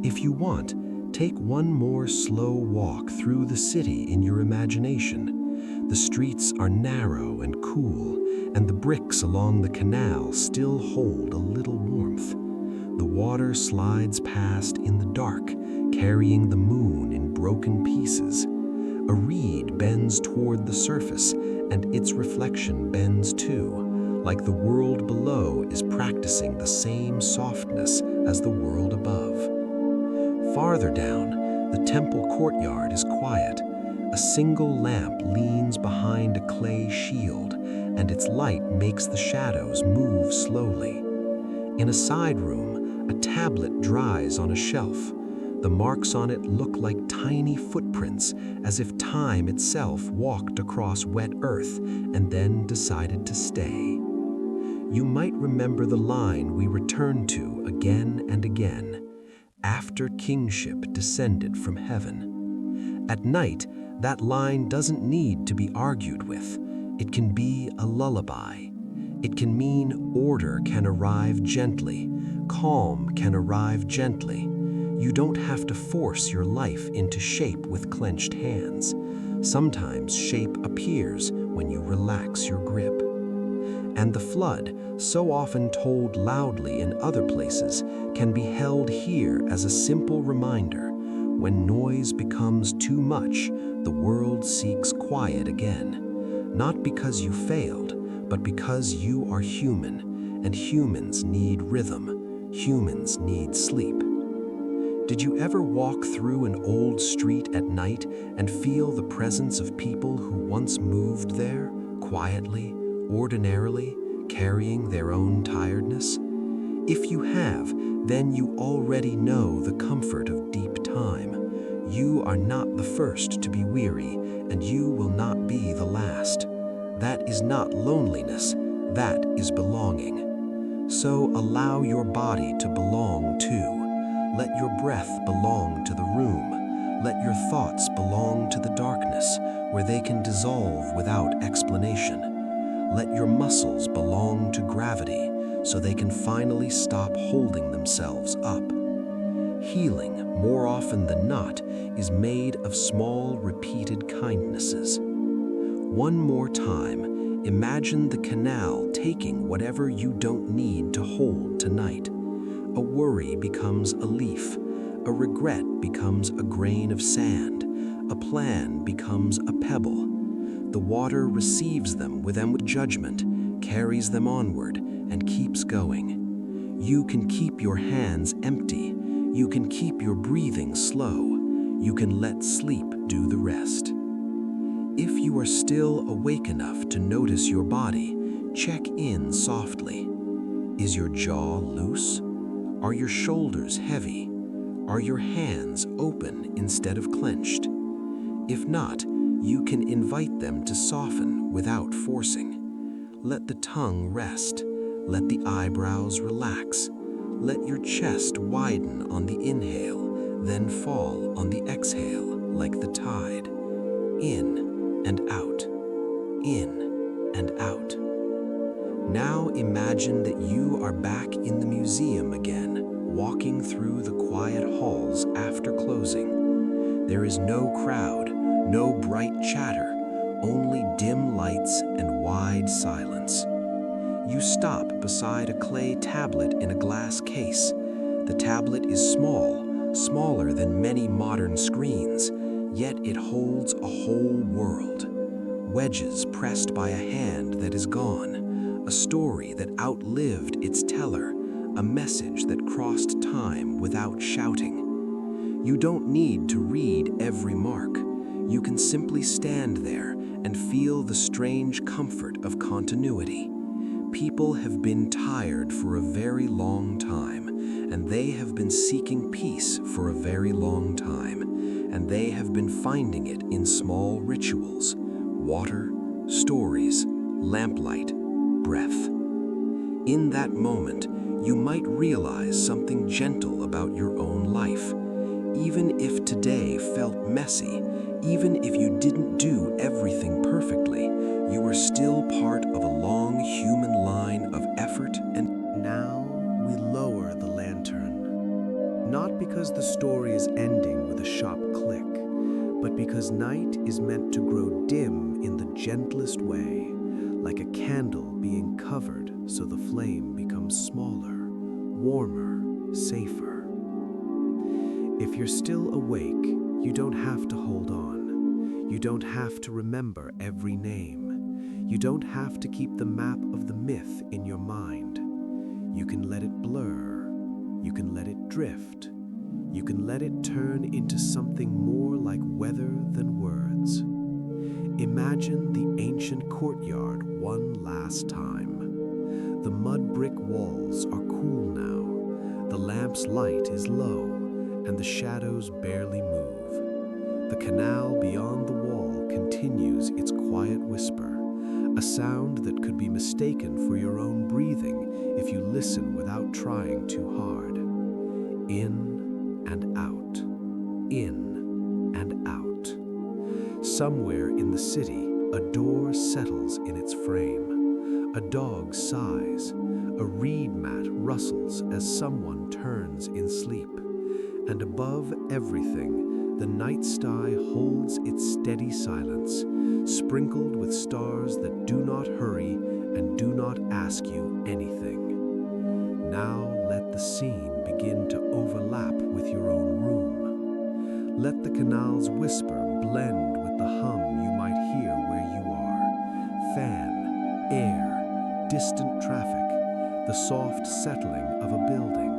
If you want, take one more slow walk through the city in your imagination. The streets are narrow and cool, and the bricks along the canal still hold a little warmth. The water slides past in the dark, carrying the moon in broken pieces. A reed bends toward the surface, and its reflection bends too, like the world below is practicing the same softness as the world above. Farther down, the temple courtyard is quiet. A single lamp leans behind a clay shield, and its light makes the shadows move slowly. In a side room, a tablet dries on a shelf. The marks on it look like tiny footprints, as if time itself walked across wet earth and then decided to stay. You might remember the line we return to again and again: after kingship descended from heaven. At night, that line doesn't need to be argued with. It can be a lullaby. It can mean order can arrive gently, calm can arrive gently. You don't have to force your life into shape with clenched hands. Sometimes shape appears when you relax your grip. And the flood, so often told loudly in other places, can be held here as a simple reminder: when noise becomes too much, the world seeks quiet again. Not because you failed, but because you are human, and humans need rhythm. Humans need sleep. Did you ever walk through an old street at night and feel the presence of people who once moved there, quietly, ordinarily, carrying their own tiredness? If you have, then you already know the comfort of deep time. You are not the first to be weary, and you will not be the last. That is not loneliness, that is belonging. So allow your body to belong too. Let your breath belong to the room. Let your thoughts belong to the darkness, where they can dissolve without explanation. Let your muscles belong to gravity, so they can finally stop holding themselves up. Healing, more often than not, is made of small, repeated kindnesses. One more time, imagine the canal taking whatever you don't need to hold tonight. A worry becomes a leaf. A regret becomes a grain of sand. A plan becomes a pebble. The water receives them with judgment, carries them onward, and keeps going. You can keep your hands empty. You can keep your breathing slow. You can let sleep do the rest. If you are still awake enough to notice your body, check in softly. Is your jaw loose? Are your shoulders heavy? Are your hands open instead of clenched? If not, you can invite them to soften without forcing. Let the tongue rest. Let the eyebrows relax. Let your chest widen on the inhale, then fall on the exhale like the tide. In and out. In and out. Now imagine that you are back in the museum again, walking through the quiet halls after closing. There is no crowd, no bright chatter, only dim lights and wide silence. You stop beside a clay tablet in a glass case. The tablet is small, smaller than many modern screens, yet it holds a whole world. Wedges pressed by a hand that is gone, a story that outlived its teller, a message that crossed time without shouting. You don't need to read every mark. You can simply stand there and feel the strange comfort of continuity. people have been tired for a very long time, and they have been seeking peace for a very long time, and they have been finding it in small rituals: water, stories, lamplight, breath. In that moment, you might realize something gentle about your own life. Even if today felt messy, even if you didn't do everything perfectly, you were still part of a long human line of effort and... Now we lower the lantern. Not because the story is ending with a sharp click, but because night is meant to grow dim in the gentlest way, like a candle being covered so the flame becomes smaller, warmer, safer. If you're still awake, you don't have to hold on. You don't have to remember every name. You don't have to keep the map of the myth in your mind. You can let it blur. You can let it drift. You can let it turn into something more like weather than words. Imagine the ancient courtyard one last time. The mud brick walls are cool now. The lamp's light is low, and the shadows barely move. The canal beyond the wall continues its quiet whisper, a sound that could be mistaken for your own breathing if you listen without trying too hard. In and out, in and out. Somewhere in the city, a door settles in its frame. A dog sighs. A reed mat rustles as someone turns in sleep. And above everything, the night sky holds its steady silence, sprinkled with stars that do not hurry and do not ask you anything. Now let the scene begin to overlap with your own room. Let the canal's whisper blend with the hum you might hear where you are. Fan, air, distant traffic, the soft settling of a building.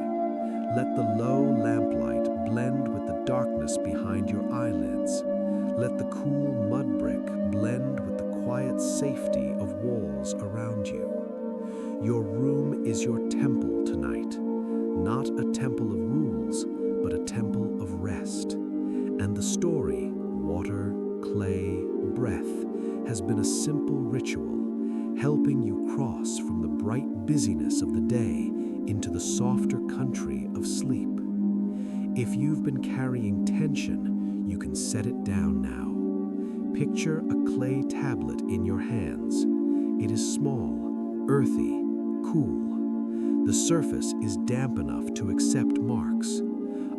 Let the low lamplight blend with the darkness behind your eyelids. Let the cool mud brick blend with the quiet safety of walls around you. Your room is your temple tonight, not a temple of rules, but a temple of rest. And the story, water, clay, breath, has been a simple ritual, helping you cross from the bright busyness of the day into the softer country of sleep. If you've been carrying tension, you can set it down now. Picture a clay tablet in your hands. It is small, earthy, cool. The surface is damp enough to accept marks.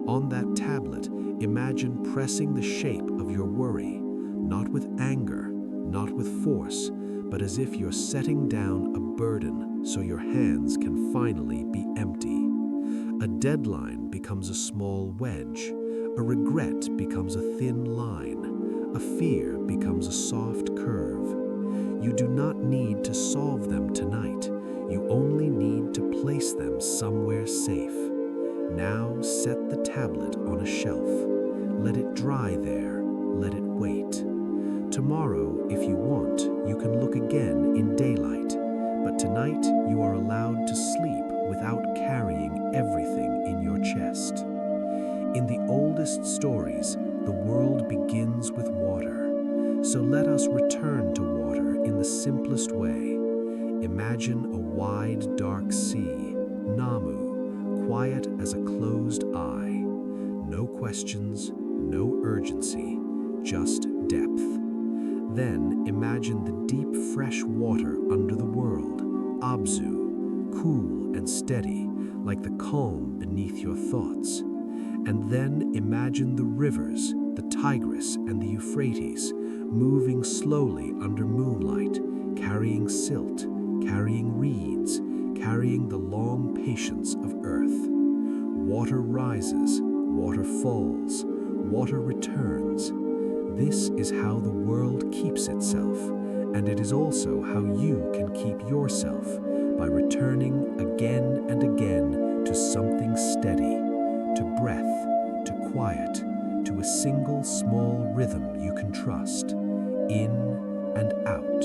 On that tablet, imagine pressing the shape of your worry, not with anger, not with force, but as if you're setting down a burden so your hands can finally be empty. A deadline becomes a small wedge. A regret becomes a thin line. A fear becomes a soft curve. You do not need to solve them tonight. You only need to place them somewhere safe. Now set the tablet on a shelf. Let it dry there. Let it wait. Tomorrow, if you want, you can look again in daylight, but tonight you are allowed to sleep without carrying everything in your chest. In the oldest stories, the world begins with water, so let us return to water in the simplest way. Imagine a wide, dark sea, Namu, quiet as a closed eye. No questions, no urgency, just depth. Then imagine the deep, fresh water under the world, Abzu, cool and steady, like the calm beneath your thoughts. And then imagine the rivers, the Tigris and the Euphrates, moving slowly under moonlight, carrying silt, carrying reeds, carrying the long patience of earth. Water rises, water falls, water returns. This is how the world keeps itself, and it is also how you can keep yourself, by returning again and again to something steady, to breath, to quiet, to a single small rhythm you can trust. In and out,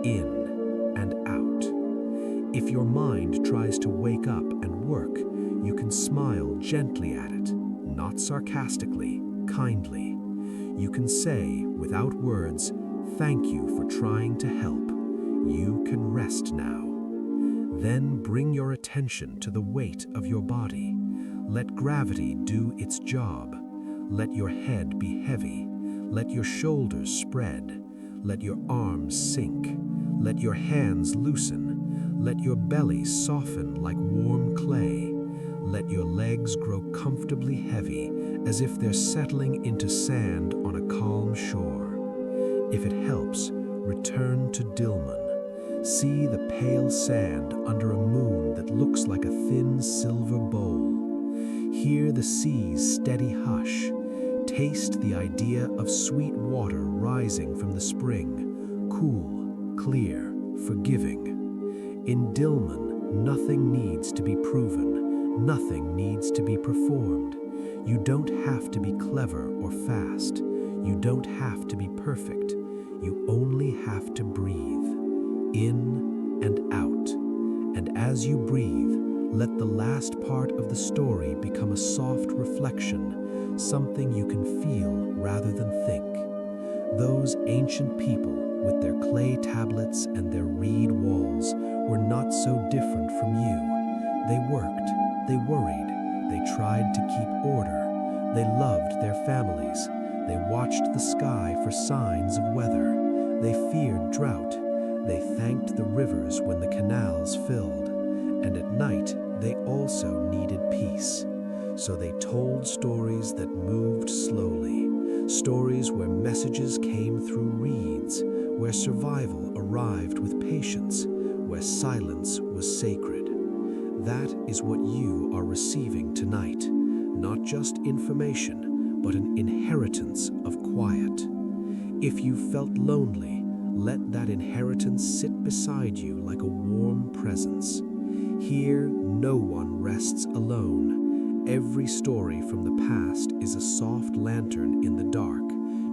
in and out. If your mind tries to wake up and work, you can smile gently at it, not sarcastically, kindly. You can say, without words, "Thank you for trying to help. You can rest now." Then bring your attention to the weight of your body. Let gravity do its job. Let your head be heavy. Let your shoulders spread. Let your arms sink. Let your hands loosen. Let your belly soften like warm clay. Let your legs grow comfortably heavy, as if they're settling into sand on a calm shore. If it helps, return to Dilmun. See the pale sand under a moon that looks like a thin silver bowl. Hear the sea's steady hush. Taste the idea of sweet water rising from the spring, cool, clear, forgiving. In Dilmun, nothing needs to be proven, nothing needs to be performed. You don't have to be clever or fast. You don't have to be perfect. You only have to breathe, in and out. And as you breathe, let the last part of the story become a soft reflection, something you can feel rather than think. Those ancient people, with their clay tablets and their reed walls, were not so different from you. They worked, they worried, they tried to keep order, they loved their families, they watched the sky for signs of weather, they feared drought, they thanked the rivers when the canals filled, and at night they also needed peace. So they told stories that moved slowly, stories where messages came through reeds, where survival arrived with patience, where silence was sacred. That is what you are receiving tonight, not just information, but an inheritance of quiet. If you felt lonely, let that inheritance sit beside you like a warm presence. Here, no one rests alone. Every story from the past is a soft lantern in the dark,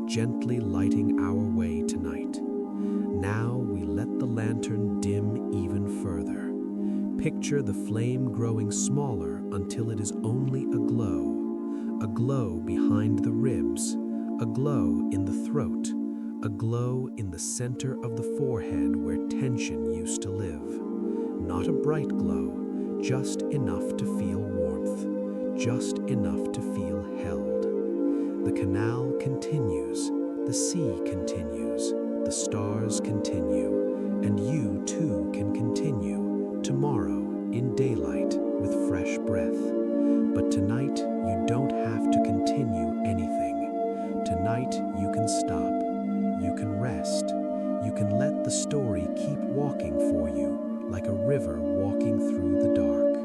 gently lighting our way tonight. Now we let the lantern dim even further. Picture the flame growing smaller until it is only a glow behind the ribs, a glow in the throat, a glow in the center of the forehead where tension used to live. Not a bright glow, just enough to feel warmth, just enough to feel held. The canal continues, the sea continues, the stars continue, and you too can continue tomorrow in daylight with fresh breath. But tonight you don't have to continue anything. Tonight you can stop, you can rest, you can let the story keep walking for you, like a river walking through the dark.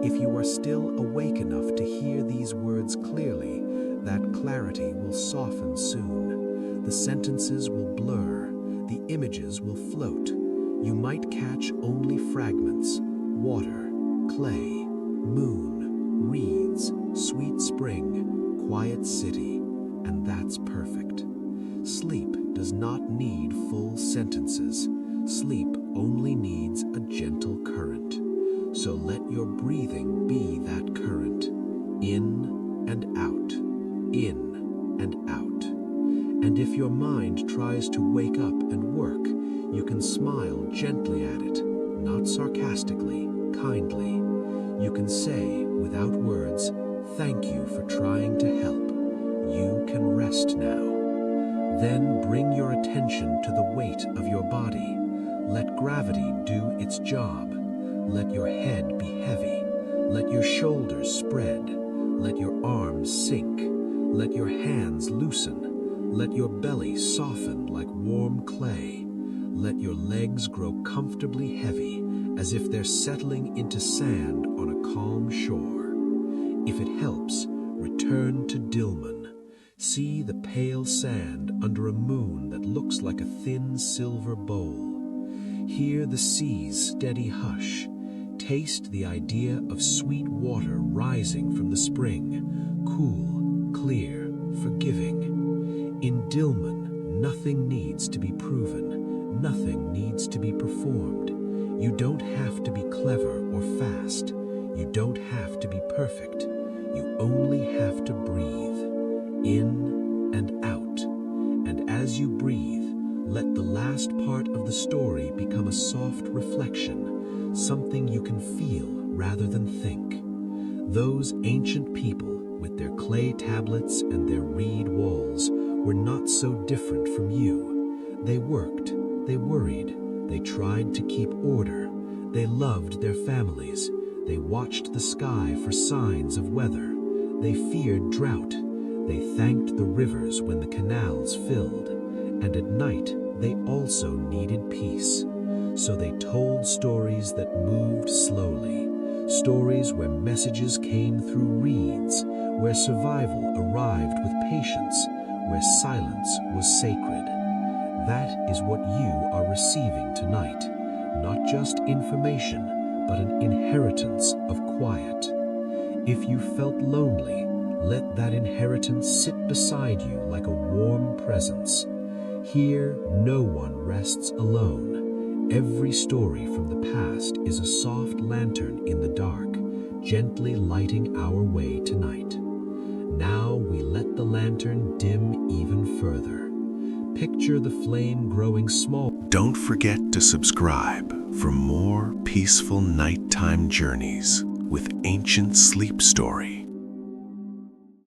If you are still awake enough to hear these words clearly, that clarity will soften soon. The sentences will blur, the images will float. You might catch only fragments: water, clay, moon, reeds, sweet spring, quiet city, and that's perfect. Sleep does not need full sentences. Sleep only needs a gentle current. So let your breathing be that current, in and out, in and out. And if your mind tries to wake up and work, you can smile gently at it, not sarcastically, kindly. You can say, without words, "Thank you for trying to help. You can rest now." Then bring your attention to the weight of your body. Let gravity do its job. Let your head be heavy. Let your shoulders spread. Let your arms sink. Let your hands loosen. Let your belly soften like warm clay. Let your legs grow comfortably heavy, as if they're settling into sand on a calm shore. If it helps, return to Dilmun. See the pale sand under a moon that looks like a thin silver bowl. Hear the sea's steady hush. Taste the idea of sweet water rising from the spring, cool, clear, forgiving. In Dilmun, nothing needs to be proven, nothing needs to be performed. You don't have to be clever or fast. You don't have to be perfect. You only have to breathe, in and out. And as you breathe, let the last part of the story become a soft reflection, something you can feel rather than think. Those ancient people, with their clay tablets and their reed walls, were not so different from you. They worked, they worried, they tried to keep order, they loved their families, they watched the sky for signs of weather, they feared drought, they thanked the rivers when the canals filled, and at night they also needed peace. So they told stories that moved slowly, stories where messages came through reeds, where survival arrived with patience, where silence was sacred. That is what you are receiving tonight, not just information, but an inheritance of quiet. If you felt lonely, let that inheritance sit beside you like a warm presence. Here, no one rests alone. Every story from the past is a soft lantern in the dark, gently lighting our way tonight. Now we let the lantern dim even further. Picture the flame growing small. Don't forget to subscribe for more peaceful nighttime journeys with Ancient Sleep Story.